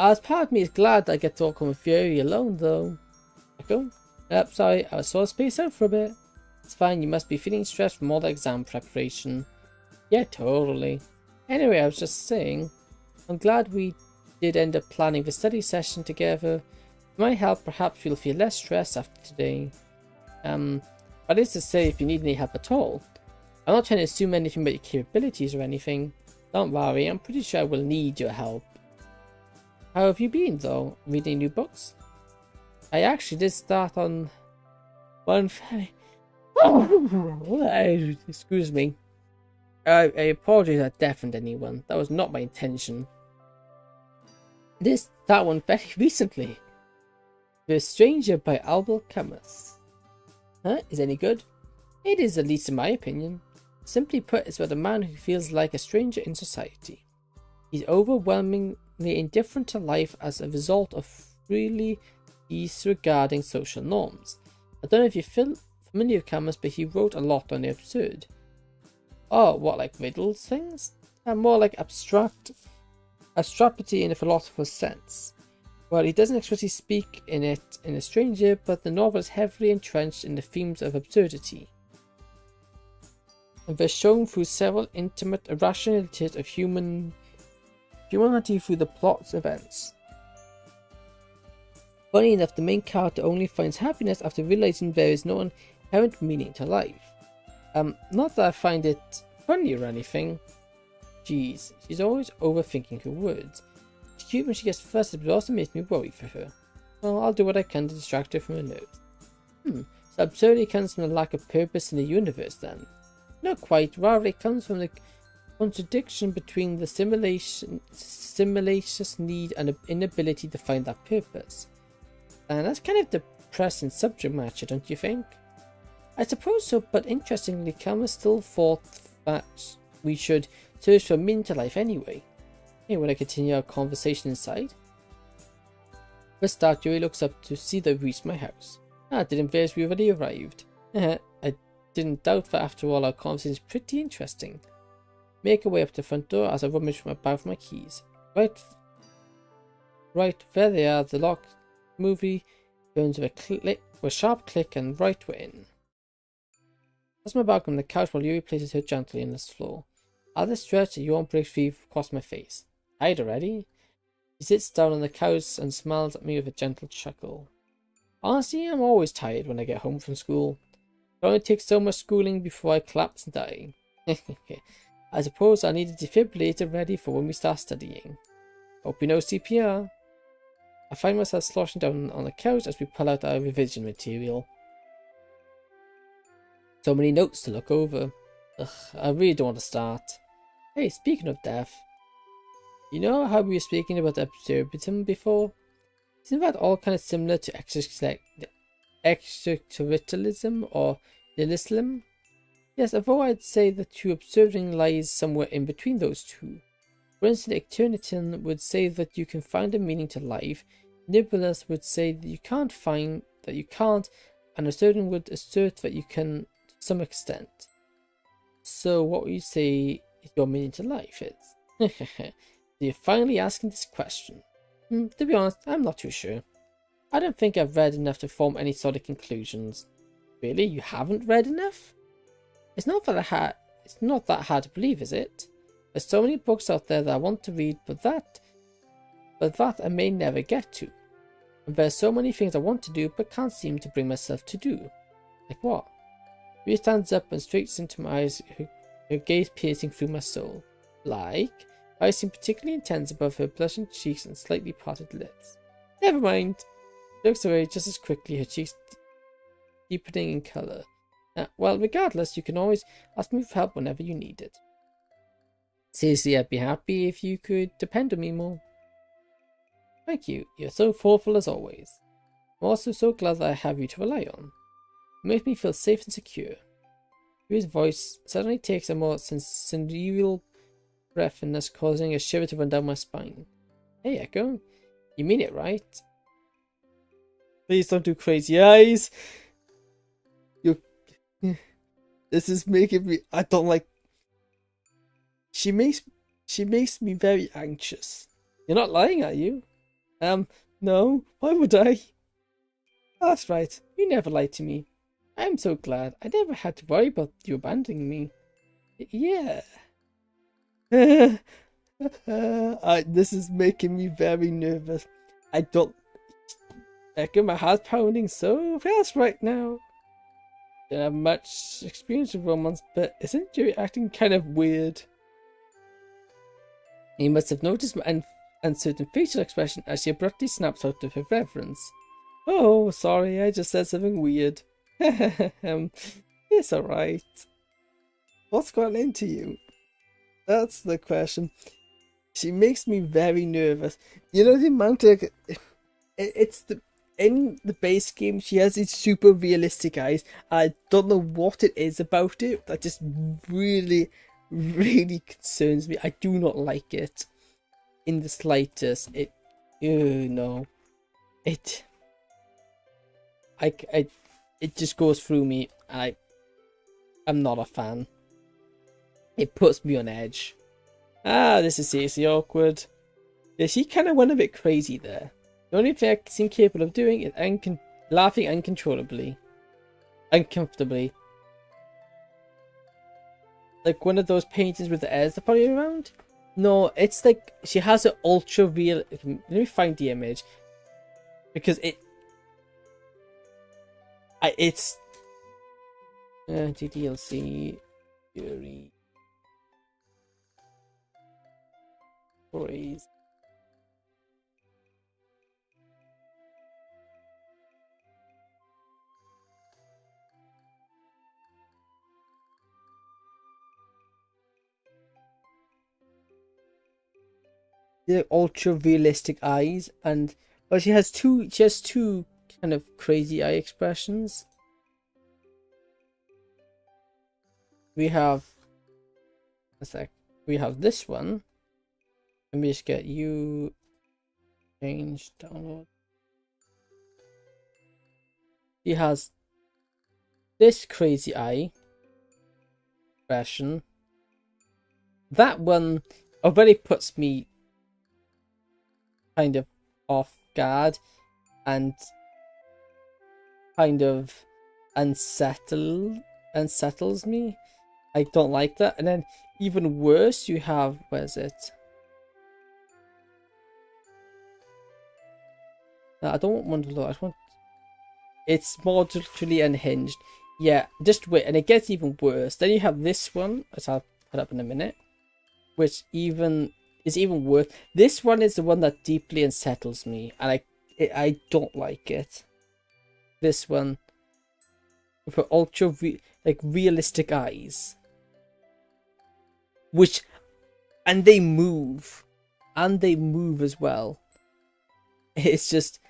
Speaker 1: As part of me is glad I get to walk home with Yuri alone, though. Echo? Yep, sorry, I was so spaced out for a bit. It's fine, you must be feeling stressed from all the exam preparation. Yeah, totally. Anyway, I was just saying, I'm glad we did end up planning the study session together. With my help, perhaps you'll feel less stressed after today. That is to say, if you need any help at all. I'm not trying to assume anything about your capabilities or anything. Don't worry, I'm pretty sure I will need your help. How have you been, though? Reading new books? I actually did start on one very... Excuse me. I apologize I deafened anyone. That was not my intention. That one very recently. The Stranger by Albert Camus. Huh? Is any good? It is, at least in my opinion. Simply put, it's about a man who feels like a stranger in society. He's overwhelmingly indifferent to life as a result of freely disregarding social norms. I don't know if you're familiar with Camus, but he wrote a lot on the absurd. Oh, what, like riddles things? More like abstractity in a philosophical sense. Well, he doesn't expressly speak in it in A Stranger, but the novel is heavily entrenched in the themes of absurdity. And they're shown through several intimate irrationalities of humanity through the plot's events. Funny enough, the main character only finds happiness after realizing there is no inherent meaning to life. Not that I find it funny or anything. Jeez, she's always overthinking her words. It's cute when she gets frustrated, but it also makes me worry for her. Well, I'll do what I can to distract her from her nerves. So absurdity comes from a lack of purpose in the universe then? Not quite, rather it comes from the contradiction between the simulacious need and inability to find that purpose. And that's kind of depressing subject matter, don't you think? I suppose so, but interestingly, Camus still thought that we should search for meaning to life anyway. Hey, want to continue our conversation inside? For a start, Yuri looks up to see that we've reached my house. Didn't realize we already arrived. I didn't doubt that after all our conversation is pretty interesting. Make our way up to the front door as I rummage from my bag for my keys. Right, there they are. The lock movie turns with a sharp click, and right we're in. That's my bag on the couch while Yuri places her gently on the floor. I'll just stretch that yawn breaks free across my face. Tired already? She sits down on the couch and smiles at me with a gentle chuckle. Honestly, I'm always tired when I get home from school. It only takes so much schooling before I collapse and die. I suppose I need a defibrillator ready for when we start studying. Hope you know CPR. I find myself sloshing down on the couch as we pull out our revision material. So many notes to look over. I really don't want to start. Hey, speaking of death, you know how we were speaking about absurdism before? Isn't that all kind of similar to extraterritorialism or nihilism? Yes, although I'd say the true absurdism lies somewhere in between those two. For instance, Eternitian would say that you can find a meaning to life, Nibulus would say that you can't, and Absurdum would assert that you can to some extent. So what would you say your meaning to life is? So you're finally asking this question. To be honest, I'm not too sure. I don't think I've read enough to form any sort of conclusions. Really? You haven't read enough? It's not that hard to believe, is it? There's so many books out there that I want to read, but that I may never get to. And there's so many things I want to do, but can't seem to bring myself to do. Like what? Rhea stands up and straightens into my eyes, her gaze piercing through my soul. Like? Eyes seem particularly intense above her blushing cheeks and slightly parted lips. Never mind. She looks away just as quickly, her cheeks deepening in colour. Well, regardless, you can always ask me for help whenever you need it. Seriously, I'd be happy if you could depend on me more. Thank you. You're so thoughtful as always. I'm also so glad that I have you to rely on. You make me feel safe and secure. His voice suddenly takes a more sensual breathiness, causing a shiver to run down my spine. Hey, Echo. You mean it, right? Please don't do crazy eyes. This is making me... I don't like... She makes me very anxious. You're not lying, are you? No, why would I? That's right, you never lied to me. I'm so glad I never had to worry about you abandoning me. Yeah. This is making me very nervous. I don't reckon my heart's pounding so fast right now. Don't have much experience with romance, but isn't Yuri acting kind of weird? He must have noticed my uncertain facial expression as she abruptly snaps out of her reverence. Oh, sorry, I just said something weird. It's alright. What's gone into you? That's the question. She makes me very nervous. You know the amount of... It's the... In the base game, she has these super realistic eyes. I don't know what it is about it. That just really, really concerns me. I do not like it. In the slightest. It... no. It just goes through me. I'm not a fan. It puts me on edge. This is seriously awkward. Yeah, she kind of went a bit crazy there. The only thing I seem capable of doing is laughing uncontrollably. Uncomfortably. Like one of those paintings with the airs that follow you around? No, it's like she has an ultra real... Let me find the image. Because it's... DLC... Yuri... Stories... The ultra realistic eyes, and well, she has two kind of crazy eye expressions. We have this one. Let me just get you change download. She has this crazy eye expression. That one already puts me kind of off guard and kind of unsettles me. I don't like that. And then even worse, you have, where's it? No, I don't want one to look. I just want... It's moderately unhinged. Yeah, just wait, and it gets even worse. Then you have this one, as I'll put up in a minute, which is even worse. This one is the one that deeply unsettles me, and I don't like it. This one, with her ultra realistic eyes, and they move as well. It's just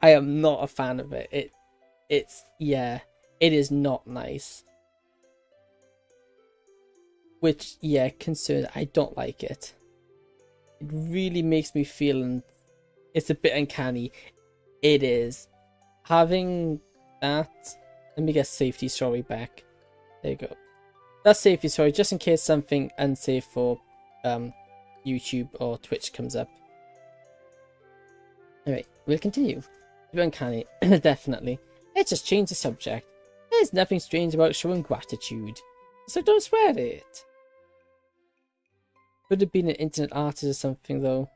Speaker 1: I am not a fan of it. It is not nice. Which, yeah, concerned. I don't like it. It really makes me feel, it's a bit uncanny. It is. Having that, let me get safety story back. There you go. That's safety story, just in case something unsafe for YouTube or Twitch comes up. Alright, we'll continue. A bit uncanny, definitely. Let's just change the subject. There's nothing strange about showing gratitude, so don't swear at it. Could have been an internet artist or something, though.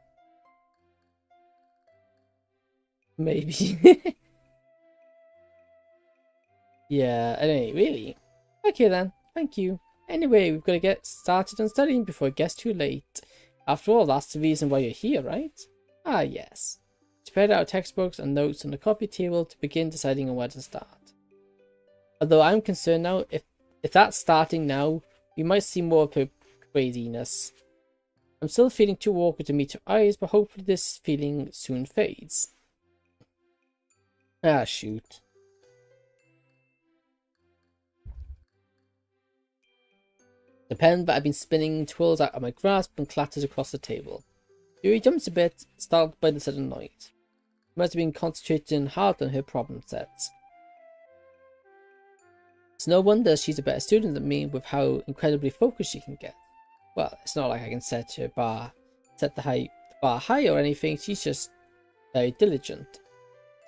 Speaker 1: Maybe. Yeah, anyway, really. Okay then, thank you. Anyway, we've got to get started on studying before it gets too late. After all, that's the reason why you're here, right? Ah, yes. Spread out textbooks and notes on the coffee table to begin deciding on where to start. Although I'm concerned now, if that's starting now, we might see more of her craziness. I'm still feeling too awkward to meet her eyes, but hopefully this feeling soon fades. Ah, shoot. The pen that I've been spinning twirls out of my grasp and clatters across the table. Yuri jumps a bit, startled by the sudden noise. She must have been concentrating hard on her problem sets. It's no wonder she's a better student than me with how incredibly focused she can get. Well, it's not like I can set the While high or anything, she's just very diligent.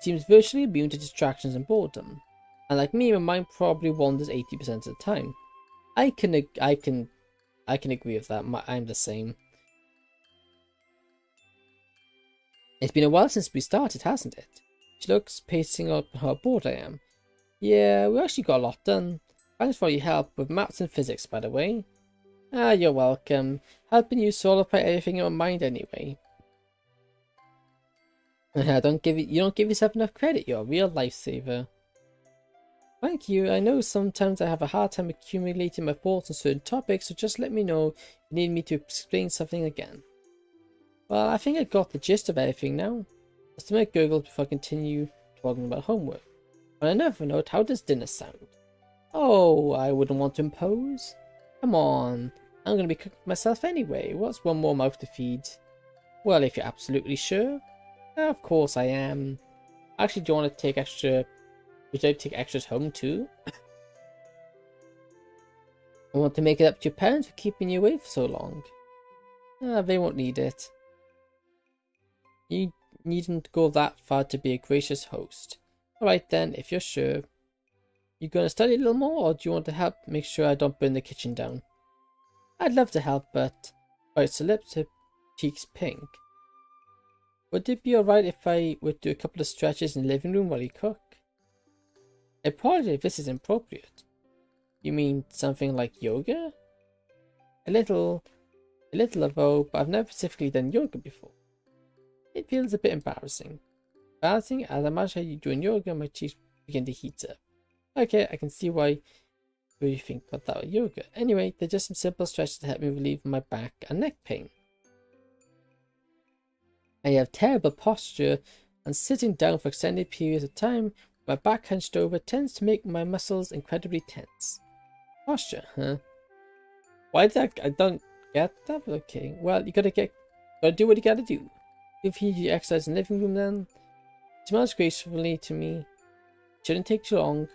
Speaker 1: Seems virtually immune to distractions and boredom. And like me, my mind probably wanders 80% of the time. I can agree with that. I'm the same. It's been a while since we started, hasn't it? She looks, pacing up how bored I am. Yeah, we actually got a lot done. Thanks for your help with maths and physics, by the way. Ah, you're welcome. Helping you solidify everything in my mind anyway. You don't give yourself enough credit. You're a real lifesaver. Thank you. I know sometimes I have a hard time accumulating my thoughts on certain topics, so just let me know if you need me to explain something again. Well, I think I got the gist of everything now. Let's make gurgles before I continue talking about homework. On another note, how does dinner sound? Oh, I wouldn't want to impose. Come on, I'm going to be cooking myself anyway. What's one more mouth to feed? Well, if you're absolutely sure. Of course I am. Actually, do you want to take extra... Would you like to take extras home too? I want to make it up to your parents for keeping you away for so long. They won't need it. You needn't go that far to be a gracious host. Alright then, if you're sure. You gonna study a little more, or do you want to help make sure I don't burn the kitchen down? I'd love to help, but... bites her lips, her cheeks pink. Would it be alright if I would do a couple of stretches in the living room while you cook? I apologize if this is inappropriate. You mean something like yoga? A little though, but I've never specifically done yoga before. It feels a bit embarrassing. Embarrassing as I imagine you doing yoga, my cheeks begin to heat up. Okay, I can see why you think about that with yoga. Anyway, they're just some simple stretches to help me relieve my back and neck pain. I have terrible posture, and sitting down for extended periods of time with my back hunched over tends to make my muscles incredibly tense. Posture, huh? Why did I don't get that? Okay, well, you gotta do what you gotta do. If you exercise in the living room then. Smiles gracefully to me. Shouldn't take too long.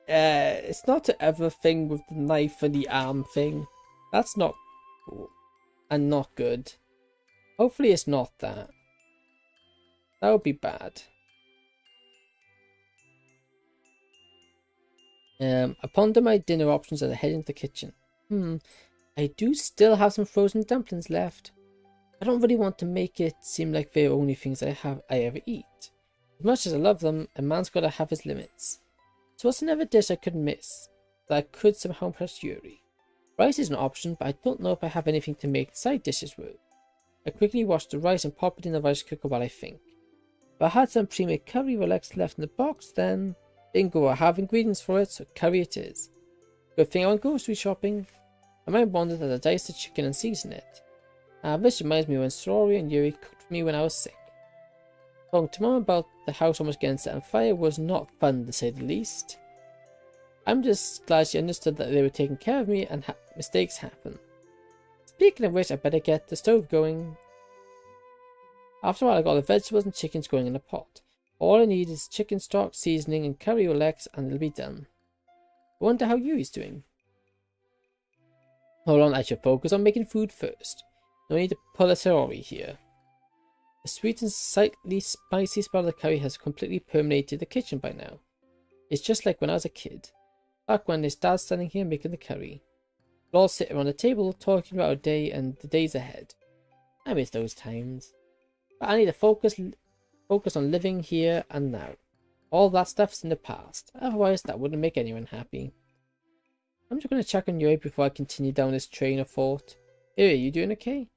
Speaker 1: It's not the other thing with the knife and the arm thing. That's not cool. And not good. Hopefully it's not that. That would be bad. I ponder my dinner options as I head into the kitchen. I do still have some frozen dumplings left. I don't really want to make it seem like they're the only things I ever eat. As much as I love them, a man's gotta have his limits. So what's another dish I could miss that I could somehow impress Yuri? Rice is an option, but I don't know if I have anything to make side dishes with. I quickly wash the rice and pop it in the rice cooker while I think. If I had some pre-made curry relics left in the box, then bingo, I have ingredients for it, so curry it is. Good thing I went grocery shopping. I might wonder that I dice the chicken and season it. This reminds me when Sorry and Yuri cooked for me when I was sick. Talking to Mom about the house almost getting set on fire was not fun to say the least. I'm just glad she understood that they were taking care of me and mistakes happen. Speaking of which, I better get the stove going. After a while, I got the vegetables and chickens going in a pot. All I need is chicken stock, seasoning, and curry Olex, and it'll be done. I wonder how Yuri's doing. Hold on, I should focus on making food first. No need to pull a Sorry here. The sweet and slightly spicy smell of the curry has completely permeated the kitchen by now. It's just like when I was a kid. Back when there's Dad standing here making the curry. We'll all sit around the table talking about our day and the days ahead. I miss those times. But I need to focus on living here and now. All that stuff's in the past. Otherwise, that wouldn't make anyone happy. I'm just going to check on Yuri before I continue down this train of thought. Yuri, you doing okay?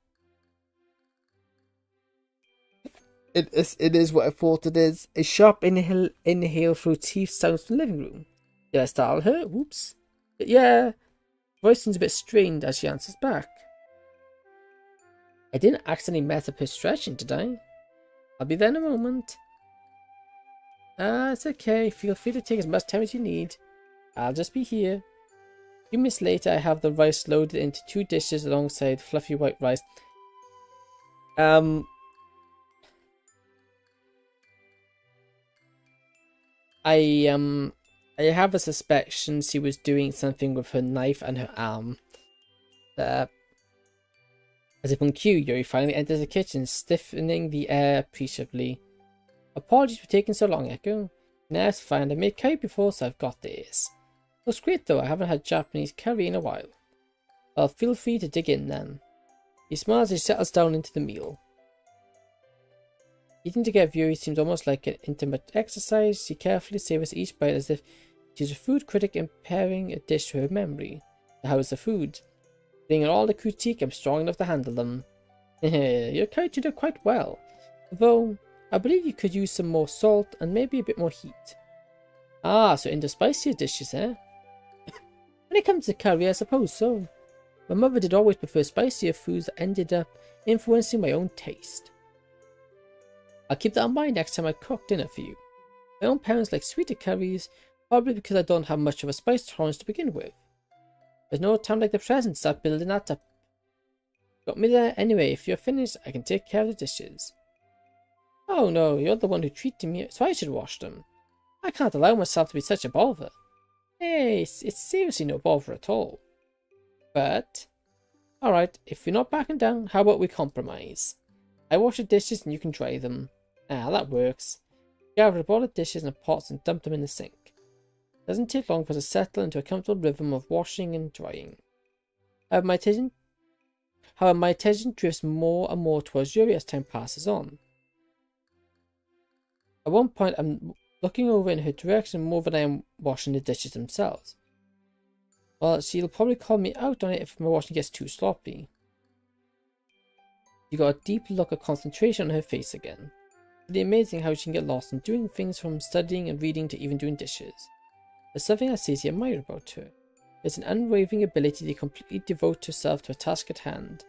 Speaker 1: It is what I thought it is. A sharp inhale through teeth sounds from the living room. Did I startle her? Whoops. But yeah, voice seems a bit strained as she answers back. I didn't accidentally mess up her stretching, did I? I'll be there in a moment. It's okay. Feel free to take as much time as you need. I'll just be here. A few minutes later, I have the rice loaded into 2 dishes alongside fluffy white rice. I have a suspicion she was doing something with her knife and her arm. As As if on cue, Yuri finally enters the kitchen, stiffening the air appreciably. Apologies for taking so long, Echo. Nah, it's fine. I made curry before, so I've got this. Looks great though. I haven't had Japanese curry in a while. Well, feel free to dig in then. He smiles as he settles down into the meal. Eating together with Yuri seems almost like an intimate exercise. She carefully savors each bite as if she's a food critic comparing a dish to her memory. So how is the food? Being all the critique, I'm strong enough to handle them. Your curry turned out quite well. Though, I believe you could use some more salt and maybe a bit more heat. Ah, so into spicier dishes, eh? When it comes to curry, I suppose so. My mother did always prefer spicier foods that ended up influencing my own taste. I'll keep that in mind next time I cook dinner for you. My own parents like sweeter curries, probably because I don't have much of a spice tolerance to begin with. There's no time like the present to start building that up. Got me there anyway. If you're finished, I can take care of the dishes. Oh no, you're the one who treated me, so I should wash them. I can't allow myself to be such a bother. Hey, it's seriously no bother at all. But, alright, if you're not backing down, how about we compromise? I wash the dishes and you can dry them. Ah, that works. Gather up all the dishes and pots and dump them in the sink. Doesn't take long for us to settle into a comfortable rhythm of washing and drying. However, my attention drifts more and more towards Yuri as time passes on. At one point, I'm looking over in her direction more than I am washing the dishes themselves. Well, she'll probably call me out on it if my washing gets too sloppy. You got a deep look of concentration on her face again. Really amazing how she can get lost in doing things from studying and reading to even doing dishes. There's something I seriously admire about her. There's an unwavering ability to completely devote herself to a task at hand.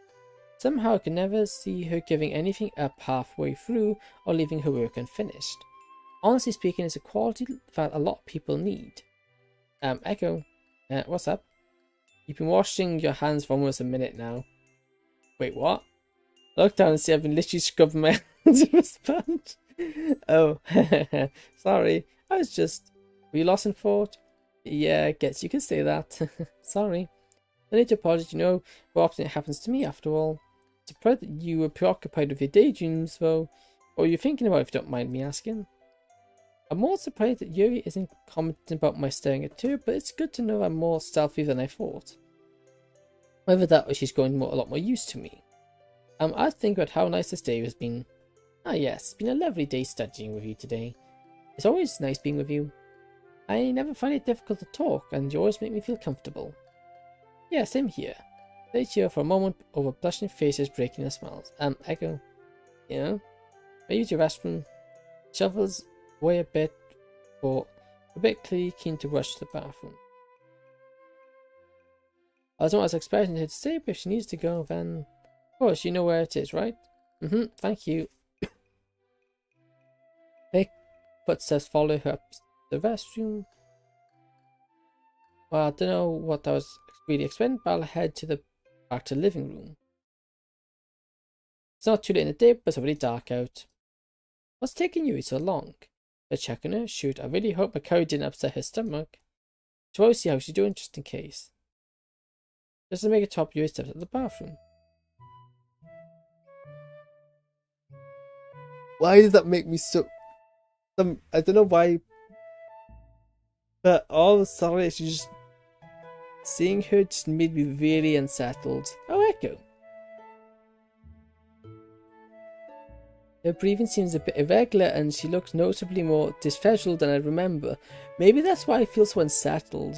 Speaker 1: Somehow I can never see her giving anything up halfway through or leaving her work unfinished. Honestly speaking, it's a quality that a lot of people need. Echo, what's up? You've been washing your hands for almost a minute now. Wait, what? Look down and see I've been literally scrubbing my hands with a sponge. Oh, sorry. I was just... Were you lost in thought? Yeah, I guess you can say that. Sorry. No need to apologize, you know how often it happens to me after all. Surprised that you were preoccupied with your daydreams, though. What were you thinking about, if you don't mind me asking? I'm more surprised that Yuri isn't commenting about my staring at her, but it's good to know I'm more stealthy than I thought. Whether that or she's growing a lot more used to me. I think about how nice this day has been. Ah yes, it's been a lovely day studying with you today. It's always nice being with you. I never find it difficult to talk, and you always make me feel comfortable. Yeah, same here. Stay here for a moment over blushing faces breaking their smiles. Echo. You know? I use your restroom. Shuffles away a bit, but a bit clearly keen to rush to the bathroom. I was not expecting her to say, but if she needs to go, then... Of course, you know where it is, right? Thank you. Quick footsteps follow her up the restroom. Well, I don't know what I was really expecting, but I'll head back to the living room. It's not too late in the day, but it's already dark out. What's taking you so long? They're checking her. Shoot, I really hope my curry didn't upset her stomach. So I'll see how she's doing just in case. Just to make a top, Yuri steps out of the bathroom. Why does that make me so... I don't know why. But all of a sudden, she's just... Seeing her just made me really unsettled. Oh, Echo. Her breathing seems a bit irregular and she looks noticeably more disheveled than I remember. Maybe that's why I feel so unsettled.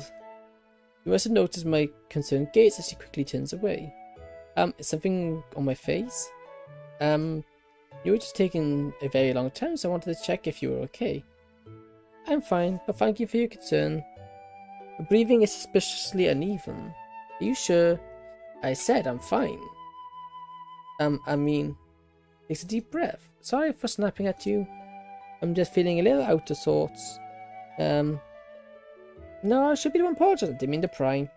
Speaker 1: You must have noticed my concerned gaze as she quickly turns away. Is something on my face? You were just taking a very long time, so I wanted to check if you were okay. I'm fine, but thank you for your concern. The breathing is suspiciously uneven. Are you sure? I said I'm fine. I mean... Takes a deep breath. Sorry for snapping at you. I'm just feeling a little out of sorts. No, I should be the one apologizing. I didn't mean to pry.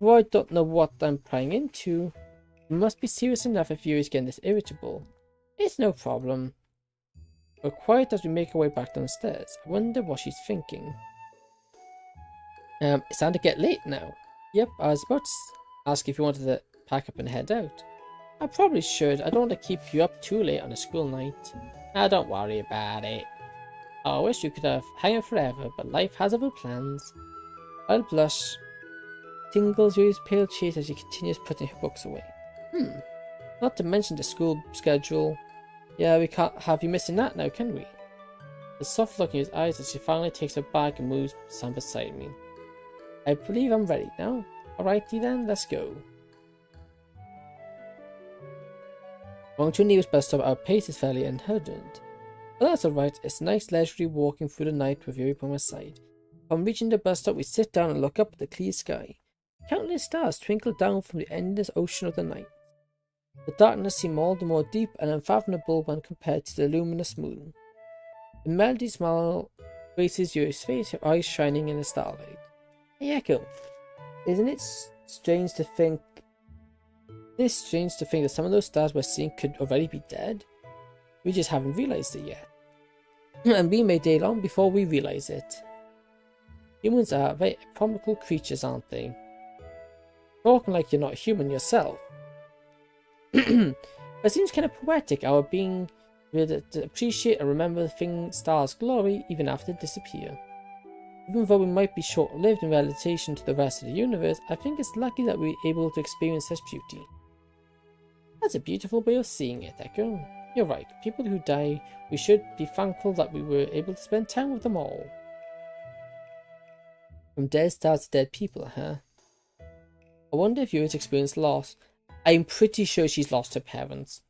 Speaker 1: Well, I don't know what I'm prying into. It must be serious enough if Yuri's getting this irritable. It's no problem. We're quiet as we make our way back downstairs. I wonder what she's thinking. It's starting to get late now. Yep, I was about to ask if you wanted to pack up and head out. I probably should. I don't want to keep you up too late on a school night. Ah, don't worry about it. I wish you could have hang out forever, but life has other plans. I'll blush. Tingles Yuri's pale cheek as she continues putting her books away. Not to mention the school schedule. Yeah, we can't have you missing that now, can we? The soft look in his eyes as she finally takes her bag and moves to stand beside me. I believe I'm ready now. Alrighty then, let's go. Going to a nearest bus stop, our pace is fairly unhurried. But that's alright, it's nice leisurely walking through the night with Yuri by my side. Upon reaching the bus stop, we sit down and look up at the clear sky. Countless stars twinkle down from the endless ocean of the night. The darkness seems all the more deep and unfathomable when compared to the luminous moon. A melody smile graces Yuri's face, her eyes shining in the starlight. Hey Echo, isn't it strange to think that some of those stars we're seeing could already be dead? We just haven't realized it yet. And we may die long before we realize it. Humans are very comical creatures, aren't they? Talking like you're not human yourself. It seems kind of poetic, our being able to appreciate and remember the stars' glory even after they disappear. Even though we might be short-lived in relation to the rest of the universe, I think it's lucky that we're able to experience such beauty. That's a beautiful way of seeing it, Echo. You're right, people who die, we should be thankful that we were able to spend time with them all. From dead stars to dead people, huh? I wonder if Yuri's experienced loss. I'm pretty sure she's lost her parents.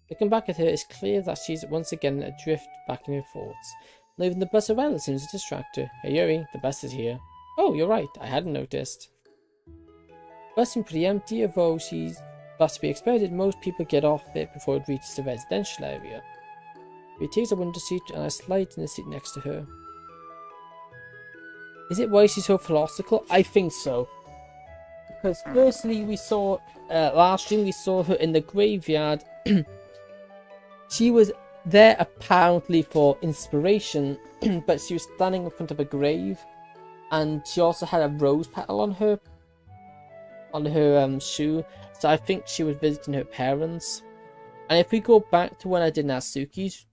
Speaker 1: Looking back at her, it's clear that she's once again adrift back in her thoughts. Not even the bus around seems to distract her. Hey Yuri, the bus is here. Oh, you're right, I hadn't noticed. The bus seems pretty empty, although that's to be expected. Most people get off it before it reaches the residential area. She takes a window seat and I slide in the seat next to her. Is it why she's so philosophical? I think so. Because firstly, we saw last stream we saw her in the graveyard. She was there apparently for inspiration, but she was standing in front of a grave, and she also had a rose petal on her shoe. So I think she was visiting her parents. And if we go back to when I did Natsuki's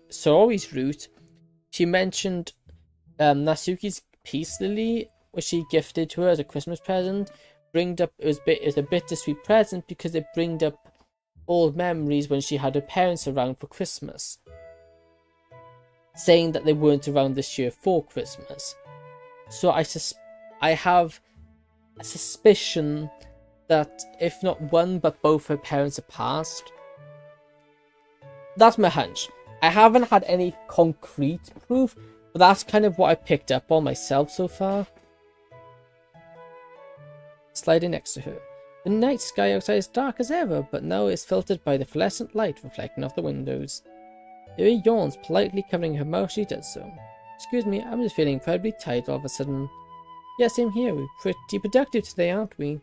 Speaker 1: Saori's route, she mentioned Natsuki's peace lily, which she gifted to her as a Christmas present. It was a bittersweet present because it brought up old memories when she had her parents around for Christmas, saying that they weren't around this year for Christmas. So I have a suspicion that if not one but both her parents are passed. That's my hunch. I haven't had any concrete proof, but that's kind of what I picked up on myself so far. Sliding next to her. The night sky outside is dark as ever, but now it's filtered by the fluorescent light reflecting off the windows. Yuri yawns, politely covering her mouth as she does so. Excuse me, I'm just feeling incredibly tired all of a sudden. Yeah, same here. We're pretty productive today, aren't we?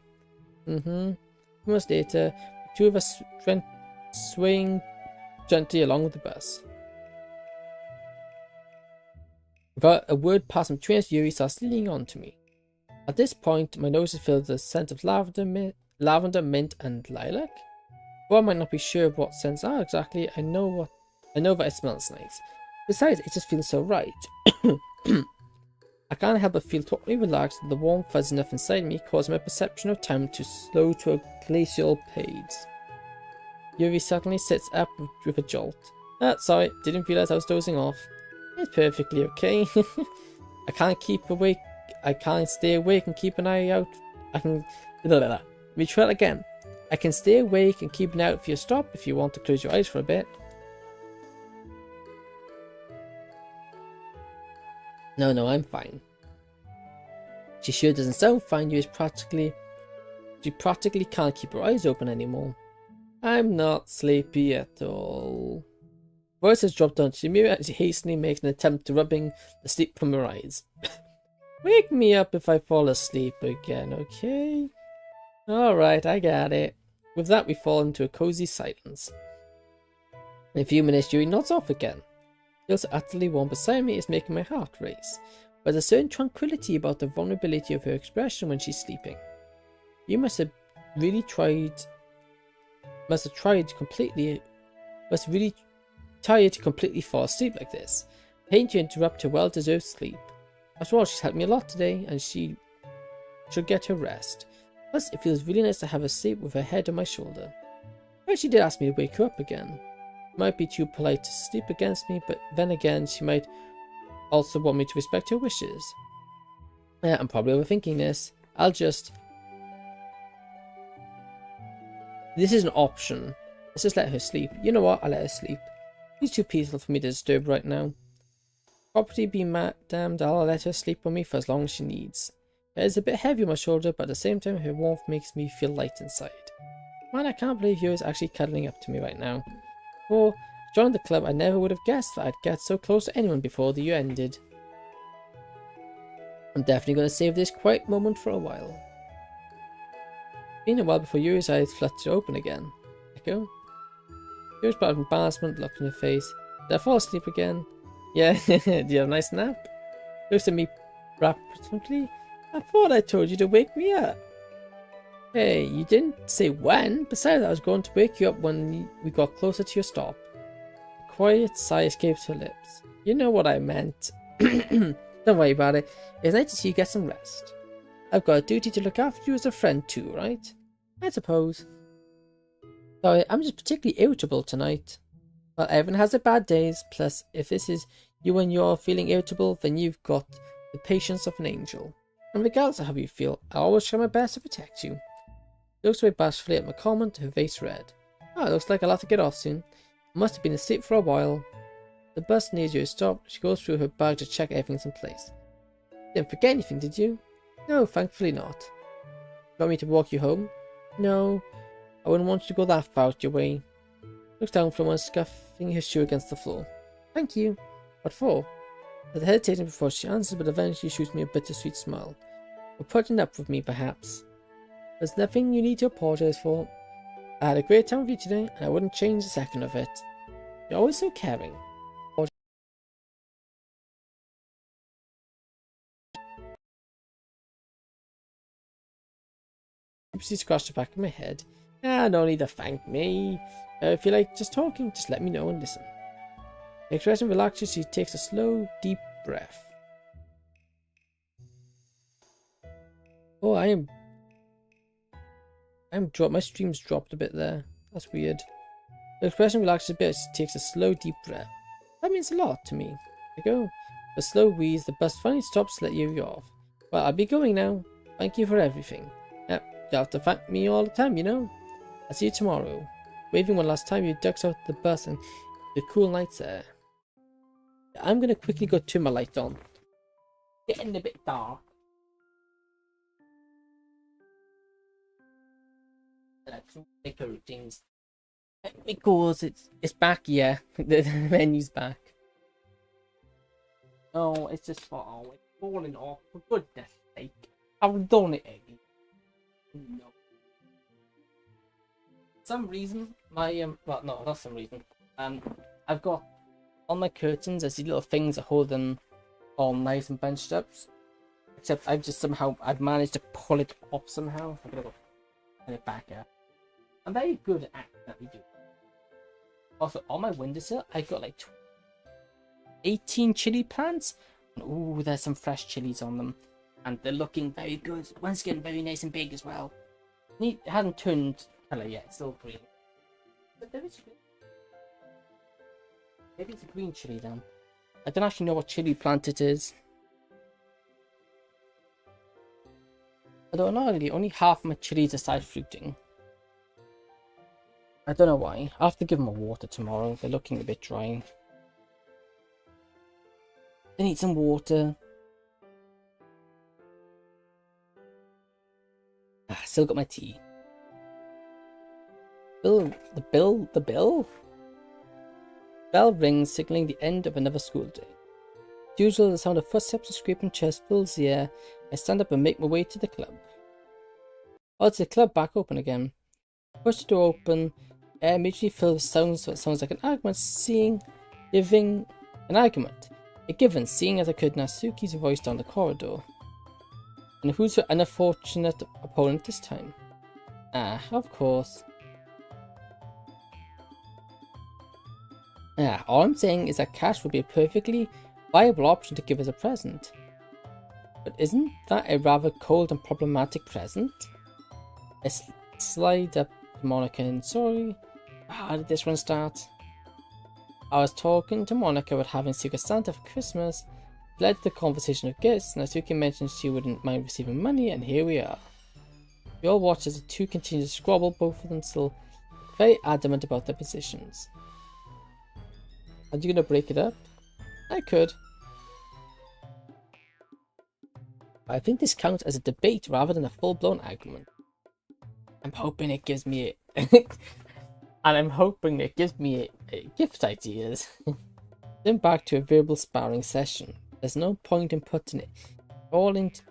Speaker 1: Almost later, the two of us swaying gently along with the bus. Without a word passing between us, Yuri starts leaning on to me. At this point, my nose is filled with the scent of lavender, mint, and lilac. Well, I might not be sure what scents are exactly, I know that it smells nice. Besides, it just feels so right. I can't help but feel totally relaxed, and the warm fuzziness inside me causes my perception of time to slow to a glacial pace. Yuri suddenly sits up with a jolt. Sorry, didn't realize I was dozing off. It's perfectly okay. I can't stay awake and keep an eye out. Let me try it again. I can stay awake and keep an eye out for your stop if you want to close your eyes for a bit. No, I'm fine. She sure doesn't sound fine. She practically can't keep her eyes open anymore. I'm not sleepy at all. Voice has dropped onto the mirror and she hastily makes an attempt to rubbing the sleep from her eyes. Wake me up if I fall asleep again, okay? Alright, I got it. With that, we fall into a cozy silence. In a few minutes, Yuri nods off again. Feels utterly warm beside me is making my heart race. But there's a certain tranquility about the vulnerability of her expression when she's sleeping. You must have really tried Must really tired to completely fall asleep like this. Pain to interrupt her well-deserved sleep. After all, she's helped me a lot today, and she should get her rest. Plus, it feels really nice to have her sleep with her head on my shoulder. Well, she did ask me to wake her up again. She might be too polite to sleep against me, but then again, she might also want me to respect her wishes. I'm probably overthinking this. This is an option. Let's just let her sleep. You know what? I'll let her sleep. She's too peaceful for me to disturb right now. Property be damned, I'll let her sleep on me for as long as she needs. It is a bit heavy on my shoulder, but at the same time her warmth makes me feel light inside. Man, I can't believe Yuri is actually cuddling up to me right now. Before I joined the club, I never would have guessed that I'd get so close to anyone before the year ended. I'm definitely going to save this quiet moment for a while. It's been a while before Yuri's eyes fluttered open again. Echo? Yuri's brought an embarrassment look in her face. Did I fall asleep again? Yeah, do you have a nice nap? Looks at me rapidly. I thought I told you to wake me up. Hey, you didn't say when. Besides, I was going to wake you up when we got closer to your stop. A quiet sigh escapes her lips. You know what I meant. Don't worry about it. It's nice to see you get some rest. I've got a duty to look after you as a friend too, right? I suppose. Sorry, I'm just particularly irritable tonight. Well, everyone has their bad days, plus if this is you and you're feeling irritable, then you've got the patience of an angel. And regardless of how you feel, I always try my best to protect you. She looks away bashfully at my comment, her face red. Oh, it looks like I'll have to get off soon. I must have been asleep for a while. The bus nears you stop. She goes through her bag to check everything's in place. Didn't forget anything, did you? No, thankfully not. You want me to walk you home? No, I wouldn't want you to go that far out your way. Looks down from one, scuffing his shoe against the floor. Thank you. What for? I was hesitating before she answered, but eventually shoots me a bittersweet smile. For putting up with me, perhaps. There's nothing you need to apologize for. I had a great time with you today, and I wouldn't change a second of it. You're always so caring. She scratched the back of my head. No need to thank me. If you like just talking, just let me know and listen. The expression relaxes, she takes a slow, deep breath. Oh, my stream's dropped a bit there. That's weird. The expression relaxes a bit, she takes a slow, deep breath. That means a lot to me. I go. A slow wheeze, the bus finally stops to let you off. Well, I'll be going now. Thank you for everything. Yep, you have to thank me all the time, you know. I'll see you tomorrow. Waving one last time, you ducks out the bus and the cool night's air. I'm gonna quickly go turn my light on. Getting a bit dark. Like routines. Because it's back, yeah. The menu's back. No, it's just it's falling off. For goodness sake, I've done it again. No. Some reason my well, no, not some reason. I've got on my curtains there's these little things that hold them all nice and bunched up. Except I've managed to pull it off somehow. I'm gonna go put it back here. I'm very good at accidentally doing it. Also, on my windowsill, I've got like 18 chili plants. Ooh, there's some fresh chilies on them, and they're looking very good. One's getting very nice and big as well. It hasn't turned colour yet; it's still green. But there is. Maybe it's a green chili then. I don't actually know what chili plant it is. Although not really, only half my chilies are side fruiting. I don't know why. I'll have to give them a water tomorrow. They're looking a bit dry. They need some water. Still got my tea. The bell? Bell rings, signaling the end of another school day. As usual, the sound of footsteps and scraping chairs fills the air. I stand up and make my way to the club. Oh, it's the club back open again. Push the door open. Air immediately fills with sounds, so it sounds like an argument, given, seeing as I could Natsuki's voice down the corridor. And who's her unfortunate opponent this time? Of course. Yeah, all I'm saying is that cash would be a perfectly viable option to give as a present. But isn't that a rather cold and problematic present? I slide up to Monica and sorry, how did this one start? I was talking to Monica about having Secret Santa for Christmas. It led to the conversation of gifts, and Asuki mentioned she wouldn't mind receiving money, and here we are. We all watched as the two continued to squabble, both of them still very adamant about their positions. Are you gonna break it up? I could. I think this counts as a debate rather than a full-blown argument. I'm hoping it gives me gift ideas. Then back to a verbal sparring session. There's no point in putting it all into.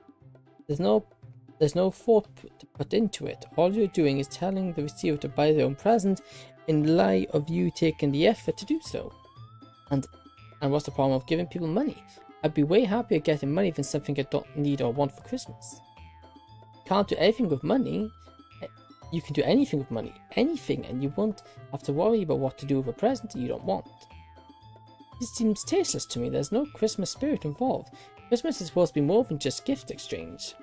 Speaker 1: There's no thought to put into it. All you're doing is telling the receiver to buy their own present in light of you taking the effort to do so. And what's the problem of giving people money? I'd be way happier getting money than something I don't need or want for Christmas. You can't do everything with money. You can do anything with money. Anything, and you won't have to worry about what to do with a present that you don't want. This seems tasteless to me. There's no Christmas spirit involved. Christmas is supposed to be more than just gift exchange.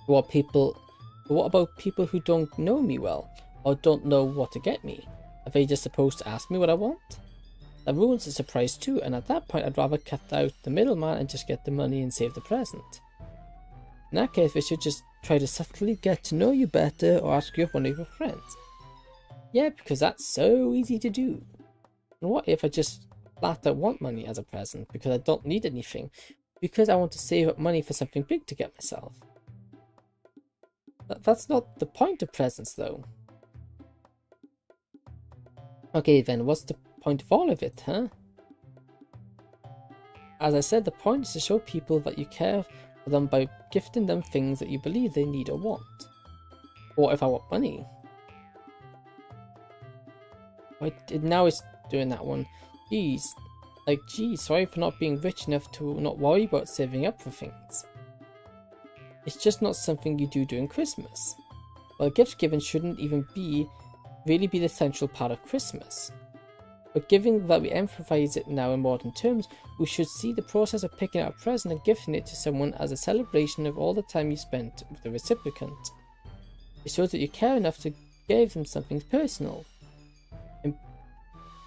Speaker 1: What about people who don't know me well, or don't know what to get me? Are they just supposed to ask me what I want? That ruins the surprise too, and at that point I'd rather cut out the middleman and just get the money and save the present. In that case, they should just try to subtly get to know you better or ask you if one of your friends. Yeah, because that's so easy to do. And what if I just flat out want money as a present because I don't need anything, because I want to save up money for something big to get myself? That's not the point of presents though. Okay then, what's the point of all of it, huh? As I said, the point is to show people that you care for them by gifting them things that you believe they need or want. What if I want money? Now it's doing that one. Geez, sorry for not being rich enough to not worry about saving up for things. It's just not something you do during Christmas. Well, gift giving shouldn't even really be the central part of Christmas. But given that we emphasize it now in modern terms, we should see the process of picking out a present and gifting it to someone as a celebration of all the time you spent with the recipient. It shows that you care enough to give them something personal.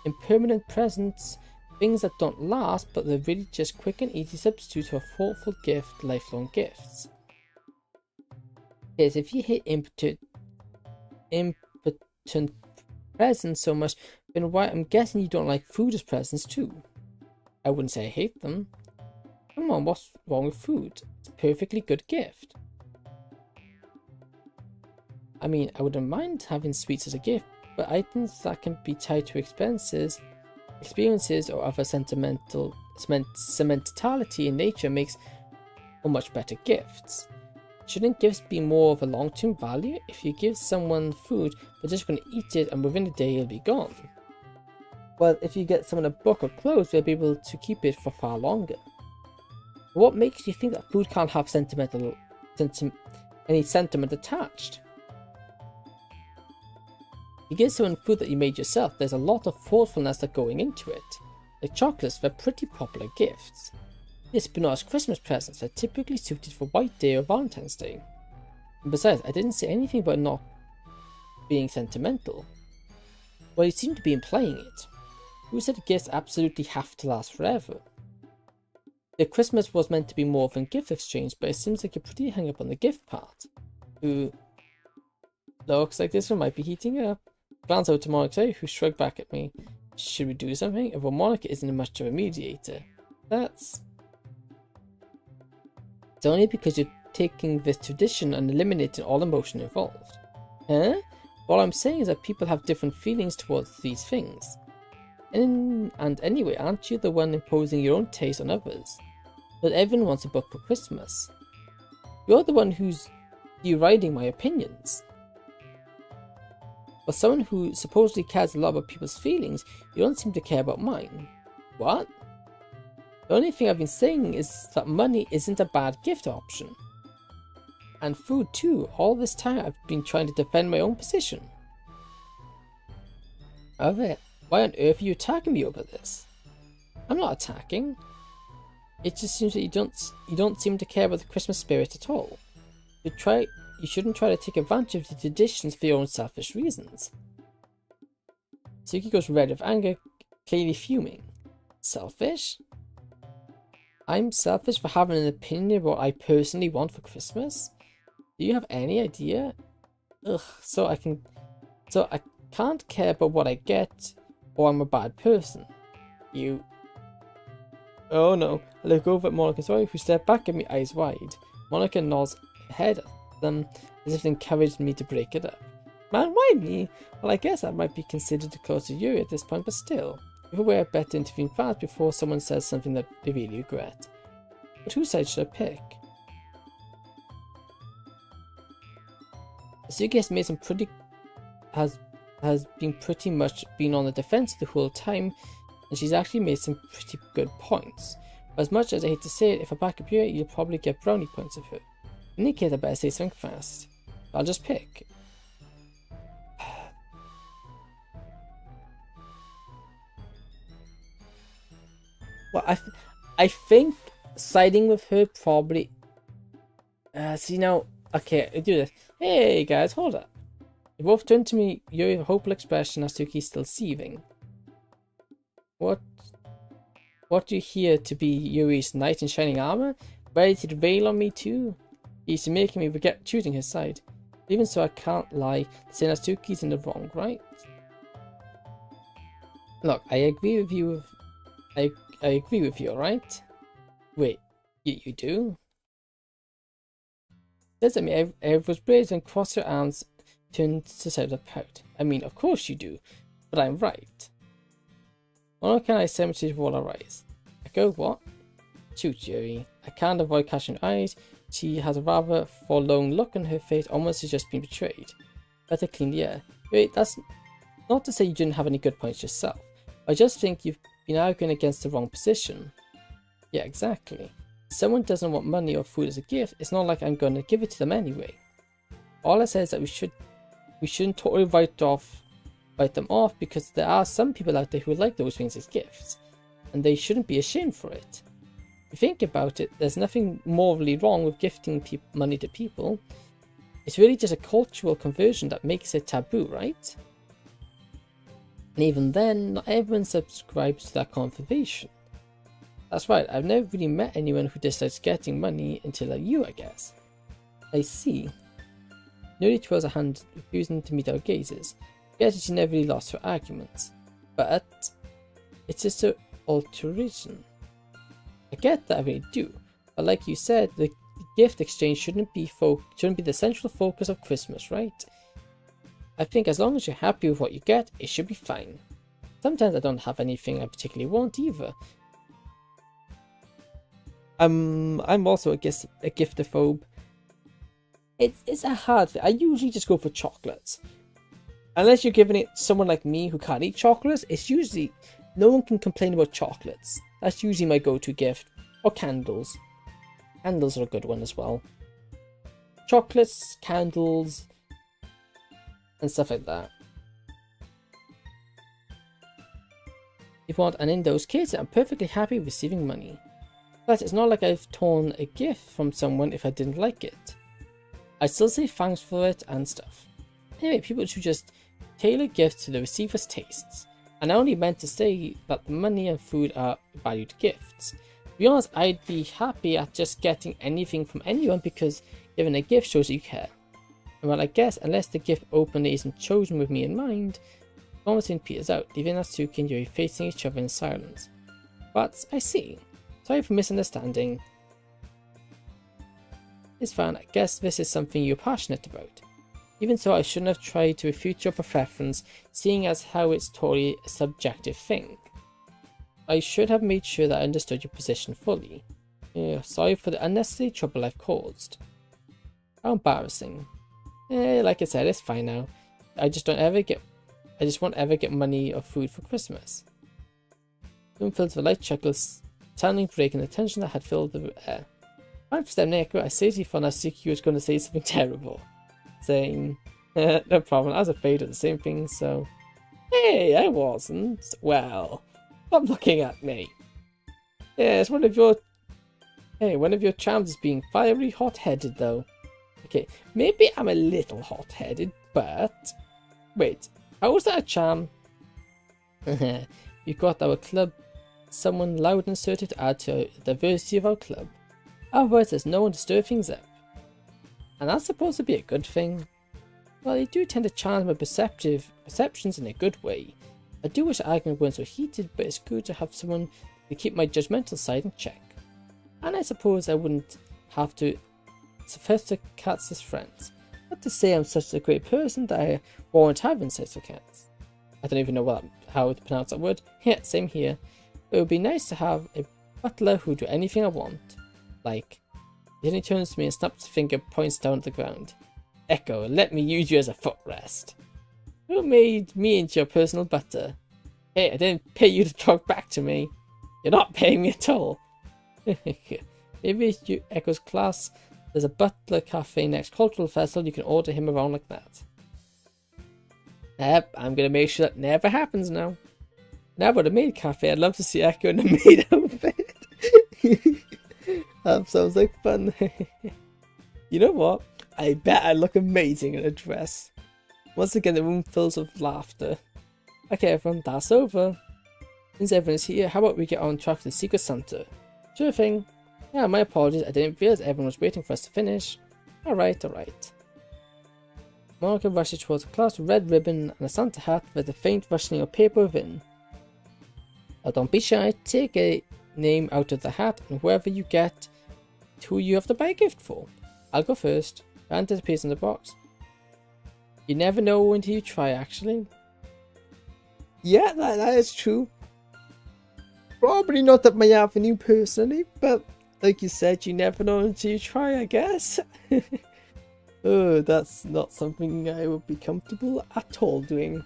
Speaker 1: Impermanent presents, things that don't last, but they're really just quick and easy substitutes for a thoughtful gift, lifelong gifts. Yes, if you hate impotent presents so much, then why? I'm guessing you don't like food as presents too. I wouldn't say I hate them. Come on, what's wrong with food? It's a perfectly good gift. I mean, I wouldn't mind having sweets as a gift, but items that can be tied to experiences or other sentimentality in nature makes for much better gifts. Shouldn't gifts be more of a long-term value? If you give someone food, they're just going to eat it and within a day it'll be gone. Well, if you get someone a book or clothes, they'll be able to keep it for far longer. What makes you think that food can't have any sentiment attached? You give someone food that you made yourself, there's a lot of thoughtfulness that's going into it. Like chocolates, they're pretty popular gifts. Yes, but not as Christmas presents, are typically suited for White Day or Valentine's Day. And besides, I didn't say anything about not being sentimental. Well, you seem to be implying it. Who said gifts absolutely have to last forever? The Christmas was meant to be more than gift exchange, but it seems like you're pretty hung up on the gift part. Ooh. Looks like this one might be heating up. Glance over to Monica, who shrugged back at me. Should we do something? Well, Monica isn't much of a mediator. It's only because you're taking this tradition and eliminating all emotion involved. Huh? All I'm saying is that people have different feelings towards these things. And anyway, aren't you the one imposing your own taste on others? But everyone wants a book for Christmas. You're the one who's deriding my opinions. For someone who supposedly cares a lot about people's feelings, you don't seem to care about mine. What? The only thing I've been saying is that money isn't a bad gift option. And food too. All this time I've been trying to defend my own position. Well Why on earth are you attacking me over this? I'm not attacking. It just seems that you don't seem to care about the Christmas spirit at all. You shouldn't try to take advantage of the traditions for your own selfish reasons. Suki goes red with anger, clearly fuming. Selfish? I'm selfish for having an opinion of what I personally want for Christmas? Do you have any idea? Ugh, so I can't care about what I get, or I'm a bad person. You... Oh no, I look over at Monica's wife, who stared back at me eyes wide. Monica nods her head at them, as if it encouraged me to break it up. Man, why me? Well, I guess that might be considered too close to Yuri at this point, but still. If we were better to intervene fast before someone says something that they really regret. But whose side should I pick? Suki has made some pretty... has been pretty much been on the defense the whole time, and she's actually made some pretty good points. But as much as I hate to say it, if I back up Yuri, you'll probably get brownie points of her. In any case, I better say something fast. I'll just pick. Well, I think siding with her probably... see now... Okay, I do this. Hey guys, hold up. You both turn to me, Yuri, with a hopeful expression as Suki's still seething. What do you hear to be Yuri's knight in shining armor? Ready to rail on me too? He's making me forget choosing his side. Even so, I can't lie, saying that Suki's in the wrong, right? Look, I agree with you. I agree with you, alright? Wait, you do? Says at me, I was braced and crossed her arms, turned to side of pout. I mean, of course you do, but I'm right. Monica and I cemetery roll our eyes. I go, what? Shoot, Yuri. I can't avoid catching her eyes. She has a rather forlorn look on her face, almost she's just been betrayed. Better clean the air. Wait, that's not to say you didn't have any good points yourself. I just think you've been arguing against the wrong position. Yeah, exactly. If someone doesn't want money or food as a gift, it's not like I'm going to give it to them anyway. All I say is that we shouldn't totally write them off, because there are some people out there who like those things as gifts, and they shouldn't be ashamed for it. If you think about it, there's nothing morally wrong with gifting money to people. It's really just a cultural conversion that makes it taboo, right? And even then, not everyone subscribes to that conversation. That's right, I've never really met anyone who dislikes getting money until you, I guess. I see. Yuri twirls her hand, refusing to meet our gazes. I guess she never really lost her arguments. But it's just an alteration. I get that, I really do. But like you said, the gift exchange shouldn't be the central focus of Christmas, right? I think as long as you're happy with what you get, it should be fine. Sometimes I don't have anything I particularly want either. I'm also a giftophobe. It's a hard thing. I usually just go for chocolates. Unless you're giving it to someone like me who can't eat chocolates, it's usually... No one can complain about chocolates. That's usually my go-to gift. Or candles. Candles are a good one as well. Chocolates, candles, and stuff like that. If you want, and in those cases, I'm perfectly happy receiving money. But it's not like I've torn a gift from someone if I didn't like it. I still say thanks for it and stuff. Anyway, people should just tailor gifts to the receiver's tastes. And I only meant to say that the money and food are valued gifts. To be honest, I'd be happy at just getting anything from anyone, because giving a gift shows you care. And well, I guess unless the gift opener isn't chosen with me in mind, the conversation peters out, leaving Natsuki and Yuri facing each other in silence. But I see. Sorry for misunderstanding. It's fine, I guess this is something you're passionate about. Even so, I shouldn't have tried to refute your preference, seeing as how it's totally a subjective thing. I should have made sure that I understood your position fully. Sorry for the unnecessary trouble I've caused. How embarrassing. Like I said, it's fine now. I just won't ever get money or food for Christmas. Room filled with a light chuckle, sounding breaking the tension that had filled the air. 5% accurate, I seriously thought Natsuki was going to say something terrible. Saying, no problem, I was afraid of the same thing, so... Hey, I wasn't. Well, stop looking at me. Yes, one of your charms is being fiery hot-headed, though. Okay, maybe I'm a little hot-headed, but... Wait, how was that a charm? You got our club someone loud and assertive to add to the diversity of our club. Otherwise, there's no one to stir things up. And that's supposed to be a good thing. Well, you do tend to challenge my perceptions in a good way. I do wish arguments weren't so heated, but it's good to have someone to keep my judgmental side in check. And I suppose I wouldn't have to sophisticate as friends. Not to say I'm such a great person that I won't have sophisticates. I don't even know how to pronounce that word. Yeah, same here. But it would be nice to have a butler who'd do anything I want. Like, then he turns to me and snaps his finger, points down at the ground. Echo, let me use you as a footrest. Who made me into your personal butler? Hey, I didn't pay you to talk back to me. You're not paying me at all. Maybe it's you, Echo's class. There's a butler cafe next cultural festival. You can order him around like that. Yep, I'm gonna make sure that never happens now. Now about a maid cafe, I'd love to see Echo in a maid outfit. That sounds like fun. You know what? I bet I look amazing in a dress. Once again, the room fills with laughter. Okay, everyone, that's over. Since everyone's here, how about we get on track to the Secret Santa? Sure thing. Yeah, my apologies, I didn't realize everyone was waiting for us to finish. Alright. Monica rushes towards the class with a red ribbon and a Santa hat with a faint rustling of paper within. Now don't be shy, take a name out of the hat and whoever you get, who you have to buy a gift for. I'll go first. Santa appears in the box. You never know until you try, actually. Yeah, that is true. Probably not up my avenue personally, but like you said, you never know until you try, I guess. Oh, that's not something I would be comfortable at all doing.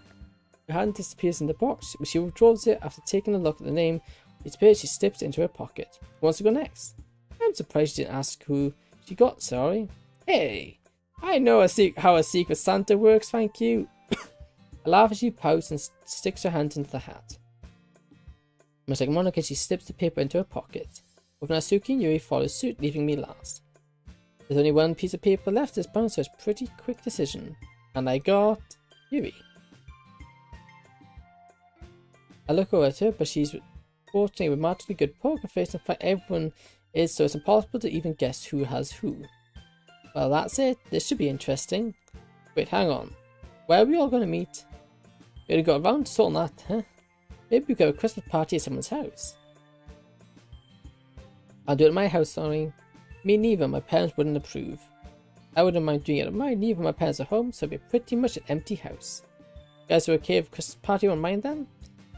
Speaker 1: Her hand disappears in the box, but she withdraws it after taking a look at the name. It appears she slips it into her pocket. Who wants to go next? I'm surprised she didn't ask who she got, sorry. Hey, I know how a Secret Santa works, thank you. I laugh as she pouts and sticks her hand into the hat. Much like Monica, she slips the paper into her pocket. With Natsuki and Yuri follow suit, leaving me last. There's only one piece of paper left this bound, so it's a pretty quick decision. And I got Yuri. I look over at her, but she's sporting a remarkably good poker face. In fact, everyone is, so it's impossible to even guess who has who. Well, that's it. This should be interesting. Wait, hang on. Where are we all going to meet? We gotta go around to sort that, huh? Maybe we go to a Christmas party at someone's house. I'll do it at my house, sorry. Me neither, my parents wouldn't approve. I wouldn't mind doing it at mine, neither my parents are home, so it'll be pretty much an empty house. You guys are okay if Christmas party won't mind then?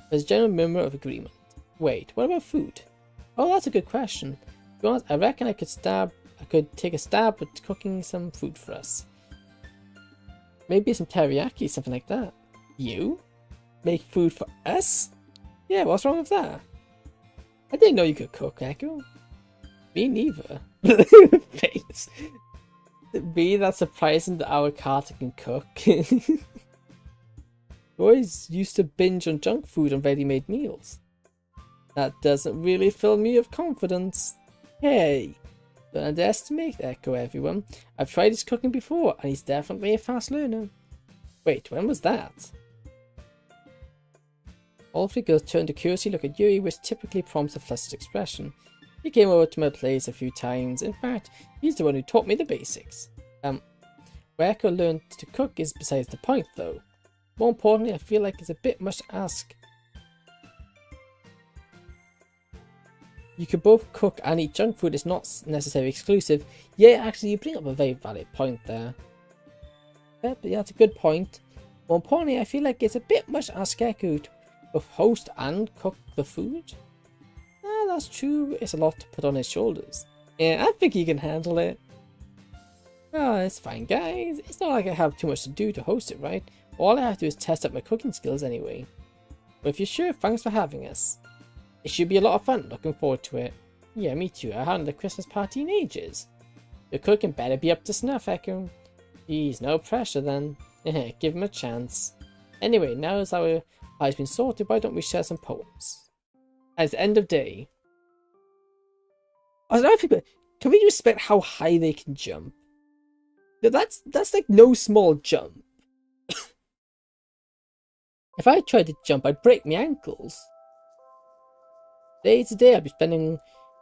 Speaker 1: There's a general murmur of agreement. Wait, what about food? Oh, that's a good question. To be honest, I reckon I could take a stab at cooking some food for us. Maybe some teriyaki, something like that. You? Make food for us? Yeah, what's wrong with that? I didn't know you could cook, Echo. Me neither. Face. Be that surprising that our Carter can cook. Boys used to binge on junk food and ready-made meals. That doesn't really fill me with confidence. Hey, don't underestimate Echo, everyone. I've tried his cooking before, and he's definitely a fast learner. Wait, when was that? All three girls turned to curiously look at Yuri, which typically prompts a flustered expression. He came over to my place a few times. In fact, he's the one who taught me the basics. Where Echo learned to cook is besides the point, though. More importantly, I feel like it's a bit much to ask. You could both cook and eat junk food. It's not necessarily exclusive. Yeah, actually, you bring up a very valid point there. Yeah, that's a good point. More importantly, I feel like it's a bit much to ask Echo to both host and cook the food. That's true. It's a lot to put on his shoulders. Yeah, I think he can handle it. Oh, it's fine, guys. It's not like I have too much to do to host it, right? All I have to do is test out my cooking skills anyway. But if you're sure, thanks for having us. It should be a lot of fun. Looking forward to it. Yeah, me too. I hadn't had a Christmas party in ages. Your cooking better be up to snuff, Echo. Geez, no pressure then. Give him a chance. Anyway, now is our I've been sorted. Why don't we share some poems? At the end of day. I don't know, people, can we respect how high they can jump? That's like no small jump. If I tried to jump, I'd break my ankles. Today I'll be spending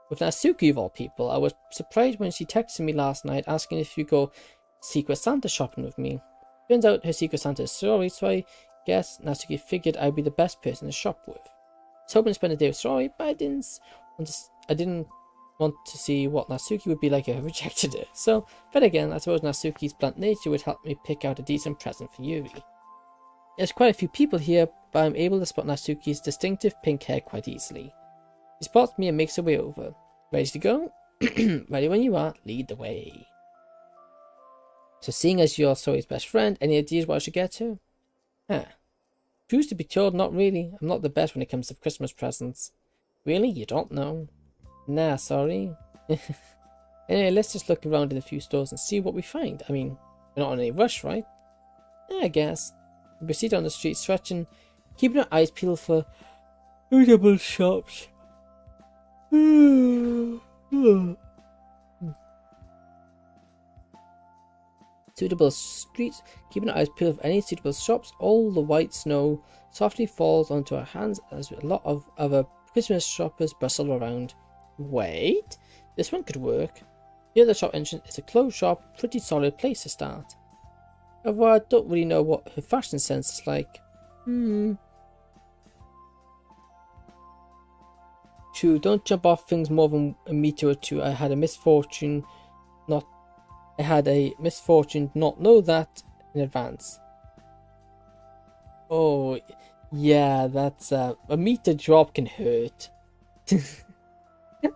Speaker 1: with Natsuki of all people. I was surprised when she texted me last night asking if you go Secret Santa shopping with me. Turns out her Secret Santa is sorry, so I guess Natsuki figured I'd be the best person to shop with. I was hoping to spend a day with Sorry, but I didn't want to see what Natsuki would be like if I rejected her. So, but again, I suppose Natsuki's blunt nature would help me pick out a decent present for Yuri. There's quite a few people here, but I'm able to spot Natsuki's distinctive pink hair quite easily. She spots me and makes her way over. Ready to go? Ready when you are, lead the way. So seeing as you're Sori's best friend, any ideas what I should get her? Truth to be told, not really. I'm not the best when it comes to Christmas presents. Really? You don't know? Nah, sorry. Anyway, let's just look around in a few stores and see what we find. I mean, we're not in any rush, right? Yeah, I guess. We proceed on the street, stretching, keeping our eyes peeled for suitable shops. Suitable streets, keeping our eyes peeled for any suitable shops. All the white snow softly falls onto our hands as a lot of other Christmas shoppers bustle around. Wait, this one could work. The other shop entrance is a clothes shop, pretty solid place to start. However, I don't really know what her fashion sense is like. True, don't jump off things more than a meter or two. I had a misfortune not know that in advance. Oh, yeah, that's a meter drop can hurt.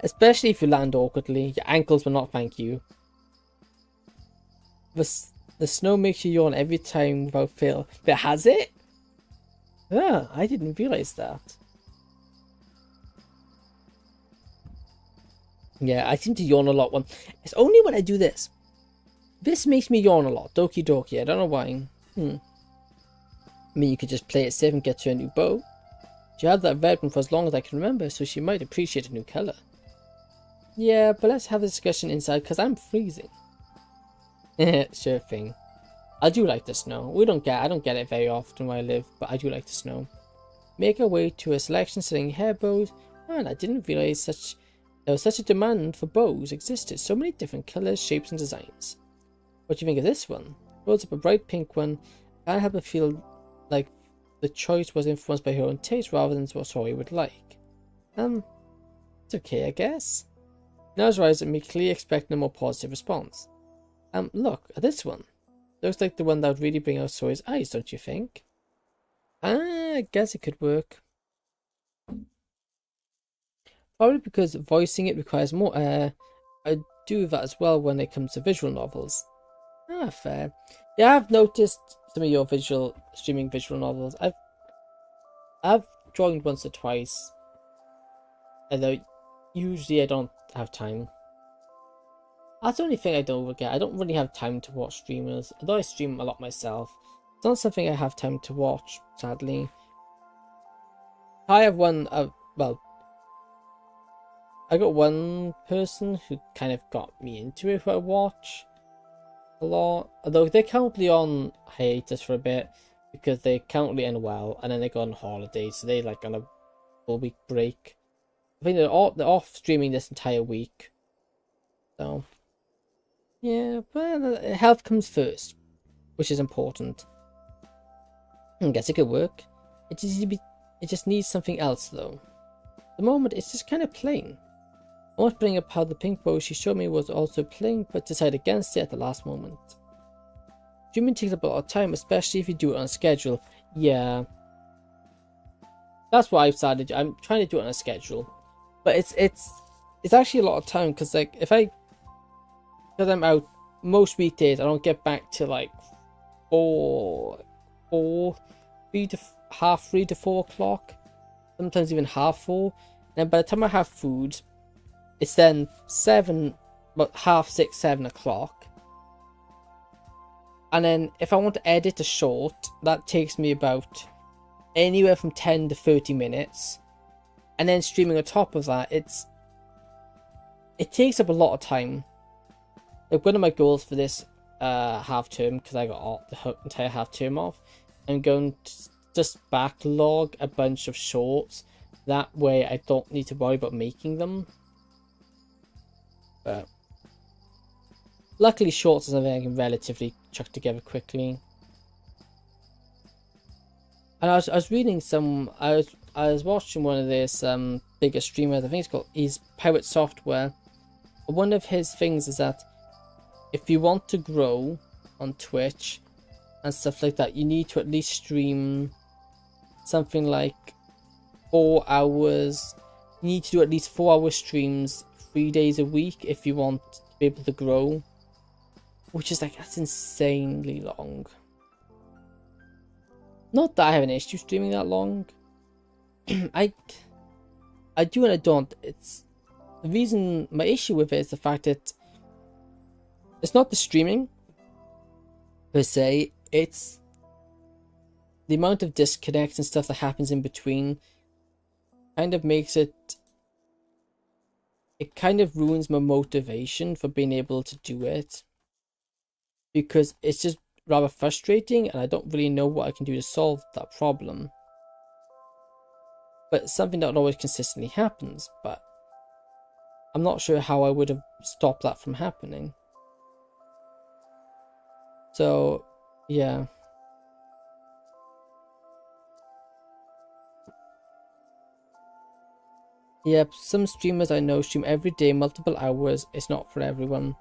Speaker 1: Especially if you land awkwardly. Your ankles will not thank you. The snow makes you yawn every time without fail. But has it? Ah, I didn't realize that. Yeah, I seem to yawn a lot. It's only when I do this. This makes me yawn a lot. Doki Doki. I don't know why. I mean, you could just play it safe and get her a new bow. She had that red one for as long as I can remember, so she might appreciate a new colour. Yeah, but let's have a discussion inside, because I'm freezing. Sure thing. I do like the snow. I don't get it very often where I live, but I do like the snow. Make our way to a selection selling hair bows. Man, I didn't realize there was such a demand for bows existed. So many different colors, shapes, and designs. What do you think of this one? Rolls up a bright pink one. I can't help but feel like the choice was influenced by her own taste rather than what Sori would like. It's okay, I guess. Now's rise at me, clearly expecting a more positive response. Look at this one. Looks like the one that would really bring out Sori's eyes, don't you think? I guess it could work. Probably because voicing it requires more. I do that as well when it comes to visual novels. Fair. Yeah, I've noticed some of your streaming visual novels. I've joined once or twice, although usually I don't have time. That's the only thing I don't get. I don't really have time to watch streamers, although I stream a lot myself. It's not something I have time to watch, sadly. I have one, I got one person who kind of got me into it who I watch a lot. Although they're currently on hiatus for a bit because they're currently unwell and then they go on holiday, so they're like on a full week break. I think they're off streaming this entire week. So yeah, but health comes first, which is important. I guess it could work. It just needs something else though. At the moment it's just kind of plain. I want to bring up how the pink bow she showed me was also plain, but decided against it at the last moment. Streaming takes up a lot of time, especially if you do it on a schedule. Yeah, that's what I've started. I'm trying to do it on a schedule, but it's actually a lot of time because like because I'm out most weekdays, I don't get back to like 3 to 4 o'clock, sometimes even 4:30. And by the time I have food, it's then 7, about 6:30, 7 o'clock. And then if I want to edit a short, that takes me about anywhere from 10 to 30 minutes, and then streaming on top of that, it takes up a lot of time. Like, one of my goals for this half term, because I got the entire half term off, I'm going to just backlog a bunch of shorts. That way I don't need to worry about making them. But luckily shorts is something I can relatively chuck together quickly. And I was reading I was watching one of this bigger streamers. I think he's Pirate Software. One of his things is that if you want to grow on Twitch and stuff like that, you need to at least stream something like 4 hours. You need to do at least 4-hour streams 3 days a week if you want to be able to grow, which is like, that's insanely long. Not that I have an issue streaming that long. I do and I don't. It's the reason my issue with it is the fact that it's not the streaming per se, it's the amount of disconnects and stuff that happens in between kind of makes it kind of ruins my motivation for being able to do it, because it's just rather frustrating and I don't really know what I can do to solve that problem. But it's something that always consistently happens, but I'm not sure how I would have stopped that from happening. So, yeah. Yep, some streamers I know stream every day, multiple hours. It's not for everyone.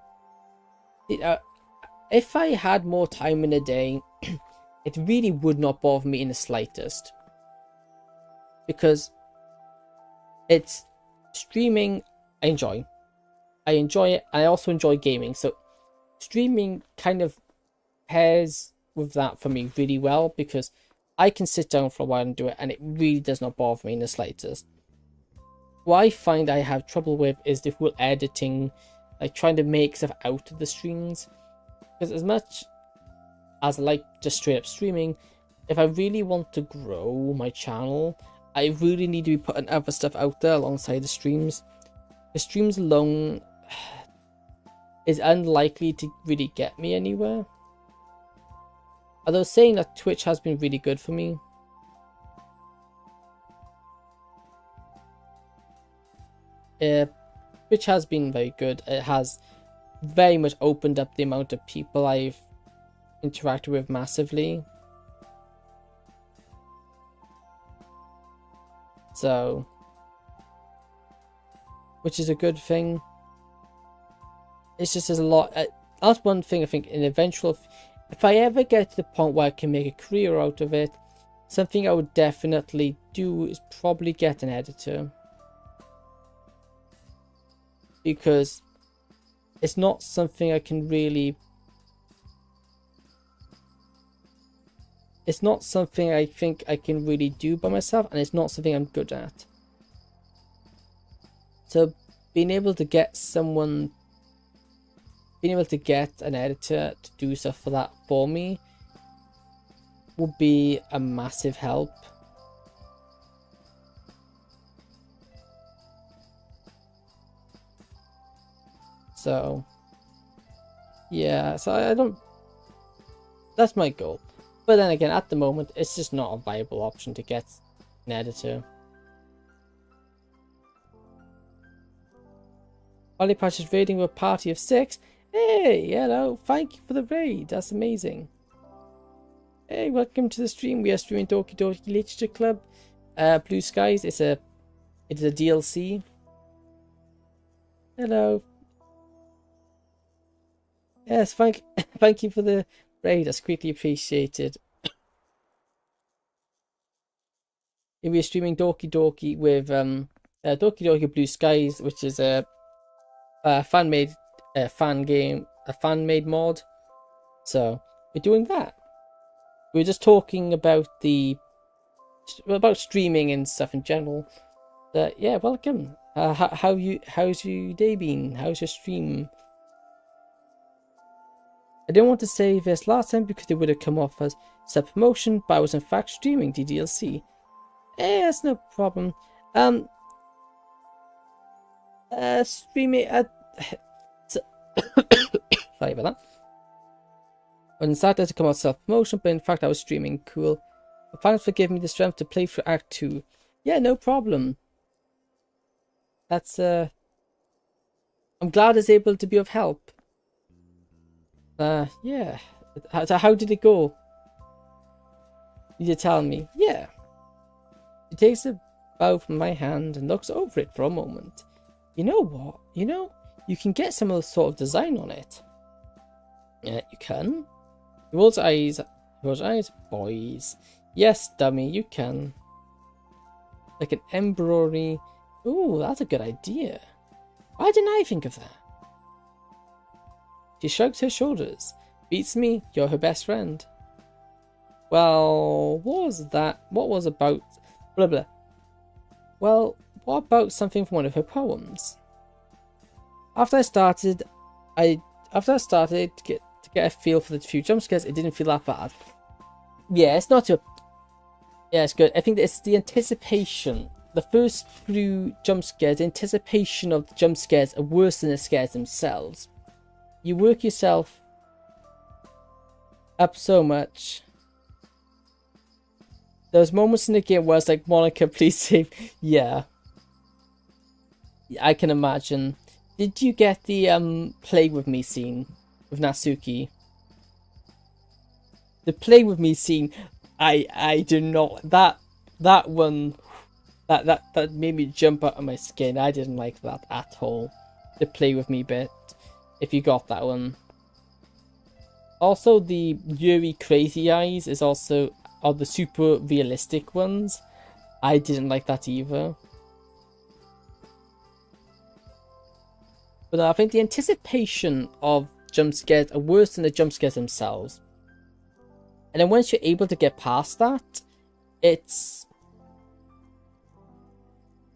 Speaker 1: If I had more time in a day, it really would not bother me in the slightest. Because it's streaming, I enjoy it. I also enjoy gaming, so streaming kind of pairs with that for me really well, because I can sit down for a while and do it, and it really does not bother me in the slightest. What I find I have trouble with is the whole editing, like trying to make stuff out of the streams. Because as much as I like just straight up streaming, if I really want to grow my channel, I really need to be putting other stuff out there alongside the streams. The streams alone is unlikely to really get me anywhere. Although saying that, Twitch has been really good for me. Twitch has been very good. It has very much opened up the amount of people I've interacted with massively. So, which is a good thing. It's just there's a lot. That's one thing I think in eventual, if I ever get to the point where I can make a career out of it, something I would definitely do is probably get an editor. Because it's not something I can really... It's not something I think I can really do by myself, and it's not something I'm good at. So being able to get someone... Being able to get an editor to do stuff for that for me would be a massive help. So, yeah, so I don't... That's my goal. But then again, at the moment, it's just not a viable option to get an editor. Ollie Patch is raiding with a party of 6. Hey, hello, thank you for the raid, that's amazing. Hey, welcome to the stream. We are streaming Doki Doki Literature Club. Blue Skies, it is a DLC. Hello. Yes, thank you for the raid, that's greatly appreciated. We are streaming Doki Doki with Doki Doki Blue Skies, which is a fan-made mod. So we're doing that. We were just talking about streaming and stuff in general. Yeah, welcome. How's your day been? How's your stream? I didn't want to say this last time because it would have come off as self-promotion, but I was in fact streaming the DLC. That's no problem. Streaming sorry about that. I was excited to come out self-promotion, but in fact I was streaming. Cool. But thanks for giving me the strength to play through Act 2. Yeah, no problem. That's I'm glad it's able to be of help. Yeah. So how did it go? You tell me. Yeah. She takes a bow from my hand and looks over it for a moment. You know what? You can get some other sort of design on it. Yeah, you can. Rolls eyes, boys. Yes, dummy, you can. Like an embroidery. Ooh, that's a good idea. Why didn't I think of that? She shrugs her shoulders. Beats me, you're her best friend. Well, what was that? What was about... blah blah. Well, what about something from one of her poems? After I started to get a feel for the few jump scares, it didn't feel that bad. Yeah, it's not too... yeah, it's good. I think it's the anticipation. The first few jump scares, the anticipation of the jump scares are worse than the scares themselves. You work yourself up so much. There's moments in the game where it's like, Monica, please save. Yeah. I can imagine. Did you get the play with me scene with Natsuki? The play with me scene, I do not, that one, that made me jump out of my skin. I didn't like that at all. The play with me bit, if you got that one. Also, the Yuri crazy eyes is also, are the super realistic ones. I didn't like that either. But no, I think the anticipation of jump scares are worse than the jump scares themselves. And then once you're able to get past that, it's...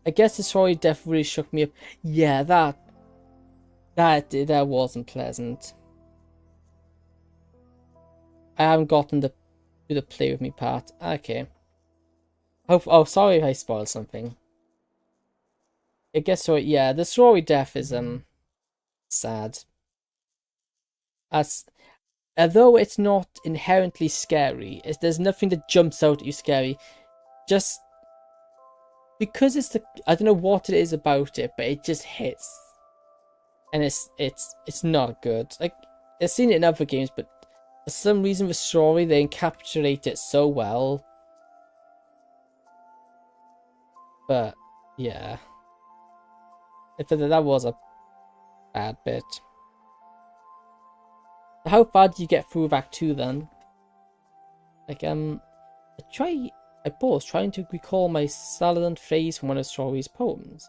Speaker 1: I guess the story death really shook me up. Yeah, that wasn't pleasant. I haven't gotten to the play with me part. Okay. Oh, sorry if I spoiled something. I guess so. Yeah, the story death is sad. As although it's not inherently scary, there's nothing that jumps out at you scary. Just because it's I don't know what it is about it, but it just hits, and it's not good. Like, I've seen it in other games, but for some reason the story, they encapsulate it so well. But yeah, that was a bad bit. How far did you get through Act 2 then? Like, I paused trying to recall my salient phrase from one of Story's poems.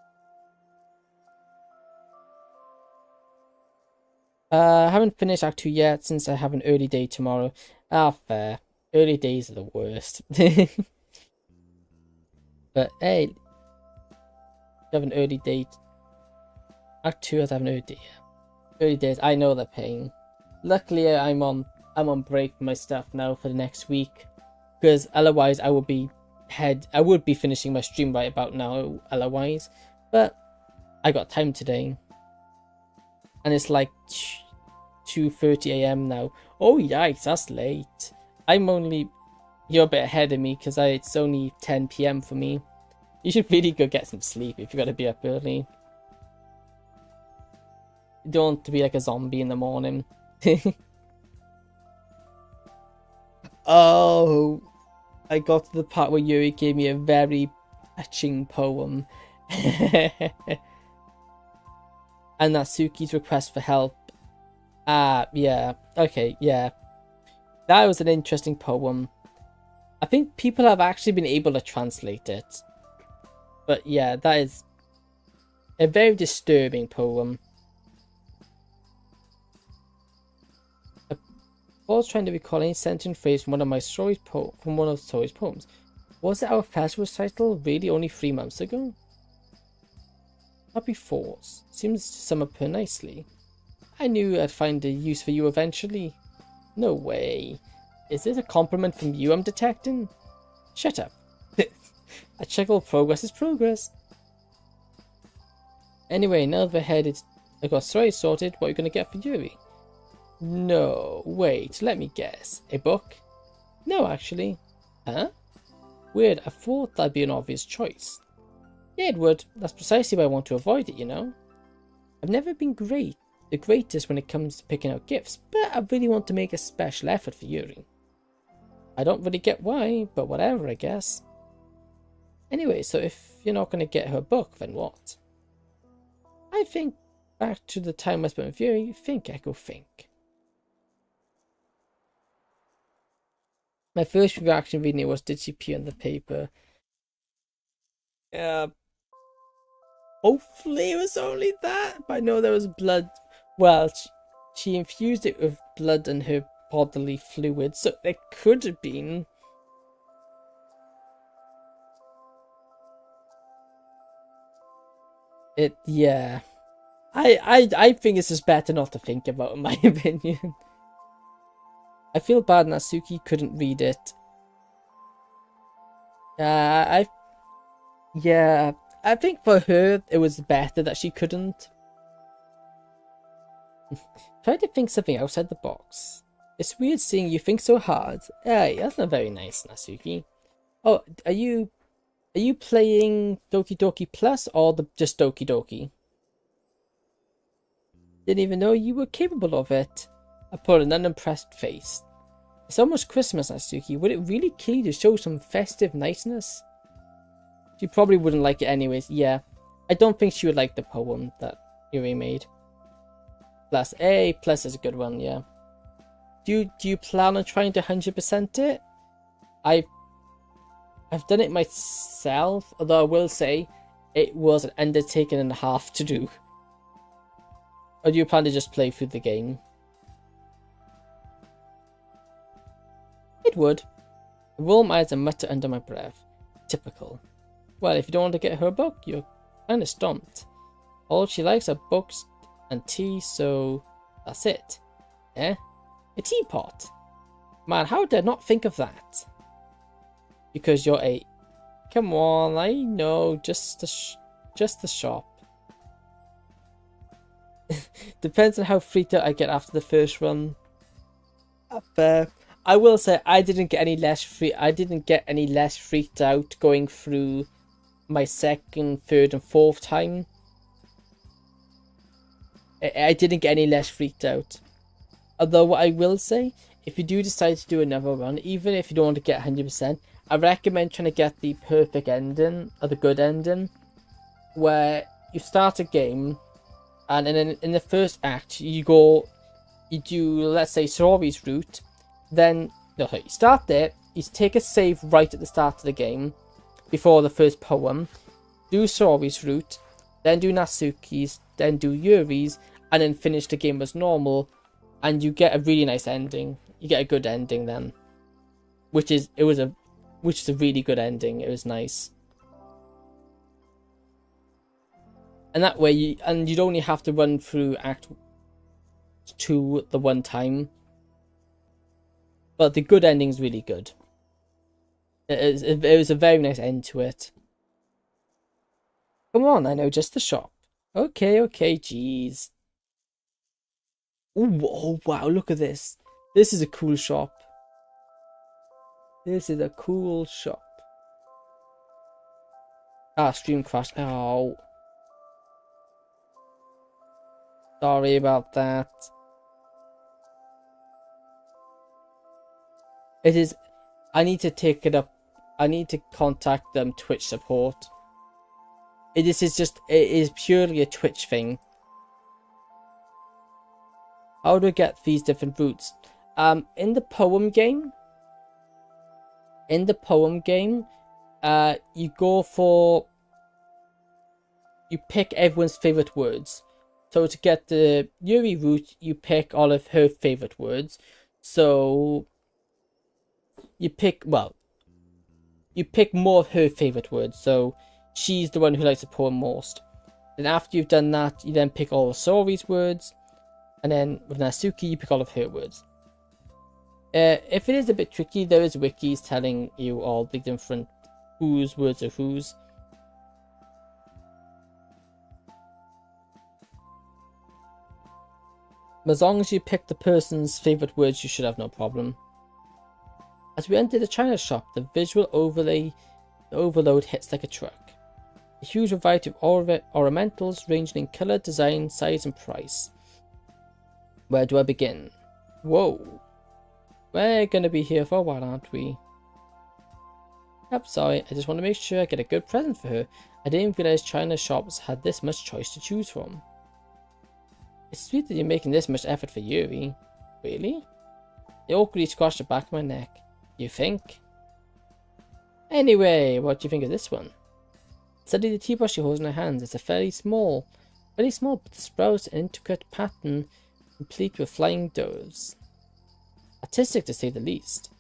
Speaker 1: I haven't finished Act 2 yet since I have an early day tomorrow. Ah, fair. Early days are the worst. But hey, you have an early date. Act 2 has to have an early day. Early days, I know the pain. Luckily, I'm on break for my stuff now for the next week, because otherwise I would be finishing my stream right about now. Otherwise, but I got time today, and it's like 2:30 a.m. now. Oh yikes, that's late. You're a bit ahead of me because it's only 10 p.m. for me. You should really go get some sleep if you got to be up early. You don't want to be like a zombie in the morning. Oh, I got to the part where Yuri gave me a very touching poem. And Natsuki's request for help. Yeah, okay, yeah. That was an interesting poem. I think people have actually been able to translate it. But yeah, that is a very disturbing poem. I was trying to recall any sentence phrase from one of Story's poems. Was it our festival recital really only 3 months ago? Happy Falls. Seems to sum up her nicely. I knew I'd find a use for you eventually. No way. Is this a compliment from you I'm detecting? Shut up. I check all progress is progress. Anyway, now that I got story sorted, what are you gonna get for Yuri? No, wait, let me guess. A book? No, actually. Huh? Weird, I thought that'd be an obvious choice. Yeah, it would. That's precisely why I want to avoid it, you know? I've never been the greatest when it comes to picking out gifts, but I really want to make a special effort for Yuri. I don't really get why, but whatever, I guess. Anyway, so if you're not going to get her a book, then what? I think back to the time I spent with Yuri, think, Echo, think. My first reaction reading it was, did she pee on the paper? Hopefully it was only that, but I know there was blood. Well, she infused it with blood and her bodily fluid, so there could have been. Yeah. I think it's just better not to think about, in my opinion. I feel bad Natsuki couldn't read it. Yeah, I think for her it was better that she couldn't. Try to think something outside the box. It's weird seeing you think so hard. Hey, that's not very nice, Natsuki. Oh, are you playing Doki Doki Plus or just Doki Doki? Didn't even know you were capable of it. I put an unimpressed face. It's almost Christmas, Natsuki. Would it really kill you to show some festive niceness? She probably wouldn't like it anyways. Yeah, I don't think she would like the poem that Yuri made. Plus plus is a good one. Yeah. Do you plan on trying to 100% it? I've done it myself, although I will say it was an undertaking and a half to do. Or do you plan to just play through the game? It would. I roll my eyes and mutter under my breath. Typical. Well, if you don't want to get her a book, you're kind of stumped. All she likes are books and tea, so that's it. Eh? A teapot? Man, how did I not think of that? Because you're a... Come on, I know, just the shop. Depends on how freaked out I get after the first run. Fair. I will say I didn't get any less freaked out going through my second, third, and fourth time. I didn't get any less freaked out. Although what I will say, if you do decide to do another run, even if you don't want to get 100%, I recommend trying to get the perfect ending, or the good ending, where you start a game, and in the first act, you do, let's say, Sori's route, then, no, sorry, you start there, you take a save right at the start of the game, before the first poem, do Sori's route, then do Natsuki's, then do Yuri's, and then finish the game as normal, and you get a really nice ending. You get a good ending then, which is a really good ending. It was nice, and that way you'd only have to run through Act 2 the one time. But the good ending's really good. It was a very nice end to it. Come on, I know just the shop. Okay, jeez. Ooh, oh wow, look at this. This is a cool shop. This is a cool shop. Ah, stream crashed. Oh. Sorry about that. It is... I need to take it up. I need to contact them Twitch support. It is purely a Twitch thing. How do I get these different routes? In the poem game, you go for... You pick everyone's favorite words. So to get the Yuri route, you pick all of her favorite words. So you pick more of her favorite words. So she's the one who likes the poem most. Then after you've done that, you then pick all of Sori's words. And then with Natsuki, you pick all of her words. If it is a bit tricky, there is wikis telling you all the different who's, words of who's. As long as you pick the person's favorite words, you should have no problem. As we enter the China shop, the visual overload hits like a truck. A huge variety of ornamentals ranging in colour, design, size and price. Where do I begin? Whoa. We're gonna be here for a while, aren't we? Yep, sorry, I just want to make sure I get a good present for her. I didn't realise China shops had this much choice to choose from. It's sweet that you're making this much effort for Yuri. Really? I awkwardly scratched the back of my neck. You think? Anyway, what do you think of this one? Study the teapot she holds in her hands. It's a very small, but sprouts an intricate pattern complete with flying doves. Artistic to say the least.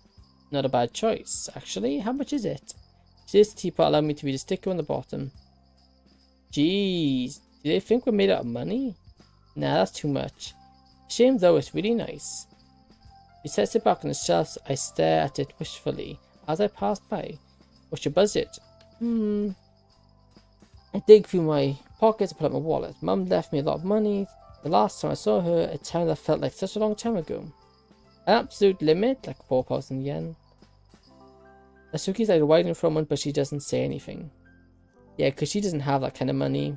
Speaker 1: Not a bad choice, actually. How much is it? Here's the teapot, allow me to read the sticker on the bottom. Jeez, do they think we're made out of money? Nah, that's too much. Shame though, it's really nice. She sets it back on the shelf. I stare at it wishfully as I pass by. What's your budget? I dig through my pockets and pull out my wallet. Mum left me a lot of money. The last time I saw her, a time that felt like such a long time ago. An absolute limit, like 4,000 yen. Natsuki's like waiting for a moment, but she doesn't say anything. Yeah, because she doesn't have that kind of money.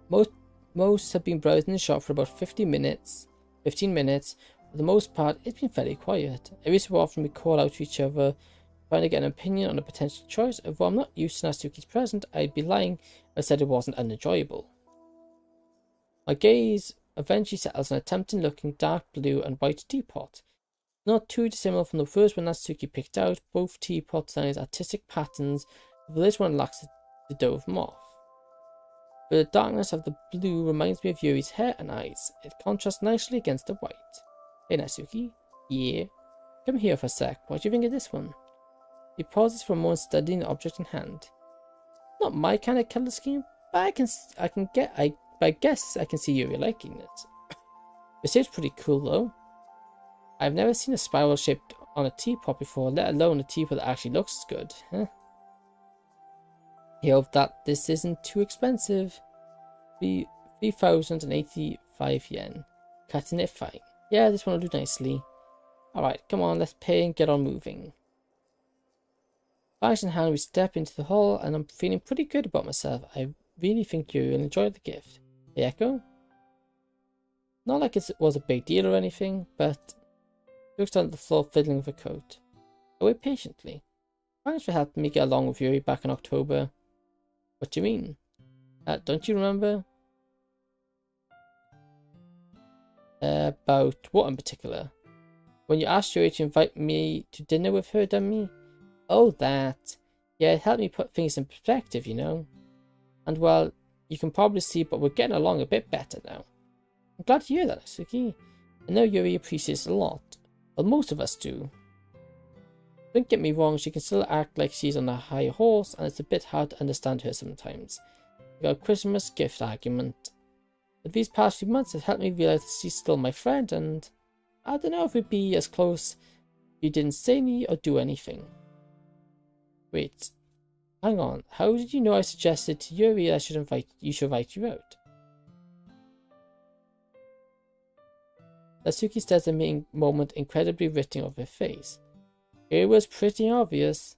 Speaker 1: Most have been browsing the shop for about 15 minutes. For the most part, it's been fairly quiet. Every so often we call out to each other, trying to get an opinion on a potential choice. If I'm not used to Natsuki's present, I'd be lying if I said it wasn't unenjoyable. My gaze eventually settles on a tempting looking dark blue and white teapot. Not too dissimilar from the first one Natsuki picked out, both teapot designs artistic patterns, but this one lacks the dove moth. But the darkness of the blue reminds me of Yuri's hair and eyes. It contrasts nicely against the white. Hey Natsuki? Yeah? Come here for a sec. What do you think of this one? He pauses for a moment, studying the object in hand. Not my kind of color scheme, but I guess I can see Yuri liking it. It seems pretty cool though. I've never seen a spiral shaped on a teapot before, let alone a teapot that actually looks good. Huh? I hope that this isn't too expensive. 3,085 yen. Cutting it fine. Yeah, this one will do nicely. Alright, come on, let's pay and get on moving. Bags in hand, we step into the hall, and I'm feeling pretty good about myself. I really think you will enjoy the gift. The echo? Not like it was a big deal or anything, but she looks down at the floor fiddling with her coat. I wait patiently. Thanks for helping me get along with Yuri back in October. What do you mean? Don't you remember? About what in particular? When you asked Yuri to invite me to dinner with her, didn't me? Oh, that. Yeah, it helped me put things in perspective, you know. And well, you can probably see, but we're getting along a bit better now. I'm glad to hear that, Natsuki. I know Yuri appreciates it a lot. Well, most of us do. Don't get me wrong, she can still act like she's on a high horse, and it's a bit hard to understand her sometimes. We got a Christmas gift argument. But these past few months have helped me realize that she's still my friend, and I don't know if we'd be as close if you didn't say any or do anything. Wait, hang on. How did you know I suggested to Yuri that you should invite you out? Natsuki stares at me in a moment, incredibly written off her face. It was pretty obvious.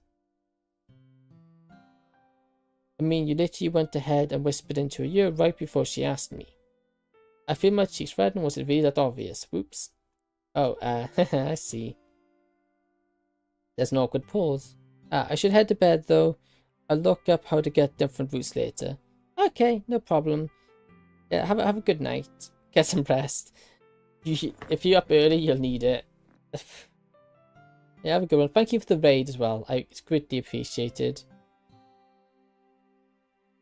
Speaker 1: I mean, you literally went ahead and whispered into her ear right before she asked me. I feel my cheeks redden. Was it really that obvious? Whoops. Oh, I see. There's an awkward pause. I should head to bed though. I'll look up how to get different routes later. Okay, no problem. Yeah, have a good night. Get some rest. If you're up early, you'll need it. Yeah, have a good one. Thank you for the raid as well. It's greatly appreciated.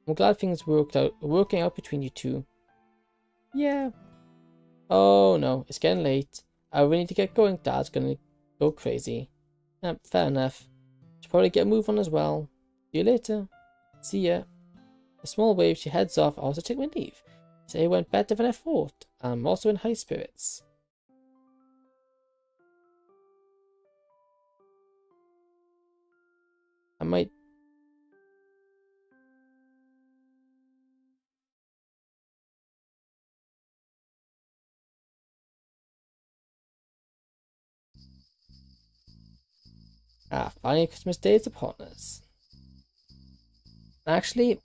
Speaker 1: I'm glad things working out between you two. Yeah. Oh no, it's getting late. I really need to get going. Dad's gonna go crazy. Fair enough. Should probably get a move on as well. See you later. See ya. A small wave, she heads off. I also take my leave. Today went better than I thought. I'm also in high spirits. I might. Finally Christmas Day is upon us. Actually,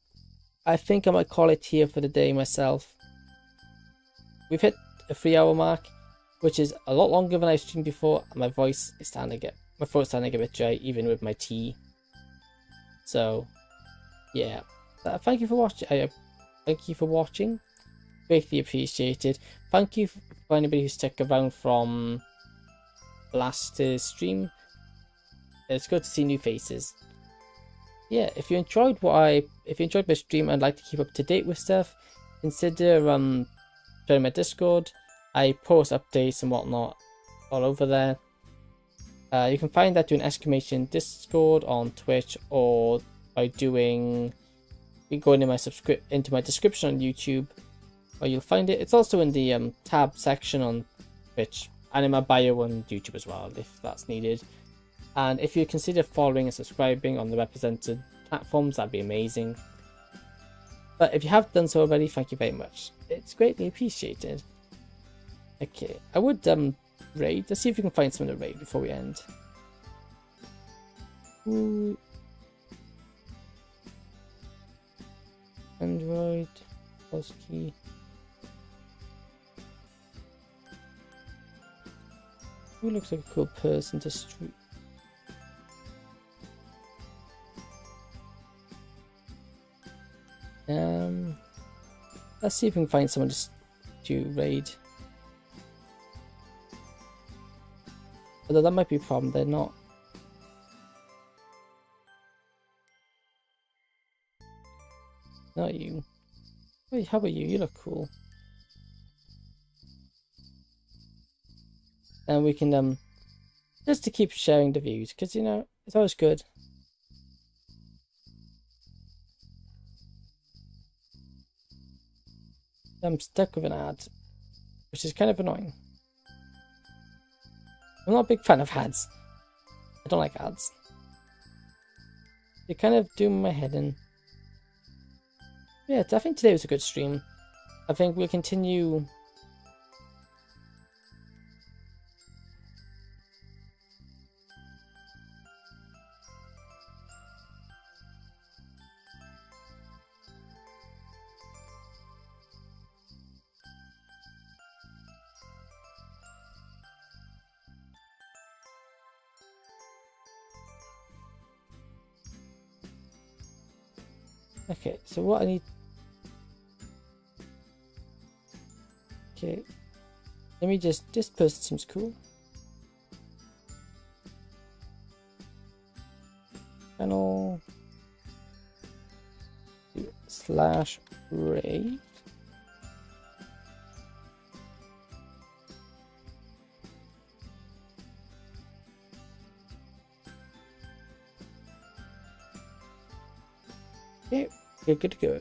Speaker 1: I think I might call it here for the day myself. We've hit a 3-hour mark, which is a lot longer than I streamed before, and my throat's starting to get a bit dry, even with my tea. So, yeah. Thank you for watching. Thank you for watching. Greatly appreciated. Thank you for anybody who stuck around from last stream. It's good to see new faces. Yeah, if you enjoyed my stream and like to keep up to date with stuff, consider joining my Discord. I post updates and whatnot all over there. You can find that doing exclamation Discord on Twitch, or by going into my description on YouTube, or you'll find it. It's also in the tab section on Twitch, and in my bio on YouTube as well, if that's needed. And if you consider following and subscribing on the represented platforms, that'd be amazing. But if you have done so already, thank you very much. It's greatly appreciated. Okay, I would raid. Let's see if we can find some of the raid before we end. Ooh. Android, Doki. Who looks like a cool person to stream? Let's see if we can find someone to raid. Although that might be a problem, they're not. Not you. Wait, how about you? You look cool. And we can just to keep sharing the views, because you know it's always good. I'm stuck with an ad, which is kind of annoying. I'm not a big fan of ads. I don't like ads. They kind of do my head in. Yeah, I think today was a good stream. I think we'll continue. Okay, so what I need. Okay, let me just. This person seems cool. Channel /Ray. Okay, we're good to go.